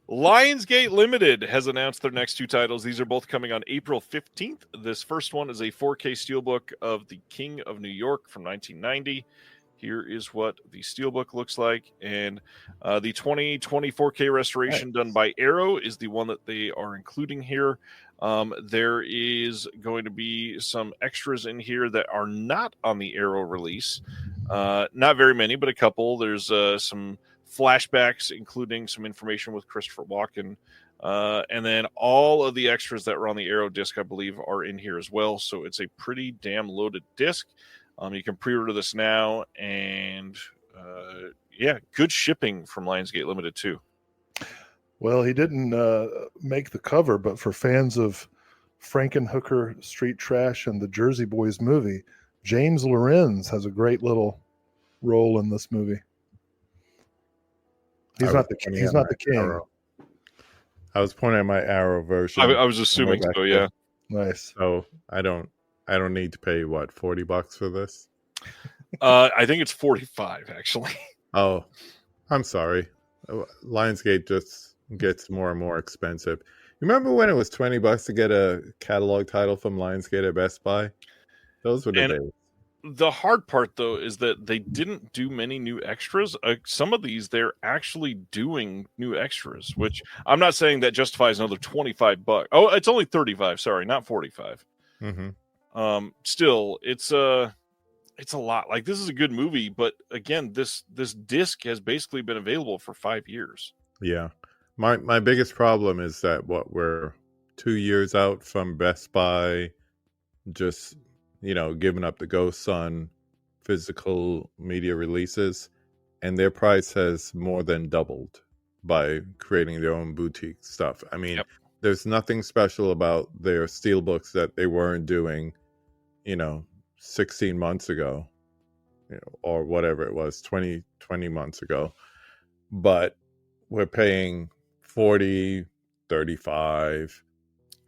Lionsgate Limited has announced their next 2 titles. These are both coming on April 15th. This first one is a 4K steelbook of The King of New York from 1990. Here is what the steelbook looks like. And the 2020 4K restoration done by Arrow is the one that they are including here. There is going to be some extras in here that are not on the Arrow release. Not very many, but a couple. There's some flashbacks, including some information with Christopher Walken. And then all of the extras that were on the Arrow disc, I believe, are in here as well. So it's a pretty damn loaded disc. You can pre-order this now, and good shipping from Lionsgate Limited too. Well, he didn't make the cover, but for fans of Frankenhooker, Street Trash, and the Jersey Boys movie, James Lorenz has a great little role in this movie. He's not the king. Arrow. I was pointing at my Arrow version. I was assuming so. Yeah. Nice. So I don't need to pay what, $40 for this? I think it's 45 actually. Oh, I'm sorry. Lionsgate just gets more and more expensive. Remember when it was $20 to get a catalog title from Lionsgate at Best Buy? Those were the days. The hard part, though, is that they didn't do many new extras. Some of these, they're actually doing new extras, which I'm not saying that justifies another $25. Oh, it's only 35. Sorry, not 45. Mm-hmm. Still, it's a lot. Like, this is a good movie, but again, this disc has basically been available for 5 years. Yeah, my biggest problem is that we're 2 years out from Best Buy, just giving up the ghosts on physical media releases, and their price has more than doubled by creating their own boutique stuff. I mean, There's nothing special about their steelbooks that they weren't doing, 16 months ago, or whatever it was, 20 months ago. But we're paying 40, 35,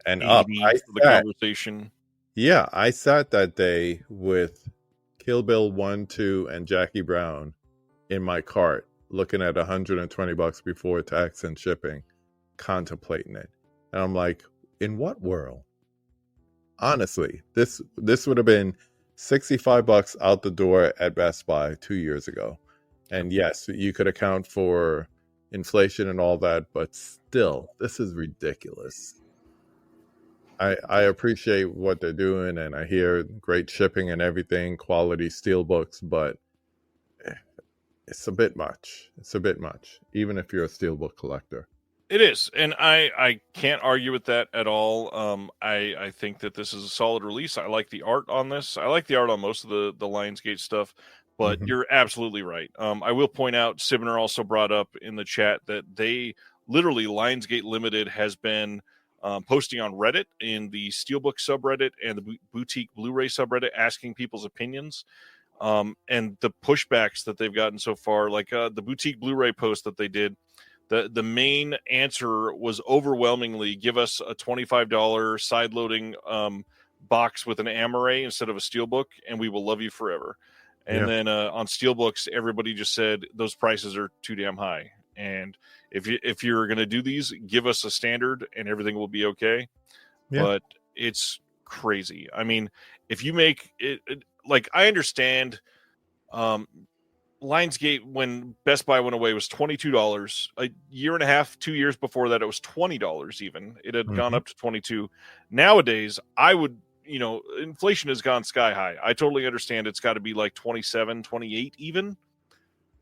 and up. The conversation. Yeah, I sat that day with Kill Bill 1, 2, and Jackie Brown in my cart looking at $120 before tax and shipping, contemplating it. And I'm like, in what world? Honestly, this would have been $65 out the door at Best Buy 2 years ago. And yes, you could account for inflation and all that, but still, this is ridiculous. I appreciate what they're doing, and I hear great shipping and everything, quality steelbooks, but it's a bit much. It's a bit much, even if you're a steelbook collector. It is, and I can't argue with that at all. I think that this is a solid release. I like the art on this. I like the art on most of the Lionsgate stuff, but you're absolutely right. I will point out, Sibner also brought up in the chat that they literally, Lionsgate Limited has been posting on Reddit, in the Steelbook subreddit and the Boutique Blu-ray subreddit, asking people's opinions. And the pushbacks that they've gotten so far, like the Boutique Blu-ray post that they did, the main answer was overwhelmingly, give us a $25 side-loading box with an Amaray instead of a Steelbook, and we will love you forever. And then on Steelbooks, everybody just said those prices are too damn high. And if you're going to do these, give us a standard and everything will be okay. Yeah. But it's crazy. I mean, if you make it, like, I understand Lionsgate, when Best Buy went away, was $22. A year and a half, 2 years before that, it was $20 even. It had gone up to $22. Nowadays, I would, inflation has gone sky high. I totally understand it's got to be like 27, 28 even.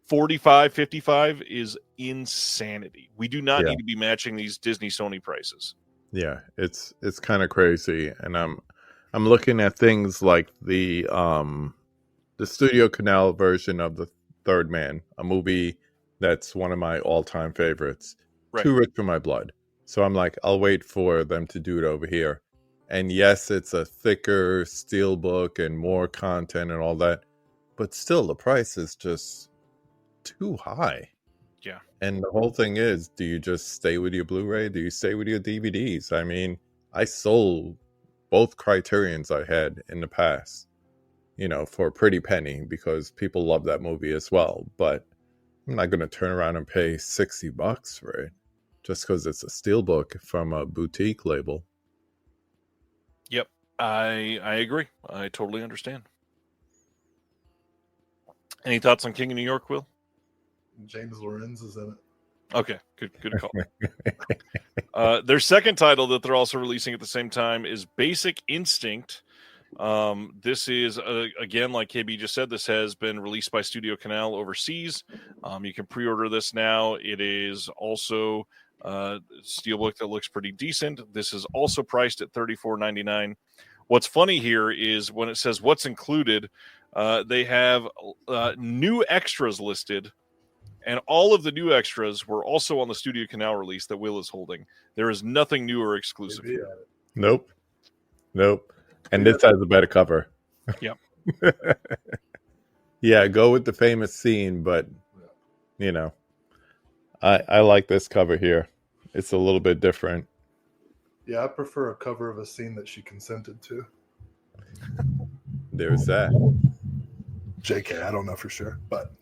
45, 55 is insanity. We do not need to be matching these Disney Sony prices. Yeah, it's kind of crazy. And I'm looking at things like the Studio Canal version of The Third Man, a movie that's one of my all-time favorites. Right. Too Rich for My Blood. So I'm like, I'll wait for them to do it over here. And yes, it's a thicker steelbook and more content and all that, but still the price is just too high. Yeah. And the whole thing is, do you just stay with your Blu-ray? Do you stay with your DVDs? I mean, I sold both Criterions I had in the past, for a pretty penny, because people love that movie as well. But I'm not going to turn around and pay $60 for it just because it's a steelbook from a boutique label. Yep. I agree. I totally understand. Any thoughts on King of New York, Will? James Lorenz is in it. Okay, good call. Their second title that they're also releasing at the same time is Basic Instinct. This is, again, like KB just said, this has been released by Studio Canal overseas. You can pre-order this now. It is also a steelbook that looks pretty decent. This is also priced at $34.99. What's funny here is when it says what's included, they have new extras listed. And all of the new extras were also on the Studio Canal release that Will is holding. There is nothing new or exclusive here. Nope. And this has a better cover. Yep. Yeah, go with the famous scene, but, I like this cover here. It's a little bit different. Yeah, I prefer a cover of a scene that she consented to. There's that. JK, I don't know for sure, but...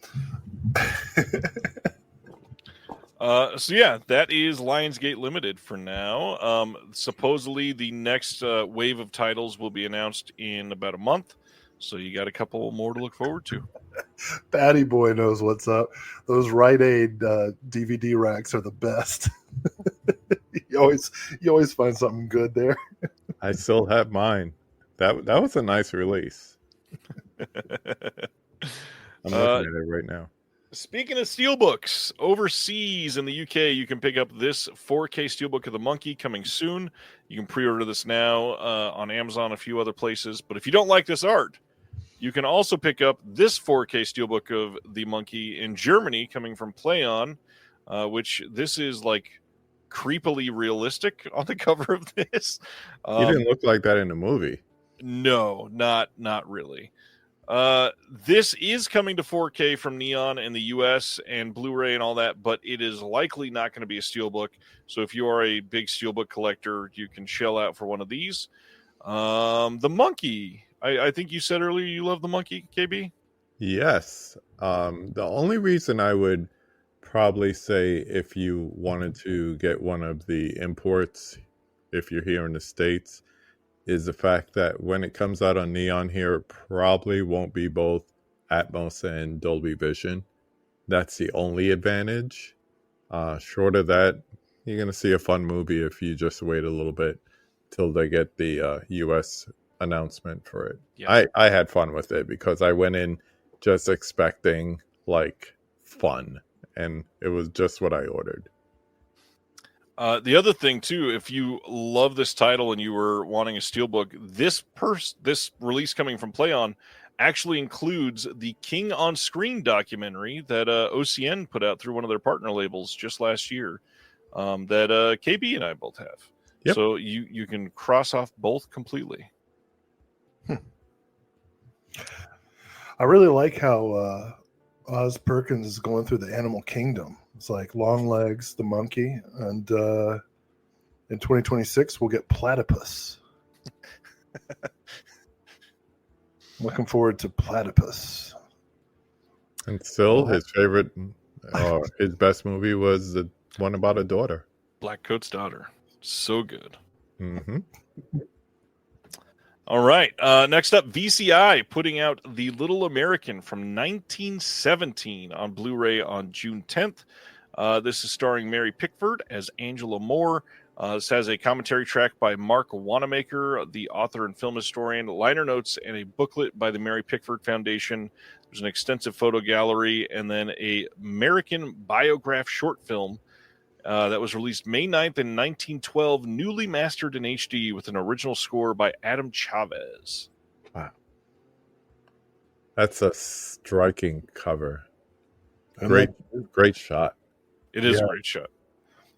So yeah, that is Lionsgate Limited for now. Supposedly the next wave of titles will be announced in about a month, so you got a couple more to look forward to. Patty Boy knows what's up. Those Rite Aid DVD racks are the best. you always find something good there. I still have mine. That was a nice release. I'm looking at it right now. Speaking of steelbooks, overseas in the UK, you can pick up this 4K steelbook of The Monkey coming soon. You can pre-order this now on Amazon, a few other places. But if you don't like this art, you can also pick up this 4K steelbook of The Monkey in Germany coming from PlayOn, which this is like creepily realistic on the cover of this. He didn't look like that in the movie. No, not really. This is coming to 4K from Neon in the US and Blu-ray and all that, but it is likely not going to be a steelbook. So if you are a big steelbook collector, you can shell out for one of these. The Monkey. I think you said earlier you love The Monkey, KB? Yes. The only reason I would probably say if you wanted to get one of the imports, if you're here in the States, is the fact that when it comes out on Neon here, it probably won't be both Atmos and Dolby Vision. That's the only advantage. Short of that, you're going to see a fun movie if you just wait a little bit till they get the US announcement for it. Yep. I had fun with it because I went in just expecting like fun, and it was just what I ordered. The other thing too, if you love this title and you were wanting a steelbook, this release coming from PlayOn actually includes the King on Screen documentary that OCN put out through one of their partner labels just last year, that KB and I both have. Yep. So you can cross off both completely. I really like how Oz Perkins is going through the animal kingdom. It's like Longlegs, the monkey, and in 2026 we'll get platypus. Looking forward to platypus. And still, his favorite, his best movie was the one about a daughter. Blackcoat's Daughter. So good. Mm-hmm. All right. Next up, VCI putting out The Little American from 1917 on Blu-ray on June 10th. This is starring Mary Pickford as Angela Moore. This has a commentary track by Mark Wanamaker, the author and film historian, liner notes, and a booklet by the Mary Pickford Foundation. There's an extensive photo gallery, and then a American biograph short film that was released May 9th in 1912, newly mastered in HD with an original score by Adam Chavez. Wow. That's a striking cover. Great shot. It is a great shot.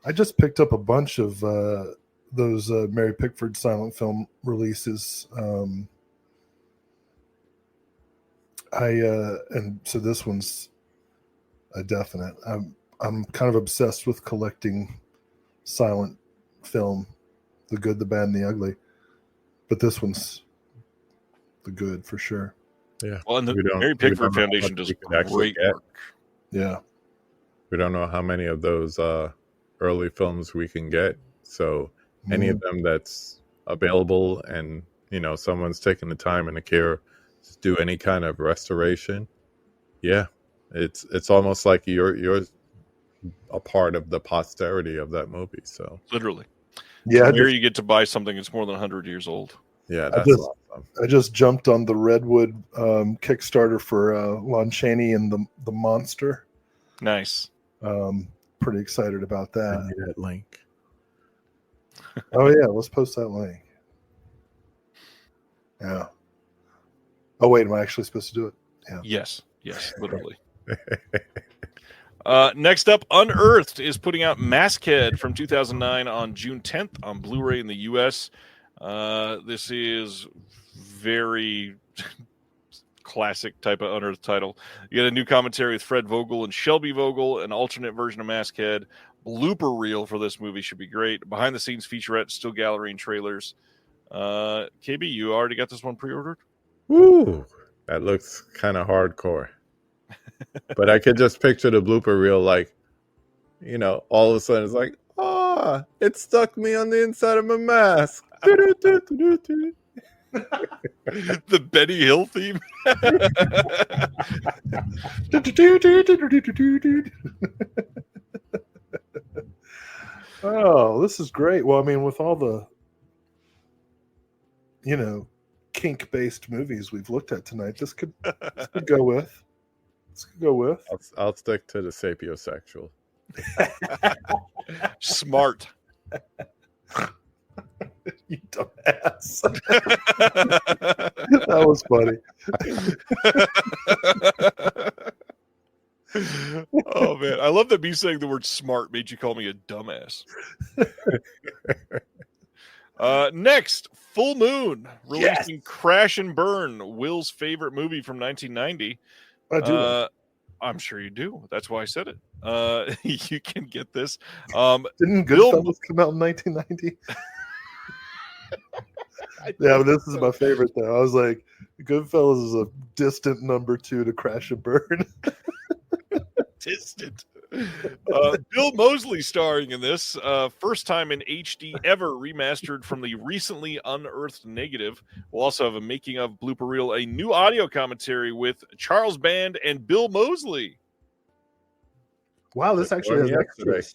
I just picked up a bunch of those Mary Pickford silent film releases. And so this one's a definite. I'm kind of obsessed with collecting silent film, the good, the bad, and the ugly. But this one's the good for sure. Yeah. Well, and the Mary Pickford Foundation does great work. Yeah. We don't know how many of those early films we can get. So any of them that's available and, someone's taking the time and the care to do any kind of restoration. Yeah. It's almost like you're a part of the posterity of that movie. So literally. Yeah. Here you get to buy something that's more than 100 years old. Yeah. That's awesome. I just jumped on the Redwood Kickstarter for Lon Chaney and the Monster. Nice. Pretty excited about that. Send me that link. Oh yeah, let's post that link. Yeah. Oh wait, am I actually supposed to do it? Yeah. Yes, literally. Next up, Unearthed is putting out Maskhead from 2009 on June 10th on Blu-ray in the U.S. This is very classic type of Unearthed title. You get a new commentary with Fred Vogel and Shelby Vogel, an alternate version of Maskhead. Blooper reel for this movie should be great. Behind the scenes featurette, still gallery and trailers. KB, you already got this one pre-ordered? Ooh, that looks kind of hardcore. But I could just picture the blooper reel like, all of a sudden it's like, it stuck me on the inside of my mask. The Benny Hill theme. Oh, this is great. Well, I mean, with all the, kink-based movies we've looked at tonight, this could go with. This could go with. I'll stick to the sapiosexual. Smart. You dumbass. That was funny. Oh man, I love that me saying the word smart made you call me a dumbass. Next, Full Moon, releasing Crash and Burn, Will's favorite movie from 1990. I do. I'm sure you do. That's why I said it. You can get this. Didn't Goodfellas come out in 1990? Yeah, but this is my favorite though. I was like, Goodfellas is a distant number 2 to Crash and Burn. Distant. Bill Moseley starring in this. First time in HD ever, remastered from the recently unearthed negative. We'll also have a making of blooper reel, a new audio commentary with Charles Band and Bill Moseley. Wow, this actually has extras.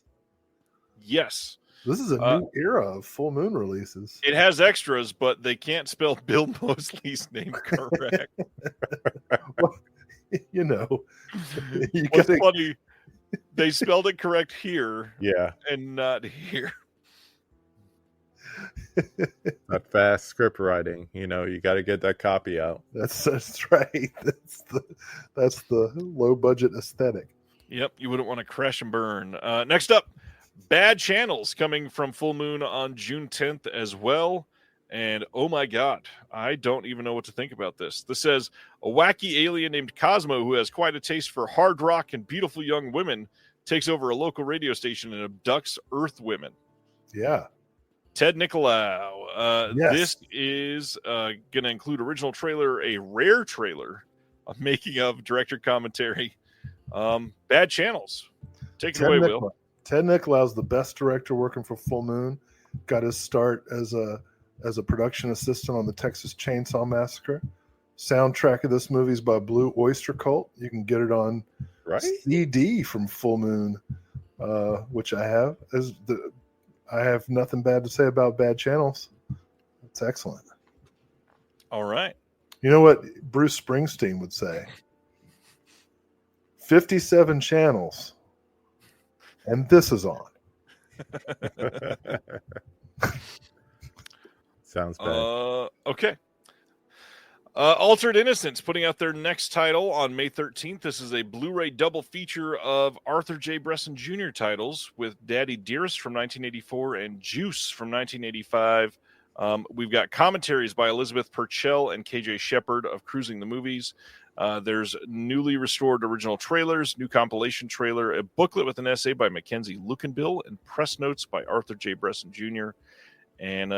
Yes. This is a new era of Full Moon releases. It has extras, but they can't spell Bill Moseley's name correct. Well, you know, what's funny, they spelled it correct here, and not here. Not fast script writing, you got to get that copy out. That's right. That's the low budget aesthetic. Yep, you wouldn't want to crash and burn. Next up, Bad Channels, coming from Full Moon on June 10th as well. And oh my God, I don't even know what to think about this. This says a wacky alien named Cosmo, who has quite a taste for hard rock and beautiful young women, takes over a local radio station and abducts Earth women. Yeah. Ted Nicolau. Yes. This is going to include original trailer, a rare trailer, a making of, director commentary. Bad Channels. Take it away, Will. Ted Nicolau's the best director working for Full Moon. Got his start as a production assistant on the Texas Chainsaw Massacre. Soundtrack of this movie is by Blue Oyster Cult. You can get it on CD from Full Moon, which I have. I have nothing bad to say about Bad Channels. It's excellent. All right. You know what Bruce Springsteen would say? 57 channels, and this is on. Sounds bad. Okay. Altered Innocence putting out their next title on May 13th. This is a Blu-ray double feature of Arthur J. Bresson Jr. titles with Daddy Dearest from 1984 and Juice from 1985. We've got commentaries by Elizabeth Purcell and KJ Shepard of Cruising the Movies. There's newly restored original trailers, new compilation trailer, a booklet with an essay by Mackenzie Lukenbill, and press notes by Arthur J. Bresson Jr. And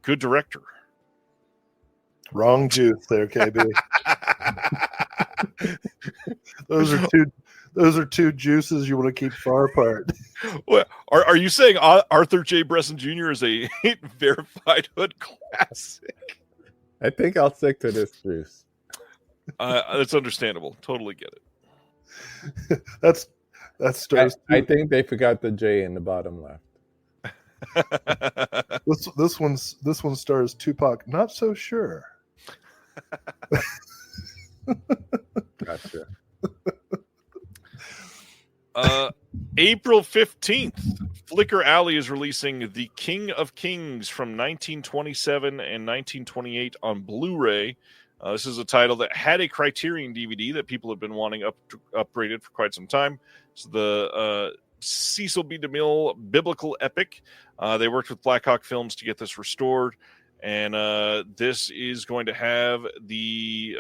good director. Wrong juice there, KB. Those are two juices you want to keep far apart. Well, are you saying Arthur J. Bresson Jr. is a verified hood classic? I think I'll stick to this juice. That's understandable. Totally get it. That's stars. I think they forgot the J in the bottom left. This one stars Tupac. Not so sure. Gotcha. April 15th, Flicker Alley is releasing The King of Kings from 1927 and 1928 on Blu-ray. This is a title that had a Criterion DVD that people have been wanting upgraded for quite some time. It's the Cecil B. DeMille biblical epic. They worked with Blackhawk Films to get this restored. And this is going to have the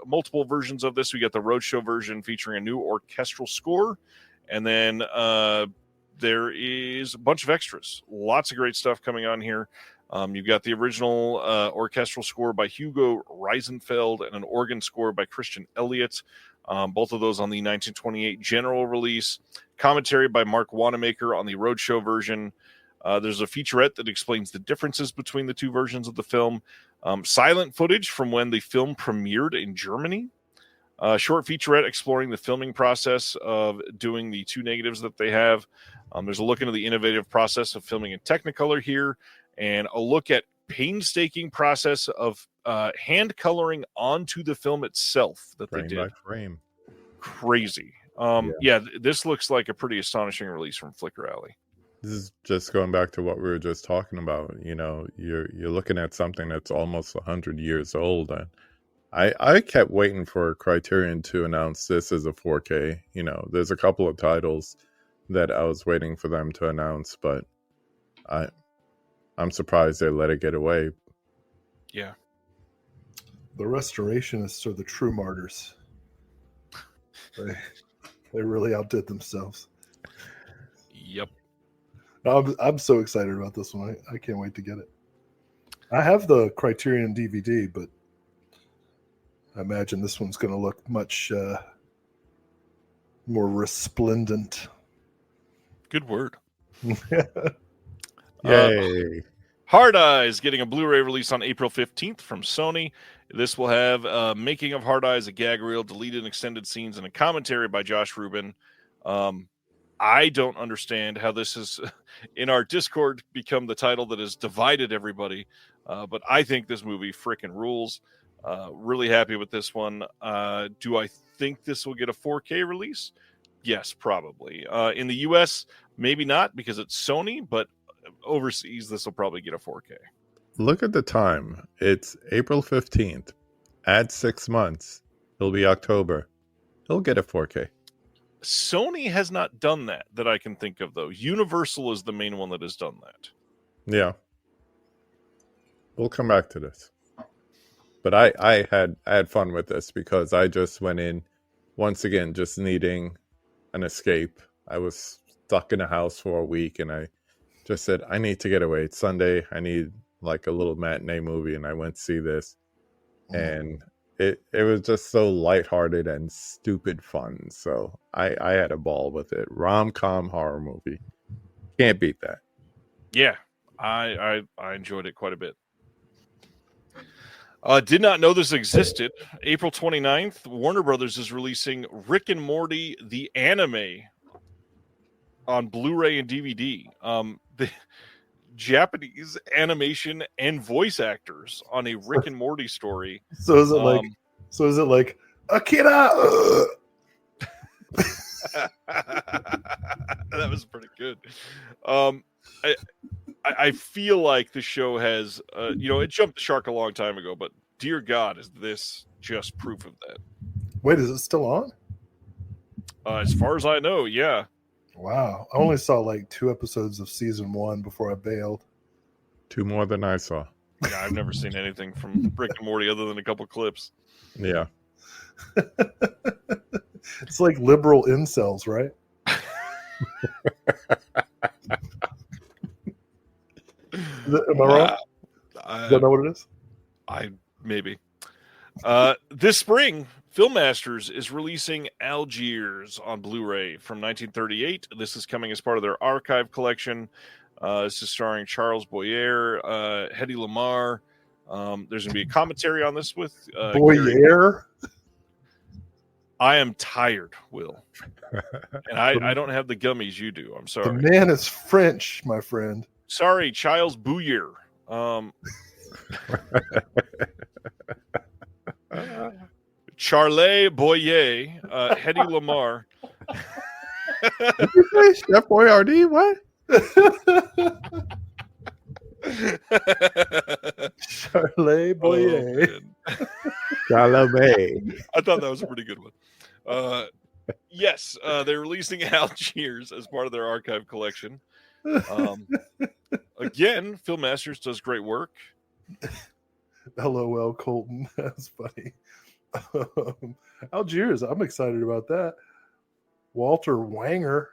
multiple versions of this. We got the Roadshow version featuring a new orchestral score. And then there is a bunch of extras. Lots of great stuff coming on here. You've got the original orchestral score by Hugo Reisenfeld and an organ score by Christian Elliott. Both of those on the 1928 general release. Commentary by Mark Wanamaker on the Roadshow version. There's a featurette that explains the differences between the two versions of the film. Silent footage from when the film premiered in Germany. Short featurette exploring the filming process of doing the two negatives that they have. There's a look into the innovative process of filming in Technicolor here, and a look at painstaking process of hand coloring onto the film itself that frame they did. By frame. Crazy. This looks like a pretty astonishing release from Flicker Alley. This is just going back to what we were just talking about. You know, you're looking at something that's almost 100 years old. And I kept waiting for Criterion to announce this as a 4K. You know, there's a couple of titles that I was waiting for them to announce, but I'm surprised they let it get away. Yeah. The restorationists are the true martyrs. They really outdid themselves. Yep. I'm so excited about this one. I can't wait to get it. I have the Criterion DVD, but I imagine this one's going to look much More resplendent. Good word. Yay. Hard Eyes getting a Blu-ray release on April 15th from Sony. This will have making of Hard Eyes, a gag reel, deleted and extended scenes, and a commentary by Josh Rubin. I don't understand how this has, in our Discord, become the title that has divided everybody. But I think this movie frickin' rules. Really happy with this one. Do I think this will get a 4K release? Yes, probably. In the US, maybe not because it's Sony, but overseas, this will probably get a 4K. Look at the time. It's April 15th. Add 6 months. It'll be October. It'll get a 4K. Sony has not done that I can think of, though. Universal is the main one that has done that. Yeah. We'll come back to this. But I had fun with this because I just went in, once again, just needing an escape. I was stuck in a house for a week, and I just said, I need to get away. It's Sunday. I need like a little matinee movie, and I went to see this. And it was just so lighthearted and stupid fun. So I had a ball with it. Rom-com horror movie. Can't beat that. Yeah, I enjoyed it quite a bit. Did not know this existed. April 29th, Warner Brothers is releasing Rick and Morty, the anime, on Blu-ray and DVD. The Japanese animation and voice actors on a Rick and Morty story. So is it like Akira? That was pretty good. I feel like the show has, it jumped the shark a long time ago, but dear God, is this just proof of that? Wait, is it still on? As far as I know, yeah. Wow. I only saw like 2 episodes of season 1 before I bailed. 2 more than I saw. Yeah, I've never seen anything from Rick and Morty other than a couple clips. Yeah. It's like liberal incels, right? Am I wrong? Don't know what it is? Maybe. This spring, Filmmasters is releasing Algiers on Blu-ray from 1938. This is coming as part of their archive collection. This is starring Charles Boyer, Hedy Lamarr. There's going to be a commentary on this with Boyer. I am tired, Will, and I don't have the gummies you do. I'm sorry. The man is French, my friend. Sorry, Charles Boyer. Charlie Boyer, Hedy Lamarr. Did you say Chef Boyardee? What? Charlie Boyer. Charlemagne. I thought that was a pretty good one. Yes, they're releasing Algiers as part of their archive collection. Again, Filmmasters does great work. LOL, Colton. That's funny. Algiers, I'm excited about that. Walter Wanger,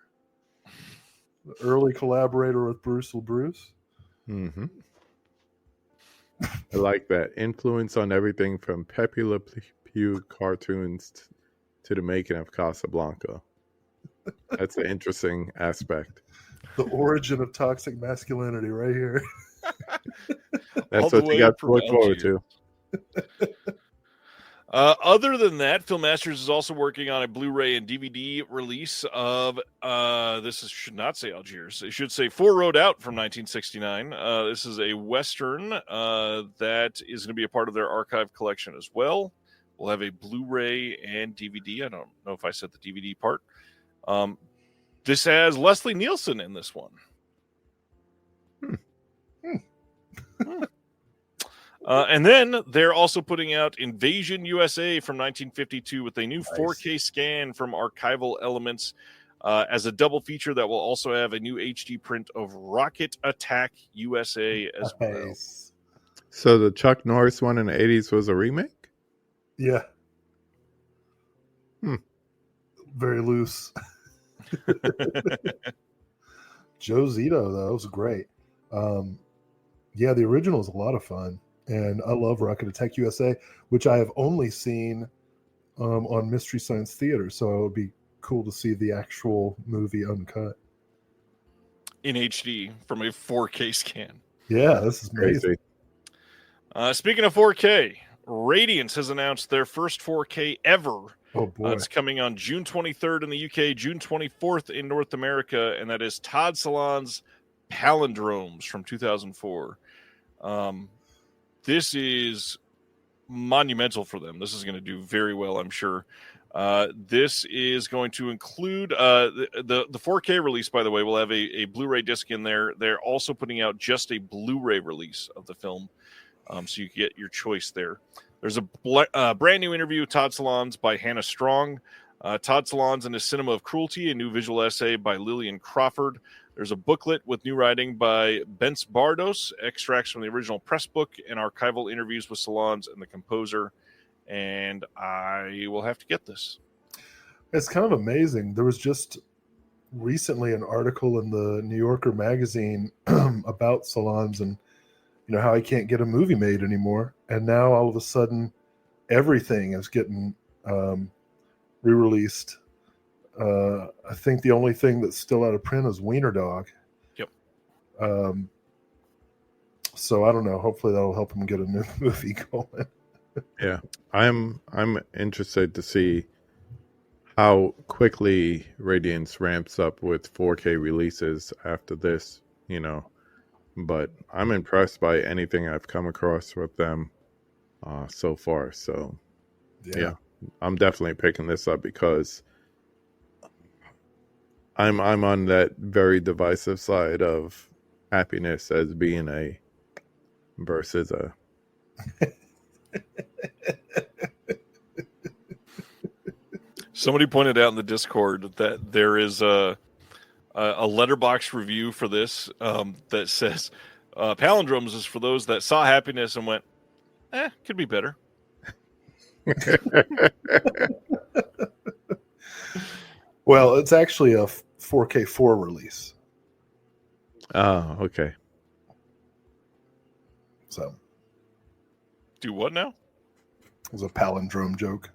the early collaborator with Bruce LaBruce. Mm-hmm. I like that. Influence on everything from Pepe Le Pew cartoons to the making of Casablanca. That's an interesting aspect. The origin of toxic masculinity right here. That's what you got to look forward to. Other than that, Filmmasters is also working on a Blu-ray and DVD release of should not say Algiers. It should say Four Road Out from 1969. This is a Western that is going to be a part of their archive collection as well. We'll have a Blu-ray and DVD. I don't know if I said the DVD part. This has Leslie Nielsen in this one. And then they're also putting out Invasion USA from 1952 with a new 4K scan from Archival Elements as a double feature that will also have a new HD print of Rocket Attack USA as well. So the Chuck Norris one in the 80s was a remake? Yeah. Very loose. Joe Zito, though, was great. Yeah, the original is a lot of fun. And I love Rocket Attack USA, which I have only seen on Mystery Science Theater. So it would be cool to see the actual movie uncut in HD from a 4K scan. Yeah, this is amazing. Speaking of 4K, Radiance has announced their first 4K ever. Oh boy! It's coming on June 23rd in the UK, June 24th in North America, and that is Todd Salon's Palindromes from 2004. This is monumental for them. This is going to do very well, I'm sure. This is going to include the 4K release, by the way, will have a Blu-ray disc in there. They're also putting out just a Blu-ray release of the film, so you can get your choice there. There's a brand new interview with Todd Salons by Hannah Strong. Todd Salons and His Cinema of Cruelty, a new visual essay by Lillian Crawford. There's a booklet with new writing by Bence Bardos, extracts from the original press book, and archival interviews with Salons and the composer. And I will have to get this. It's kind of amazing. There was just recently an article in the New Yorker magazine about Salons and how he can't get a movie made anymore. And now all of a sudden, everything is getting re-released. I think the only thing that's still out of print is Wiener Dog. Yep. So I don't know. Hopefully that'll help him get a new movie going. Yeah, I'm interested to see how quickly Radiance ramps up with 4K releases after this, But I'm impressed by anything I've come across with them so far. So, yeah, I'm definitely picking this up because I'm on that very divisive side of happiness as being a versus a. Somebody pointed out in the Discord that there is a letterbox review for this that says Palindromes is for those that saw happiness and went, could be better. Well, it's actually a 4K4 release. Oh, okay. So. Do what now? It was a palindrome joke.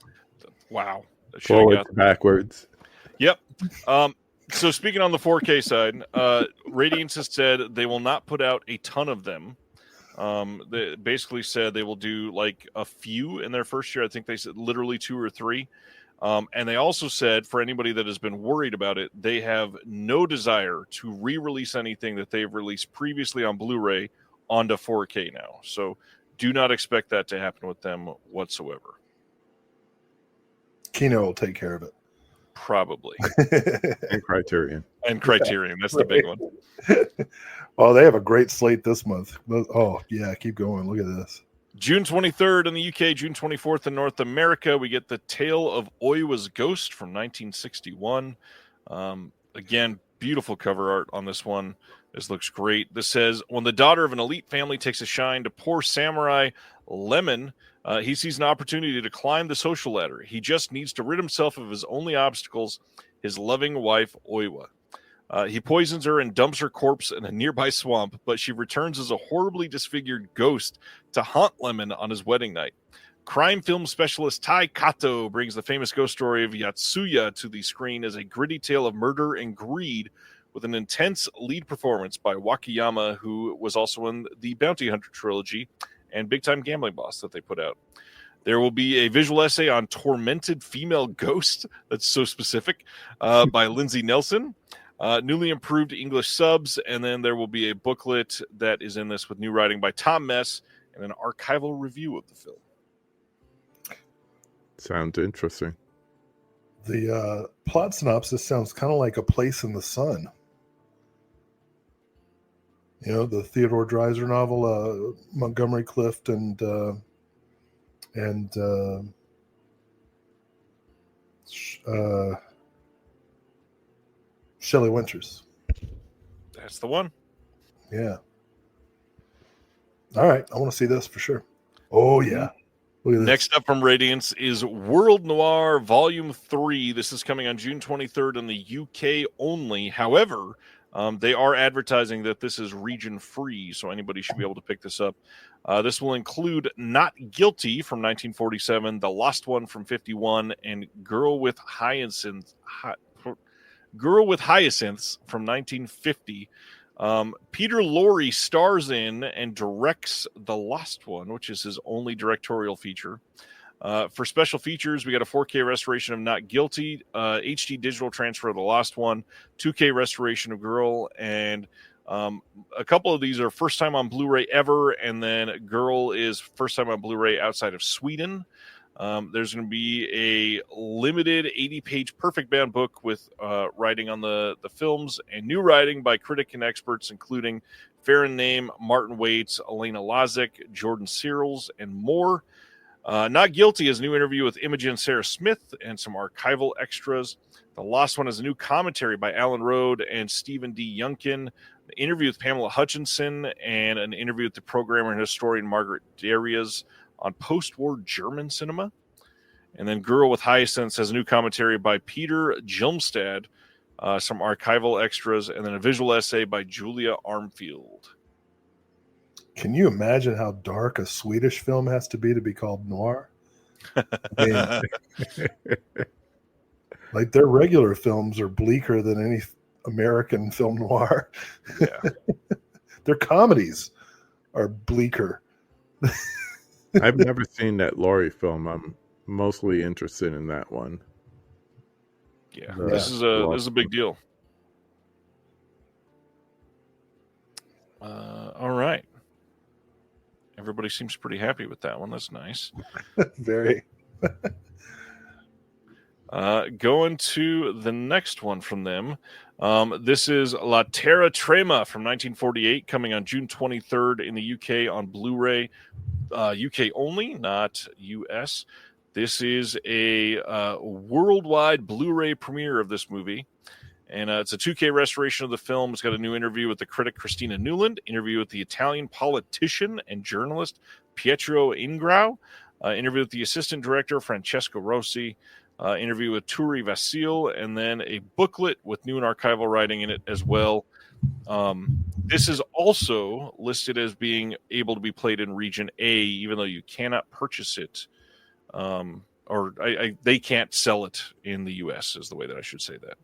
Wow. Forward to backwards. Yep. So speaking on the 4K side, Radiance has said they will not put out a ton of them. They basically said they will do like a few in their first year. I think they said literally 2 or 3. And they also said for anybody that has been worried about it, they have no desire to re-release anything that they've released previously on Blu-ray onto 4K now. So do not expect that to happen with them whatsoever. Kino will take care of it. Probably. And Criterion. That's the big one. Oh, they have a great slate this month. Oh, yeah, keep going. Look at this. June 23rd in the UK, June 24th in North America, we get The Tale of Oiwa's Ghost from 1961. Again, beautiful cover art on this one. This looks great. This says, when the daughter of an elite family takes a shine to poor samurai Lemon, he sees an opportunity to climb the social ladder. He just needs to rid himself of his only obstacles, his loving wife, Oiwa. He poisons her and dumps her corpse in a nearby swamp, but she returns as a horribly disfigured ghost to haunt Lemon on his wedding night. Crime film specialist Tai Kato brings the famous ghost story of Yatsuya to the screen as a gritty tale of murder and greed with an intense lead performance by Wakayama, who was also in the Bounty Hunter trilogy and Big Time Gambling Boss that they put out. There will be a visual essay on Tormented Female Ghost, that's so specific, by Lindsay Nelson. Newly improved English subs, and then there will be a booklet that is in this with new writing by Tom Mess and an archival review of the film. Sounds interesting. The plot synopsis sounds kind of like A Place in the Sun. The Theodore Dreiser novel, Montgomery Clift and Shelley Winters. That's the one. Yeah. All right. I want to see this for sure. Oh, yeah. Look at this. Next up from Radiance is World Noir Volume 3. This is coming on June 23rd in the UK only. However, they are advertising that this is region free, so anybody should be able to pick this up. This will include Not Guilty from 1947, The Lost One from 51, and Girl with Hyacinths from 1950. Peter Lorre stars in and directs The Lost One, which is his only directorial feature. For special features, we got a 4K restoration of Not Guilty, HD digital transfer of The Lost One, 2K restoration of Girl, and a couple of these are first time on Blu-ray ever, and then Girl is first time on Blu-ray outside of Sweden. There's going to be a limited 80-page perfect bound book with writing on the films and new writing by critic and experts, including Farron Name, Martin Waits, Elena Lazick, Jordan Searles, and more. Not Guilty is a new interview with Imogen Sarah Smith and some archival extras. The Lost One is a new commentary by Alan Rode and Stephen D. Youngkin, an interview with Pamela Hutchinson, and an interview with the programmer and historian Margaret Darius on post-war German cinema. And then Girl with Hyacinths has a new commentary by Peter Gilmstad, some archival extras, and then a visual essay by Julia Armfield. Can you imagine how dark a Swedish film has to be called noir? I mean, like their regular films are bleaker than any American film noir. Yeah. Their comedies are bleaker. I've never seen that Laurie film. I'm mostly interested in that one. Yeah, this is a big deal. All right. Everybody seems pretty happy with that one. That's nice. Very. Going to the next one from them. This is La Terra Trema from 1948, coming on June 23rd in the UK on Blu-ray. UK only, not US. This is a worldwide Blu-ray premiere of this movie. And it's a 2K restoration of the film. It's got a new interview with the critic Christina Newland, interview with the Italian politician and journalist Pietro Ingrao, interview with the assistant director Francesco Rossi, interview with Turi Vasil, and then a booklet with new and archival writing in it as well. This is also listed as being able to be played in Region A, even though you cannot purchase it, they can't sell it in the U.S. is the way that I should say that.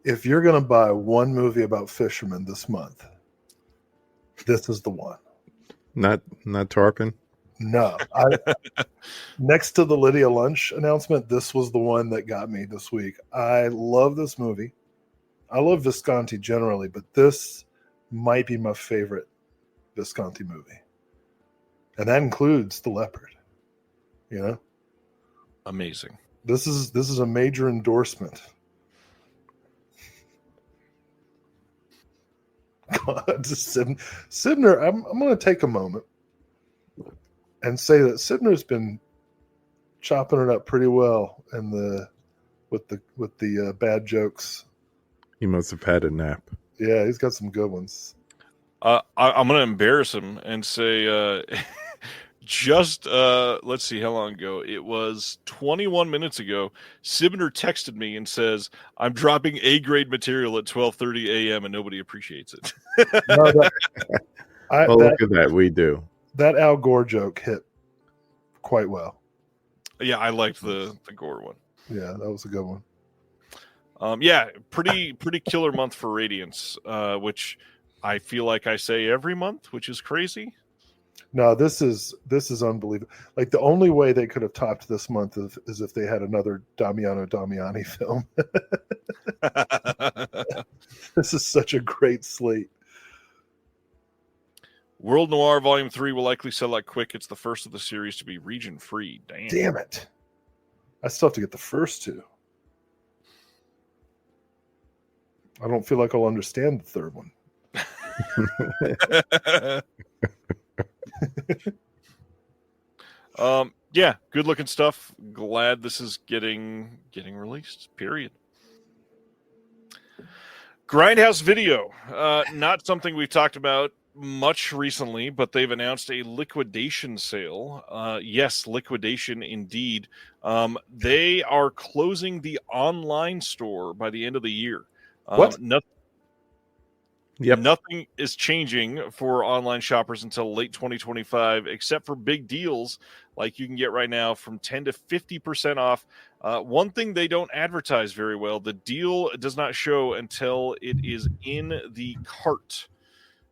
If you're going to buy one movie about fishermen this month, this is the one. Not Tarpon? No. Next to the Lydia Lunch announcement, this was the one that got me this week. I love this movie. I love Visconti generally, but this might be my favorite Visconti movie. And that includes The Leopard. You know? Amazing. This is a major endorsement. God, Sibner, I'm going to take a moment and say that Sibner's been chopping it up pretty well with the bad jokes. He must have had a nap. Yeah, he's got some good ones. I'm going to embarrass him and say, let's see how long ago. It was 21 minutes ago. Sibner texted me and says, I'm dropping A-grade material at 12:30 a.m. and nobody appreciates it. Look at that. We do. That Al Gore joke hit quite well. Yeah, I liked the Gore one. Yeah, that was a good one. Pretty killer month for Radiance, which I feel like I say every month, which is crazy. No, this is unbelievable. Like the only way they could have topped this month is if they had another Damiano Damiani film. This is such a great slate. World Noir Volume 3 will likely sell out quick. It's the first of the series to be region free. Damn it. I still have to get the first two. I don't feel like I'll understand the third one. Good looking stuff. Glad this is getting released. Period. Grindhouse Video, not something we've talked about much recently, but they've announced a liquidation sale. Yes, liquidation indeed. They are closing the online store by the end of the year. What? Yep. Nothing is changing for online shoppers until late 2025, except for big deals like you can get right now from 10 to 50% off. One thing they don't advertise very well, the deal does not show until it is in the cart.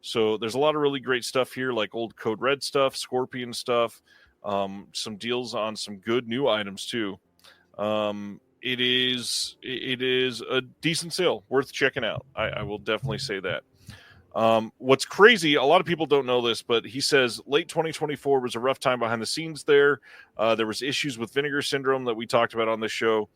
So there's a lot of really great stuff here, like old Code Red stuff, Scorpion stuff, some deals on some good new items too. It is a decent sale, worth checking out. I will definitely say that. What's crazy, a lot of people don't know this, but he says late 2024 was a rough time behind the scenes there. There was issues with vinegar syndrome that we talked about on this show.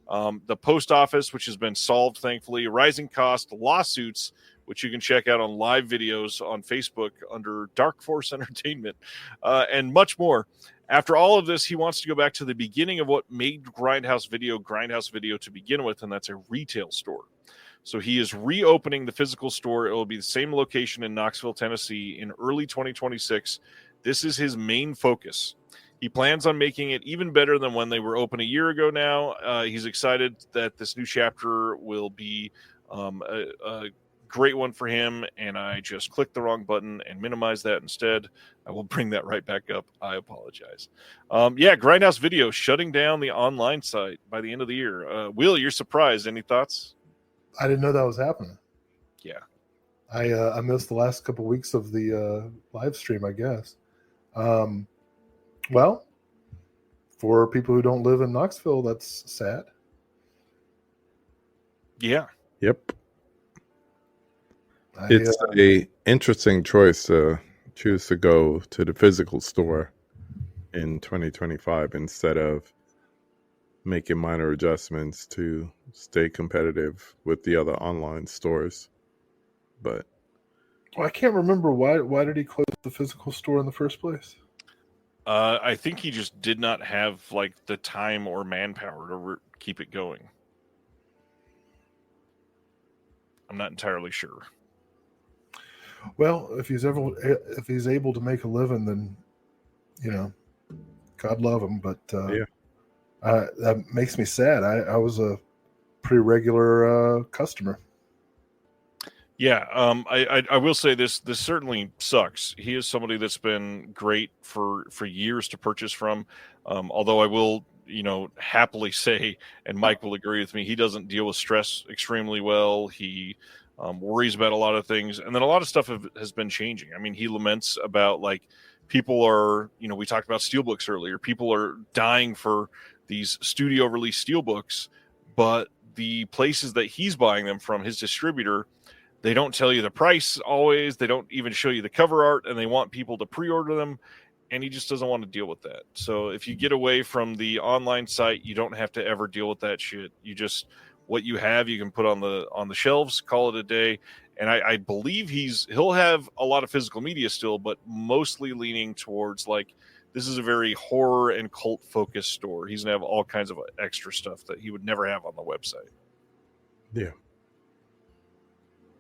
The post office, which has been solved, thankfully, rising cost, lawsuits, which you can check out on live videos on Facebook under Dark Force Entertainment, and much more. After all of this, he wants to go back to the beginning of what made Grindhouse Video to begin with, and that's a retail store. So he is reopening the physical store. It will be the same location in Knoxville, Tennessee in early 2026. This is his main focus. He plans on making it even better than when they were open a year ago now. He's excited that this new chapter will be a great one for him, and I just clicked the wrong button and minimized that instead. I will bring that right back up. I apologize. Grindhouse Video shutting down the online site by the end of the year. Will, you're surprised. Any thoughts? I didn't know that was happening. Yeah. I missed the last couple of weeks of the live stream, I guess. Well, for people who don't live in Knoxville, that's sad. Yeah. Yep. It's a interesting choice to choose to go to the physical store in 2025 instead of making minor adjustments to stay competitive with the other online stores. But I can't remember why did he close the physical store in the first place? I think he just did not have like the time or manpower to keep it going. I'm not entirely sure. Well, if he's able to make a living, then God love him. But that makes me sad. I was a pretty regular customer. Yeah, I will say this certainly sucks. He is somebody that's been great for years to purchase from. Although I will, happily say, and Mike will agree with me, he doesn't deal with stress extremely well. He worries about a lot of things, and then a lot of stuff has been changing. I mean, he laments about like people are, we talked about steelbooks earlier. People are dying for these studio release steelbooks, but the places that he's buying them from, his distributor, they don't tell you the price always. They don't even show you the cover art, and they want people to pre-order them, and he just doesn't want to deal with that. So if you get away from the online site, you don't have to ever deal with that shit. You just, what you have, you can put on the shelves, call it a day. And I believe he'll have a lot of physical media still, but mostly leaning towards like, this is a very horror and cult focused store. He's gonna have all kinds of extra stuff that he would never have on the website. Yeah.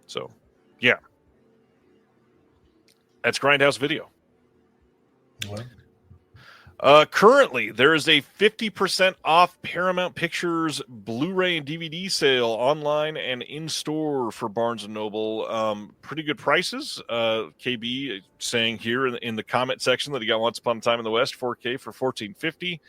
So, yeah. That's Grindhouse Video. What? Currently, there is a 50% off Paramount Pictures Blu-ray and DVD sale online and in-store for Barnes & Noble. Pretty good prices. KB saying here in the comment section that he got Once Upon a Time in the West 4K for $14.50.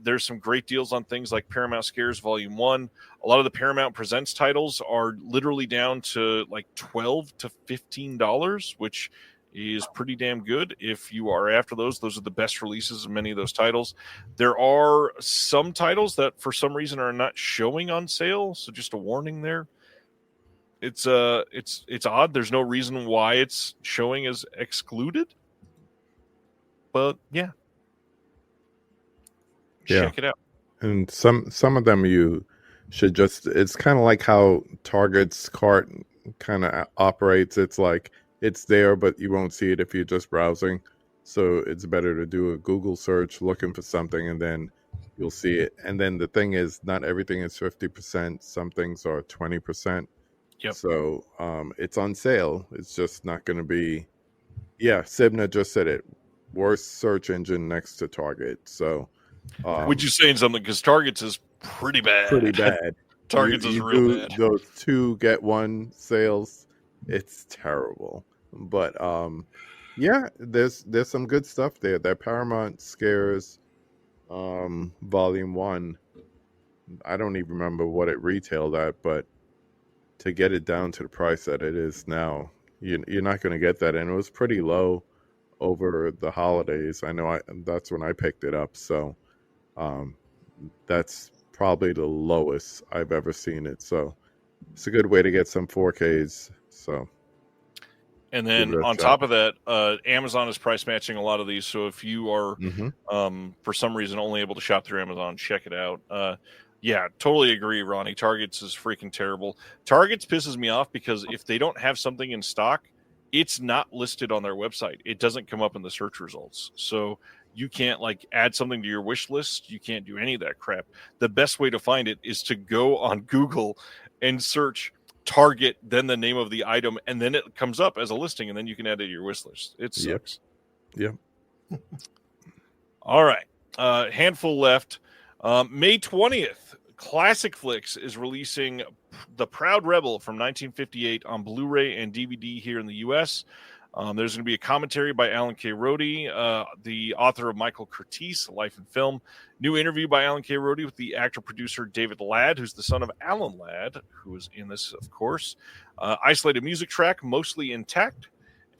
There's some great deals on things like Paramount Scares Volume 1. A lot of the Paramount Presents titles are literally down to like $12 to $15, which is pretty damn good. If you are after those are the best releases of many of those titles. There are some titles that for some reason are not showing on sale, so just a warning there. It's odd. There's no reason why it's showing as excluded, but yeah. Check it out. And some of them you should just, it's kind of like how Target's cart kind of operates. It's like it's there, but you won't see it if you're just browsing. So it's better to do a Google search looking for something, and then you'll see it. And then the thing is, not everything is 50%. Some things are 20%. Yep. So it's on sale. It's just not going to be. Yeah, Sibna just said it. Worst search engine next to Target. So, which is saying something because Target's is pretty bad. Pretty bad. Target's is real bad. Those 2 get 1 sales. It's terrible. But yeah, there's some good stuff there. That Paramount Scares Volume 1, I don't even remember what it retailed at, but to get it down to the price that it is now, you're not going to get that. And it was pretty low over the holidays. I know that's when I picked it up. So that's probably the lowest I've ever seen it. So it's a good way to get some 4Ks. So. And then on top of that, Amazon is price matching a lot of these. So if you are, for some reason, only able to shop through Amazon, check it out. Yeah, totally agree, Ronnie. Target's is freaking terrible. Target's pisses me off because if they don't have something in stock, it's not listed on their website. It doesn't come up in the search results. So you can't add something to your wish list. You can't do any of that crap. The best way to find it is to go on Google and search Target, then the name of the item, and then it comes up as a listing, and then you can add it to your wish list. It sucks. Yep. All right. Handful left. May 20th, Classic Flicks is releasing The Proud Rebel from 1958 on Blu-ray and DVD here in the U.S. There's going to be a commentary by Alan K. Rody, the author of michaelxcreates, Life and Film. New interview by Alan K. Rody with the actor-producer David Ladd, who's the son of Alan Ladd, who was in this, of course. Isolated music track, mostly intact.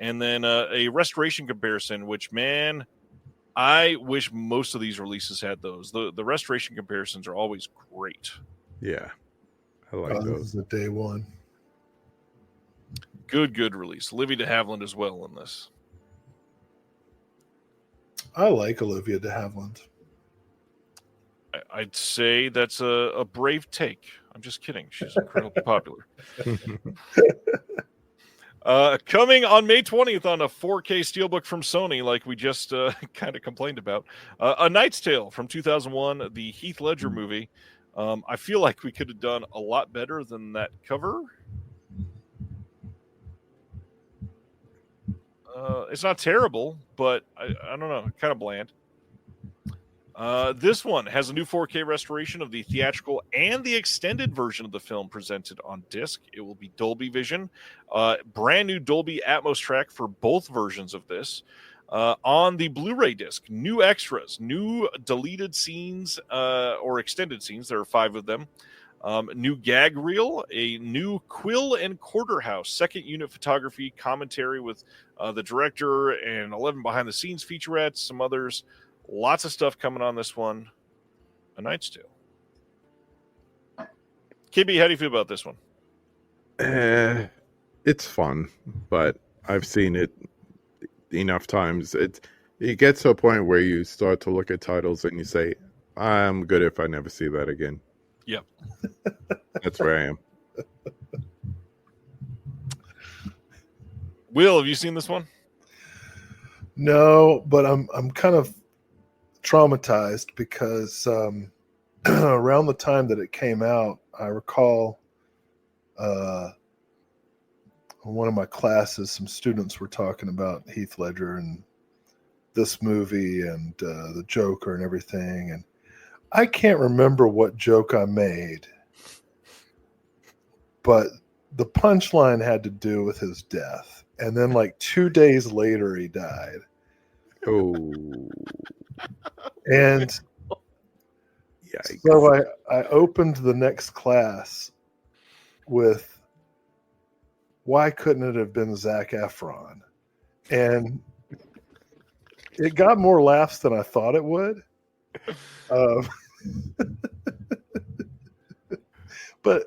And then a restoration comparison, which, man, I wish most of these releases had those. The restoration comparisons are always great. Yeah, I like those. This is a day one. Good release. Olivia de Havilland as well in this. I like Olivia de Havilland. I'd say that's a brave take. I'm just kidding. She's incredibly popular. Coming on May 20th on a 4K Steelbook from Sony, like we just kind of complained about. A Knight's Tale from 2001, the Heath Ledger movie. I feel like we could have done a lot better than that cover. It's not terrible, but I don't know, kind of bland. This one has a new 4K restoration of the theatrical and the extended version of the film presented on disc. It will be Dolby Vision. Brand new Dolby Atmos track for both versions of this. On the Blu-ray disc, new extras, new deleted scenes or extended scenes. There are 5 of them. New gag reel, a new Quill and Quarterhouse second unit photography commentary with the director and 11 behind the scenes featurettes, some others. Lots of stuff coming on this one. A Knight's Tale. KB, how do you feel about this one? It's fun, but I've seen it enough times. It gets to a point where you start to look at titles and you say, I'm good if I never see that again. Yep. That's where I am. Will, have you seen this one? No, but I'm kind of traumatized because around the time that it came out, I recall one of my classes, some students were talking about Heath Ledger and this movie and the Joker and everything, and I can't remember what joke I made, but the punchline had to do with his death. And then 2 days later, he died. Oh. And Yikes. so I opened the next class with, why couldn't it have been Zac Efron? And it got more laughs than I thought it would. But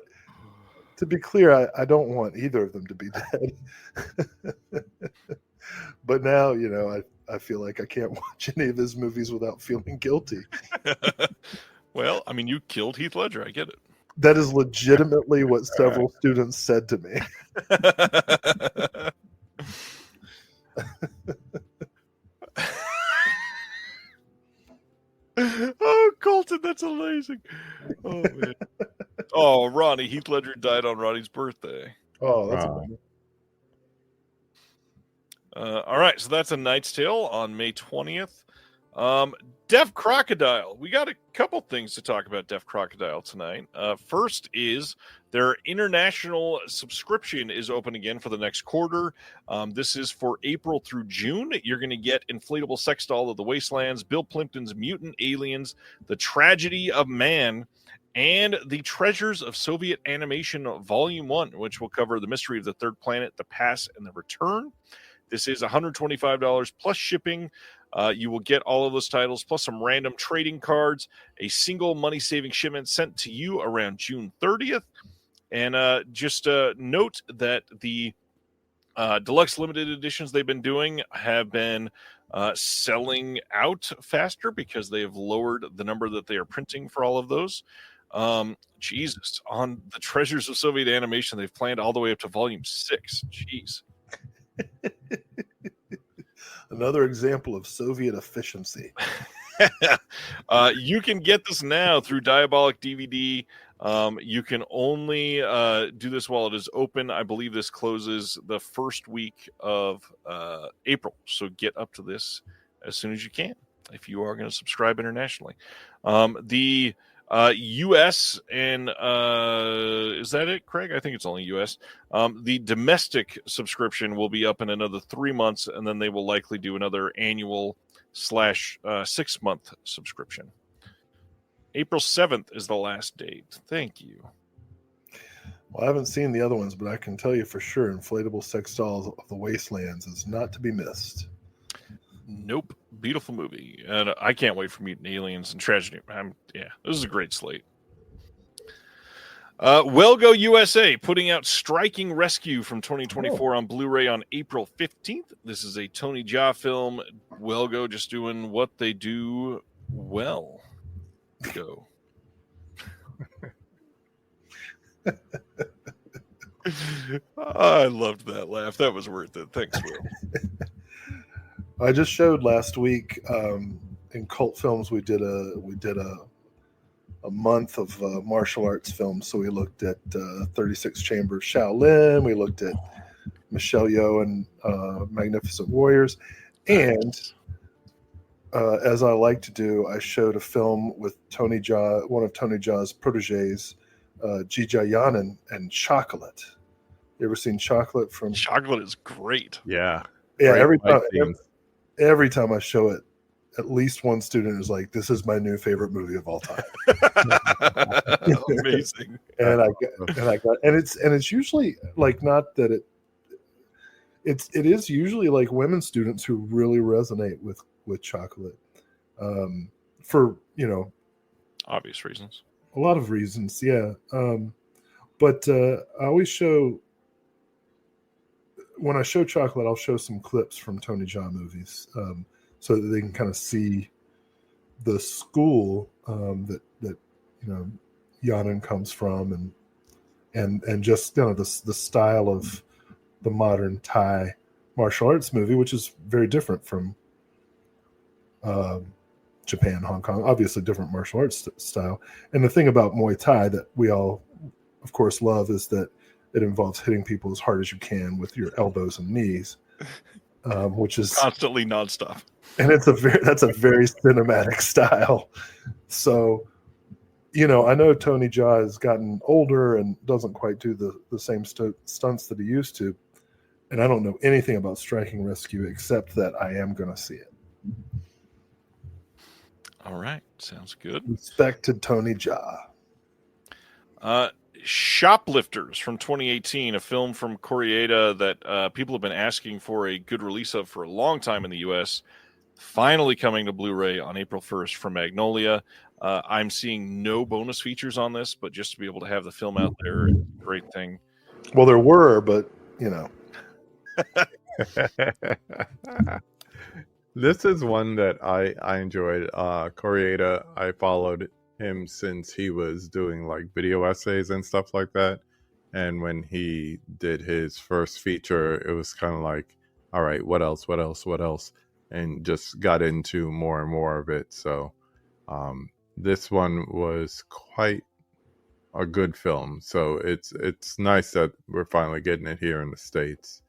to be clear, I don't want either of them to be dead. But now, I feel like I can't watch any of his movies without feeling guilty. Well, I mean, you killed Heath Ledger. I get it. That is legitimately what several students said to me. Oh, Colton, that's amazing. Oh, man. Oh, Ronnie. Heath Ledger died on Ronnie's birthday. Oh, that's a bummer. All right, so that's A Knight's Tale on May 20th. Deaf Crocodile. We got a couple things to talk about Deaf Crocodile tonight. First is their international subscription is open again for the next quarter. This is for April through June. You're going to get Inflatable Sex Doll of the Wastelands, Bill Plimpton's Mutant Aliens, The Tragedy of Man, and The Treasures of Soviet Animation Volume 1, which will cover the mystery of the third planet, the past, and the return. This is $125 plus shipping. You will get all of those titles, plus some random trading cards, a single money-saving shipment sent to you around June 30th. And just note that the deluxe limited editions they've been doing have been selling out faster because they have lowered the number that they are printing for all of those. Jesus, on the Treasures of Soviet Animation, they've planned all the way up to Volume 6. Jeez. Another example of Soviet efficiency. You can get this now through Diabolic DVD. You can only do this while it is open. I believe this closes the first week of April. So get up to this as soon as you can if you are going to subscribe internationally. The U.S. and is that it, Craig? I think it's only U.S. The domestic subscription will be up in another 3 months, and then they will likely do another annual / 6-month subscription. April 7th is the last date. Thank you. Well, I haven't seen the other ones, but I can tell you for sure Inflatable Sex Dolls of the Wastelands is not to be missed. Nope. Beautiful movie. And I can't wait for Mutant Aliens and Tragedy. This is a great slate. Wellgo USA putting out Striking Rescue from 2024 on Blu-ray on April 15th. This is a Tony Jaa film. Wellgo just doing what they do well. Go. I loved that laugh. That was worth it. Thanks, Will. I just showed last week in Cult Films we did a month of martial arts films. So we looked at 36 Chamber of Shaolin. We looked at Michelle Yeoh and Magnificent Warriors, and as I like to do, I showed a film with Tony Jaa, one of Tony Jaa's proteges, Ji Yanan, and Chocolate. You ever seen Chocolate? Chocolate is great. Yeah. Great every time I show it, at least one student is like, "This is my new favorite movie of all time." Amazing. and it's usually like, not that it is usually like women students who really resonate with Chocolate, for obvious reasons. A lot of reasons, yeah. But I always show, when I show Chocolate, I'll show some clips from Tony Jaa movies, so that they can kind of see the school that Yanan comes from, and just the style of the modern Thai martial arts movie, which is very different from Japan, Hong Kong, obviously different martial arts style. And the thing about Muay Thai that we all, of course, love is that it involves hitting people as hard as you can with your elbows and knees, which is constantly nonstop. And that's a very cinematic style. So, I know Tony Jaa has gotten older and doesn't quite do the same stunts that he used to. And I don't know anything about Striking Rescue except that I am going to see it. All right. Sounds good. Respect to Tony Jaa. Shoplifters from 2018, a film from Koreeda that people have been asking for a good release of for a long time in the U.S., finally coming to Blu-ray on April 1st from Magnolia. I'm seeing no bonus features on this, but just to be able to have the film out there is a great thing. Well, there were, but, This is one that I enjoyed. Koreeda, I followed him since he was doing like video essays and stuff like that. And when he did his first feature, it was kind of like, all right, what else? And just got into more and more of it. So this one was quite a good film. So it's nice that we're finally getting it here in the States,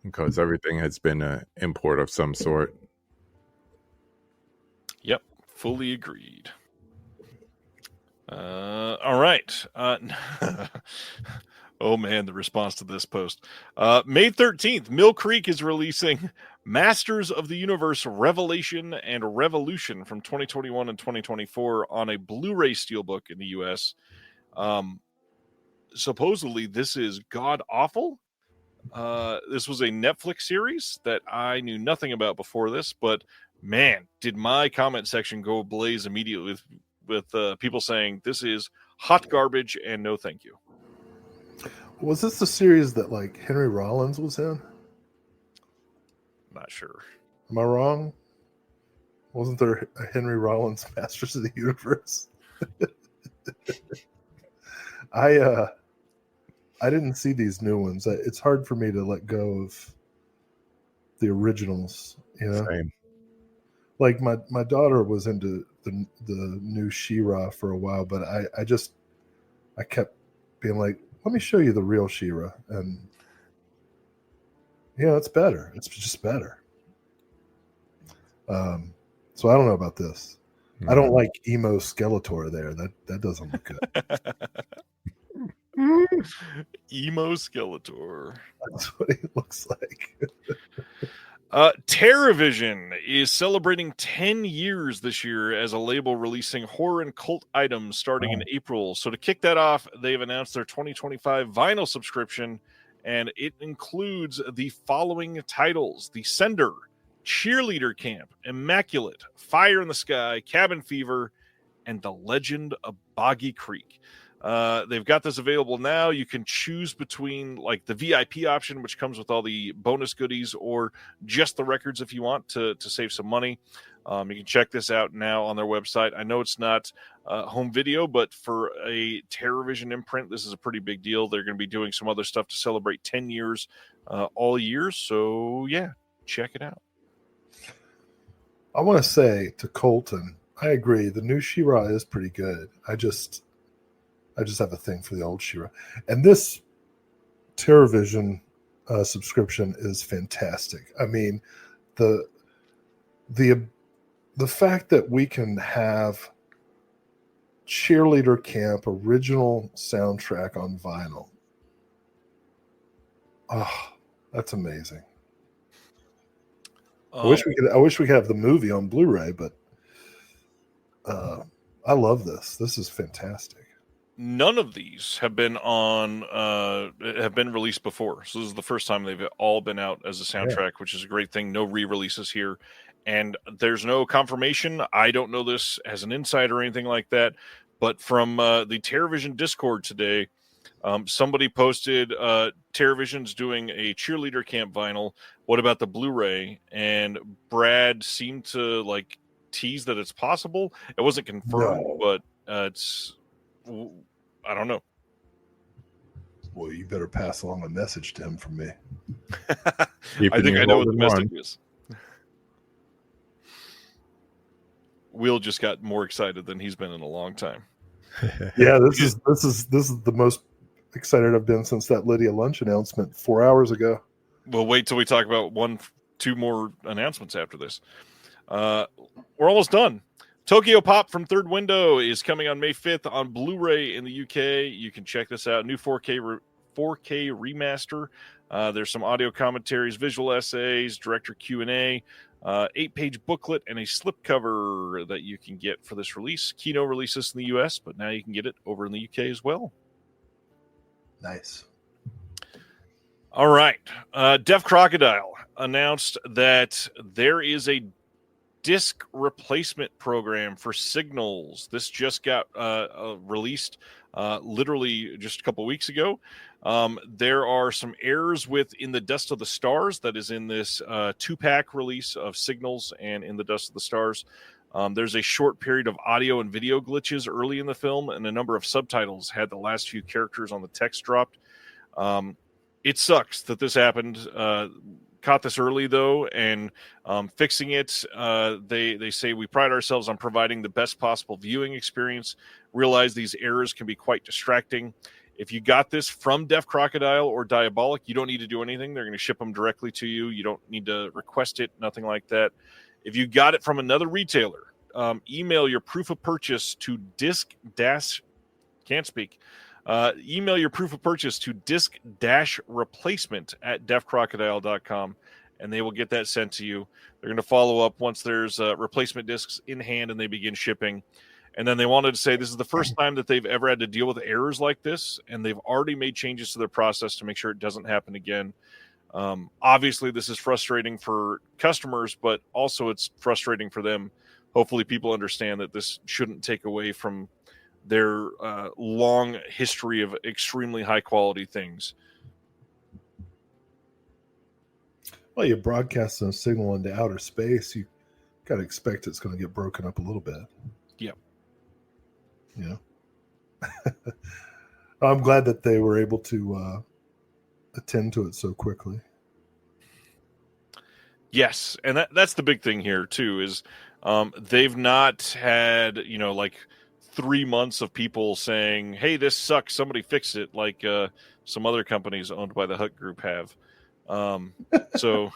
because everything has been an import of some sort. Fully agreed. All right. Oh, man, the response to this post. May 13th, Mill Creek is releasing Masters of the Universe Revelation and Revolution from 2021 and 2024 on a Blu-ray Steelbook in the U.S. Supposedly, this is god-awful. This was a Netflix series that I knew nothing about before this, but, man, did my comment section go ablaze immediately with people saying this is hot garbage and no thank you. Was this the series that like Henry Rollins was in? Not sure. Am I wrong? Wasn't there a Henry Rollins Masters of the Universe? I didn't see these new ones. It's hard for me to let go of the originals. You know, Same. like my daughter was into the new She-Ra for a while, but I kept being like, let me show you the real She-Ra, and it's better. It's just better. So I don't know about this. I don't like emo Skeletor there. That doesn't look good. Emo Skeletor. That's what he looks like. TerraVision is celebrating 10 years this year as a label releasing horror and cult items starting in April. So to kick that off, they've announced their 2025 vinyl subscription, and it includes the following titles: The Sender, Cheerleader Camp, Immaculate, Fire in the Sky, Cabin Fever, and The Legend of Boggy Creek. They've got this available now. You can choose between like the VIP option, which comes with all the bonus goodies, or just the records if you want to save some money. You can check this out now on their website. I know it's not home video, but for a TerraVision imprint, this is a pretty big deal. They're going to be doing some other stuff to celebrate 10 years all year. So, yeah, check it out. I want to say to Colton, I agree. The new She-Ra is pretty good. I just have a thing for the old She-Ra. And this TerraVision subscription is fantastic. I mean, the fact that we can have Cheerleader Camp original soundtrack on vinyl. Oh, that's amazing. I wish we could have the movie on Blu-ray, but I love this. This is fantastic. None of these have been released before. So this is the first time they've all been out as a soundtrack, which is a great thing. No re-releases here. And there's no confirmation. I don't know this as an insider or anything like that. But from the TerraVision Discord today, somebody posted TerraVision's doing a Cheerleader Camp vinyl. What about the Blu-ray? And Brad seemed to like tease that it's possible. It wasn't confirmed, but it's... I don't know. Well, you better pass along a message to him from me. I think I know what the message is. Will just got more excited than he's been in a long time. Yeah, this is the most excited I've been since that Lydia lunch announcement 4 hours ago. We'll wait till we talk about two more announcements after this. We're almost done. Tokyo Pop from Third Window is coming on May 5th on Blu-ray in the UK. You can check this out. New 4K remaster. There's some audio commentaries, visual essays, director Q&A, 8-page booklet, and a slipcover that you can get for this release. Kino released this in the US, but now you can get it over in the UK as well. Nice. All right. Deaf Crocodile announced that there is a disc replacement program for Signals. This just got released literally just a couple weeks ago. There are some errors with In the Dust of the Stars that is in this 2-pack release of Signals and In the Dust of the Stars. There's a short period of audio and video glitches early in the film, and a number of subtitles had the last few characters on the text dropped. It sucks that this happened. Caught this early though, and fixing it. They say we pride ourselves on providing the best possible viewing experience. Realize these errors can be quite distracting. If you got this from Deaf Crocodile or Diabolic, you don't need to do anything. They're going to ship them directly to you. You don't need to request it, nothing like that. If you got it from another retailer, email your proof of purchase to email your proof of purchase to disc-replacement@deafcrocodile.com, and they will get that sent to you. They're going to follow up once there's replacement discs in hand and they begin shipping. And then they wanted to say this is the first time that they've ever had to deal with errors like this, and they've already made changes to their process to make sure it doesn't happen again. Obviously, this is frustrating for customers, but also it's frustrating for them. Hopefully, people understand that this shouldn't take away from their long history of extremely high-quality things. Well, you're broadcasting a signal into outer space. You got to expect it's going to get broken up a little bit. Yeah. Yeah. I'm glad that they were able to attend to it so quickly. Yes, and that's the big thing here, too, is they've not had, 3 months of people saying, hey, this sucks, somebody fix it, like some other companies owned by the Hut Group have. So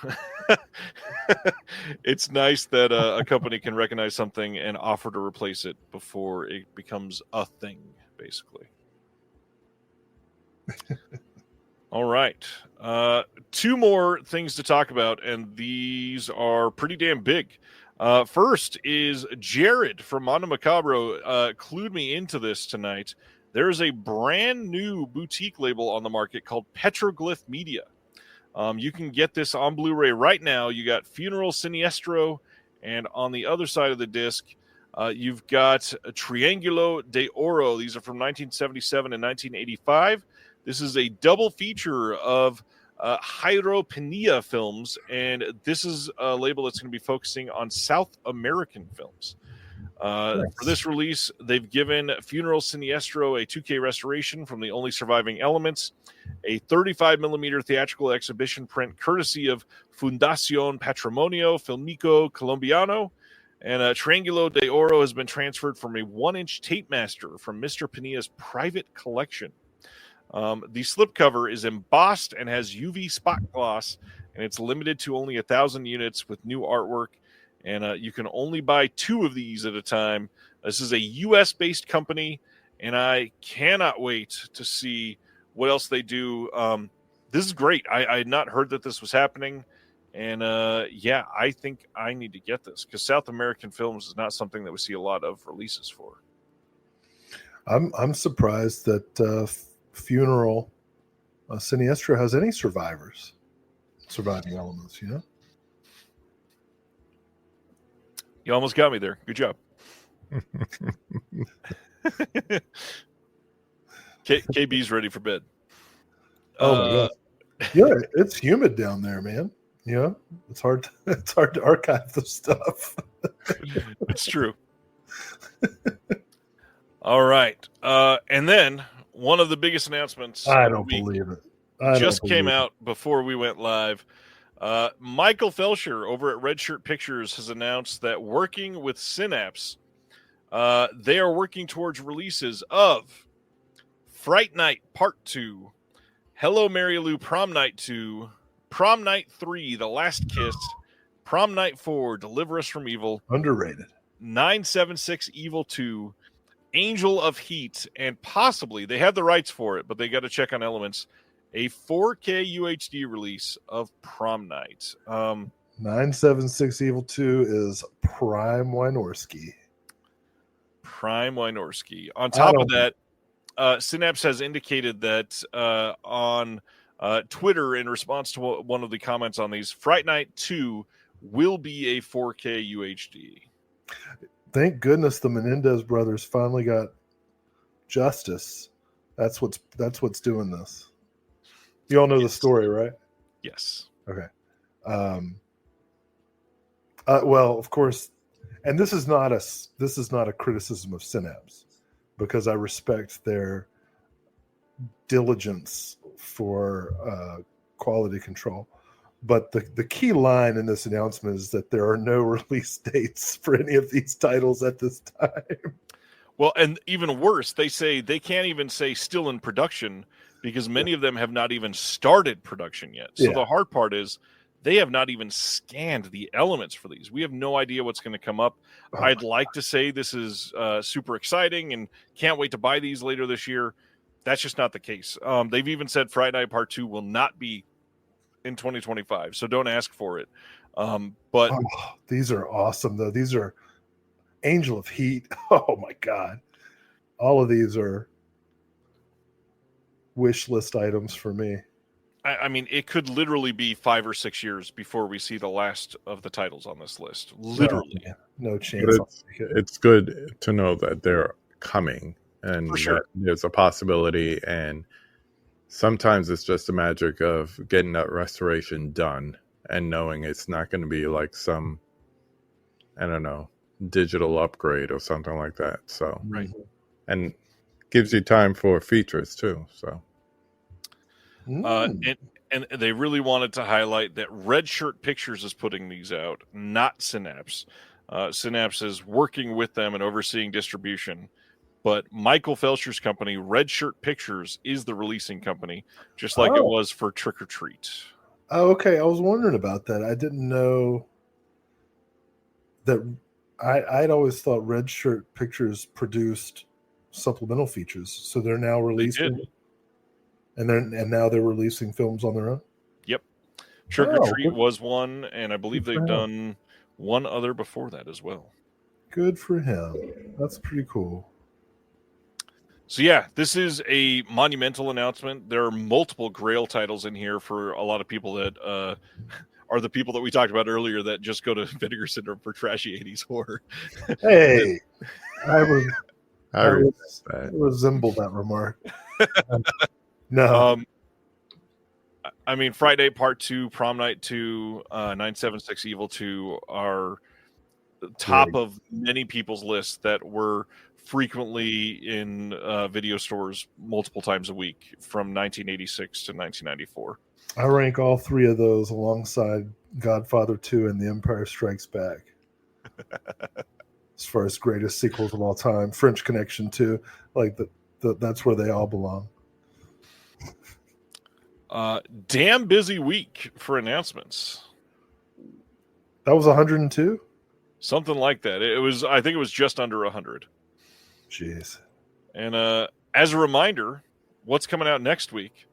it's nice that a company can recognize something and offer to replace it before it becomes a thing, basically. All right. 2 more things to talk about, and these are pretty damn big. First is Jared from Mondo Macabro clued me into this tonight. There is a brand new boutique label on the market called Petroglyph Media. You can get this on Blu-ray right now. You got Funeral Siniestro, and on the other side of the disc, you've got Triangulo de Oro. These are from 1977 and 1985. This is a double feature of Jairo Pinilla films, and this is a label that's going to be focusing on South American films. For this release, they've given Funeral Siniestro a 2K restoration from the only surviving elements, a 35mm theatrical exhibition print courtesy of Fundación Patrimonio Filmico Colombiano, and Triangulo de Oro has been transferred from a 1-inch tape master from Mr. Pinilla's private collection. The slipcover is embossed and has UV spot gloss, and it's limited to only 1,000 units with new artwork. And you can only buy 2 of these at a time. This is a U.S.-based company, and I cannot wait to see what else they do. This is great. I had not heard that this was happening. And, I think I need to get this because South American films is not something that we see a lot of releases for. I'm surprised that Funeral Siniestro has any surviving elements, You almost got me there. Good job. KB's ready for bed. Oh my God. Yeah, it's humid down there, man. Yeah, it's hard to archive the stuff. It's true. All right. And then one of the biggest announcements I don't believe it. Just came out before we went live. Michael Felsher over at Red Shirt Pictures has announced that working with Synapse, they are working towards releases of Fright Night Part 2, Hello Mary Lou Prom Night 2, Prom Night 3, The Last Kiss, Prom Night 4, Deliver Us from Evil, underrated, 976 Evil 2, Angel of Heat, and possibly, they have the rights for it, but they got to check on elements, a 4K UHD release of Prom Night. 976 Evil 2 is Prime Wynorski. On top of that, Synapse has indicated that on Twitter, in response to one of the comments on these, Fright Night 2 will be a 4K UHD. Thank goodness the Menendez brothers finally got justice. That's what's doing this. You all know the story, right? Yes. Okay. Well, of course, and this is not a criticism of Synapse, because I respect their diligence for quality control. But the key line in this announcement is that there are no release dates for any of these titles at this time. Well, and even worse, they say they can't even say still in production because many of them have not even started production yet. So the hard part is They have not even scanned the elements for these. We have no idea what's going to come up. I'd like to say this is super exciting and can't wait to buy these later this year. That's just not the case. They've even said Friday Night Part 2 will not be in 2025, so don't ask for it. But these are awesome, though. These are Angel of Heat. Oh, my God. All of these are wish list items for me. I mean, it could literally be 5 or 6 years before we see the last of the titles on this list. Literally. No chance. It's good to know that they're coming and For sure. There's a possibility. And sometimes it's just the magic of getting that restoration done and knowing it's not going to be like some, I don't know, digital upgrade or something like that. So, right. And gives you time for features too. So. And they really wanted to highlight that Red Shirt Pictures is putting these out, not Synapse. Synapse is working with them and overseeing distribution. But Michael Felsher's company, Red Shirt Pictures, is the releasing company, just like it was for Trick or Treat. Oh, okay. I was wondering about that. I didn't know that. I'd always thought Red Shirt Pictures produced supplemental features, so they're now releasing. And now they're releasing films on their own? Yep. Trick or Treat was one, and I believe they've done one other before that as well. Good for him. That's pretty cool. So yeah, this is a monumental announcement. There are multiple Grail titles in here for a lot of people that are the people that we talked about earlier that just go to Vinegar Syndrome for trashy 80s horror. Hey, I resemble that remark. No. I mean, Friday Part 2, Prom Night 2, 976 Evil 2 are top of many people's lists that were frequently in video stores multiple times a week from 1986 to 1994. I rank all three of those alongside Godfather 2 and The Empire Strikes Back. As far as greatest sequels of all time. French Connection 2, like that's where they all belong. Damn busy week for announcements. That was 102? Something like that. I think it was just under 100. Jeez. And as a reminder, what's coming out next week?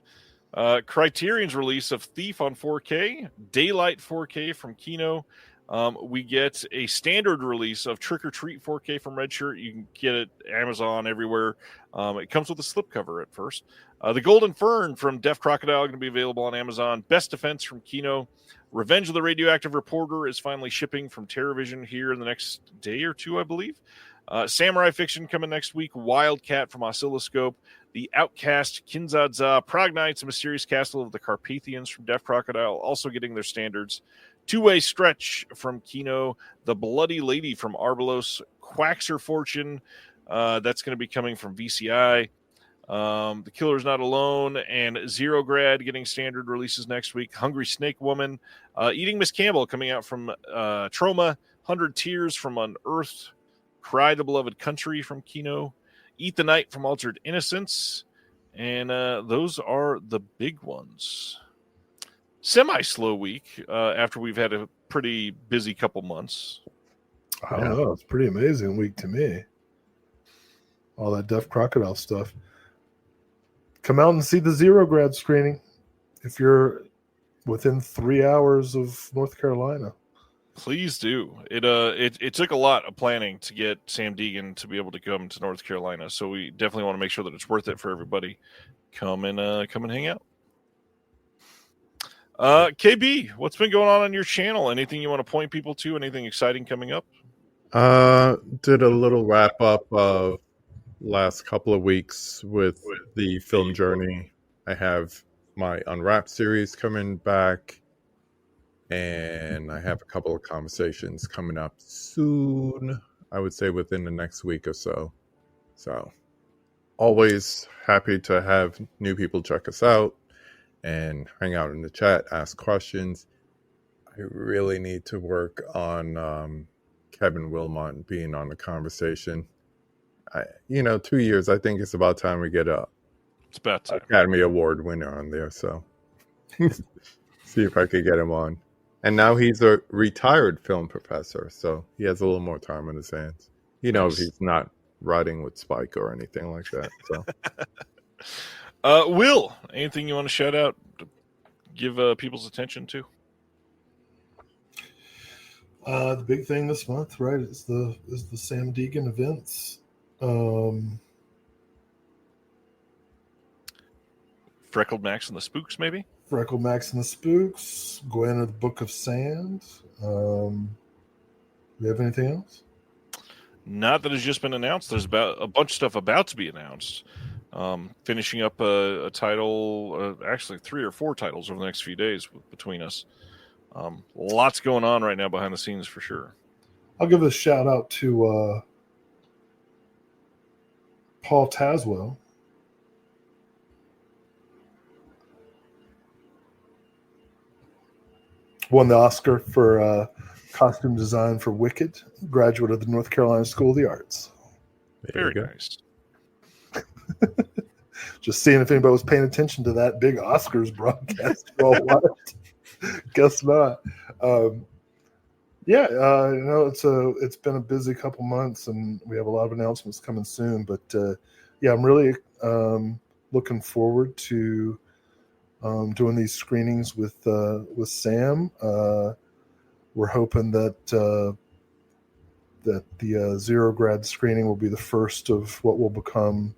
Criterion's release of Thief on 4K, Daylight 4K from Kino. We get a standard release of Trick or Treat 4K from Red Shirt. You can get it Amazon everywhere. It comes with a slipcover at first. The Golden Fern from Deaf Crocodile going to be available on Amazon. Best Defense from Kino. Revenge of the Radioactive Reporter is finally shipping from TerraVision here in the next day or two, I believe. Samurai Fiction coming next week. Wildcat from Oscilloscope. The Outcast, Kinzadza, Prognites, Mysterious Castle of the Carpathians from Deaf Crocodile, also getting their standards. Two-Way Stretch from Kino. The Bloody Lady from Arbalos. Quaxer Fortune, that's going to be coming from VCI. The Killer's Not Alone and Zero Grad getting standard releases next week. Hungry Snake Woman. Eating Miss Campbell coming out from Troma. 100 Tears from Unearthed. Cry the Beloved Country from Kino. Eat the Night from Altered Innocence. And those are the big ones. Semi-slow week after we've had a pretty busy couple months. I don't know. It's a pretty amazing week to me. All that Deaf Crocodile stuff. Come out and see the Zero Grad screening if you're within 3 hours of North Carolina. Please do. It took a lot of planning to get Sam Deegan to be able to come to North Carolina, so we definitely want to make sure that it's worth it for everybody. Come and hang out. KB, what's been going on your channel? Anything you want to point people to? Anything exciting coming up? Did a little wrap up of last couple of weeks with the film journey. I have my Unwrapped series coming back, and I have a couple of conversations coming up soon. I would say within the next week or so. So always happy to have new people check us out and hang out in the chat, ask questions. I really need to work on Kevin Wilmot being on the conversation. 2 years, I think it's about time we get it's about time. Academy Award winner on there. So see if I could get him on. And now he's a retired film professor, so he has a little more time on his hands. Nice. He's not riding with Spike or anything like that. So, Will, anything you want to shout out to give people's attention to? The big thing this month, right, is the Sam Deegan events. Freckled Max and the Spooks, maybe? Freckled Max and the Spooks, Gwen of the Book of Sand. Do you have anything else? Not that has just been announced. There's about a bunch of stuff about to be announced. Finishing up a title, actually 3 or 4 titles over the next few days between us. Lots going on right now behind the scenes for sure. I'll give a shout out to Paul Tazwell. Won the Oscar for costume design for Wicked, graduate of the North Carolina School of the Arts. Very nice. Just seeing if anybody was paying attention to that big Oscars broadcast for a while. Guess not. It's been a busy couple months, and we have a lot of announcements coming soon. But I'm really looking forward to doing these screenings with Sam. We're hoping that the Zero Grad screening will be the first of what will become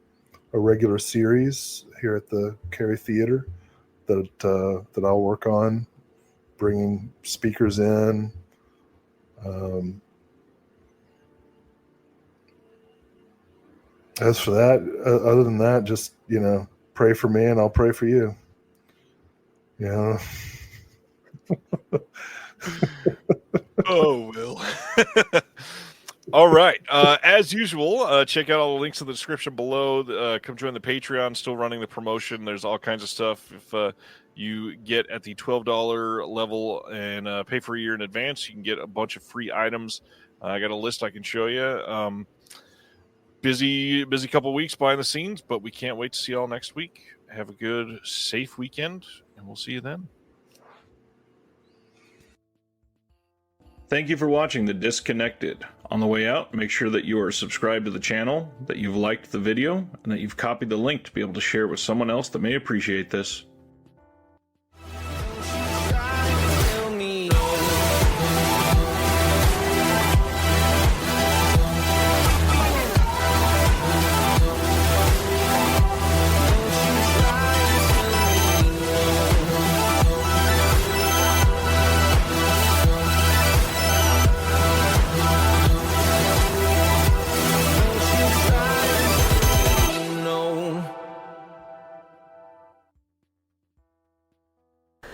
a regular series here at the Cary Theater that I'll work on, bringing speakers in. As for that, other than that, just, pray for me and I'll pray for you. Oh, Will. All right. As usual, check out all the links in the description below. Come join the Patreon. Still running the promotion. There's all kinds of stuff. If you get at the $12 level and pay for a year in advance, you can get a bunch of free items. I got a list I can show you. Busy couple weeks behind the scenes, but we can't wait to see you all next week. Have a good, safe weekend, and we'll see you then. Thank you for watching The Disconnected. On the way out, make sure that you are subscribed to the channel, that you've liked the video, and that you've copied the link to be able to share it with someone else that may appreciate this.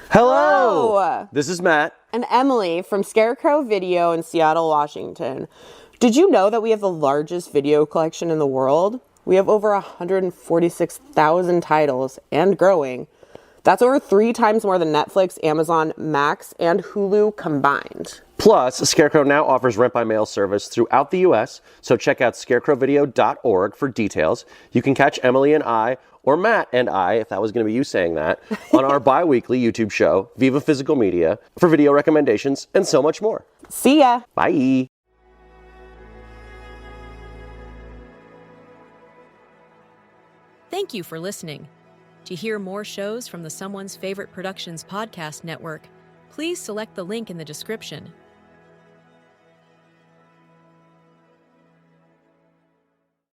Hello! This is Matt. And Emily from Scarecrow Video in Seattle, Washington. Did you know that we have the largest video collection in the world? We have over 146,000 titles and growing. That's over 3 times more than Netflix, Amazon, Max, and Hulu combined. Plus, Scarecrow now offers rent-by-mail service throughout the U.S., so check out scarecrowvideo.org for details. You can catch Emily and I, or Matt and I, if that was going to be you saying that, on our bi-weekly YouTube show, Viva Physical Media, for video recommendations and so much more. See ya! Bye! Thank you for listening. To hear more shows from the Someone's Favorite Productions podcast network, please select the link in the description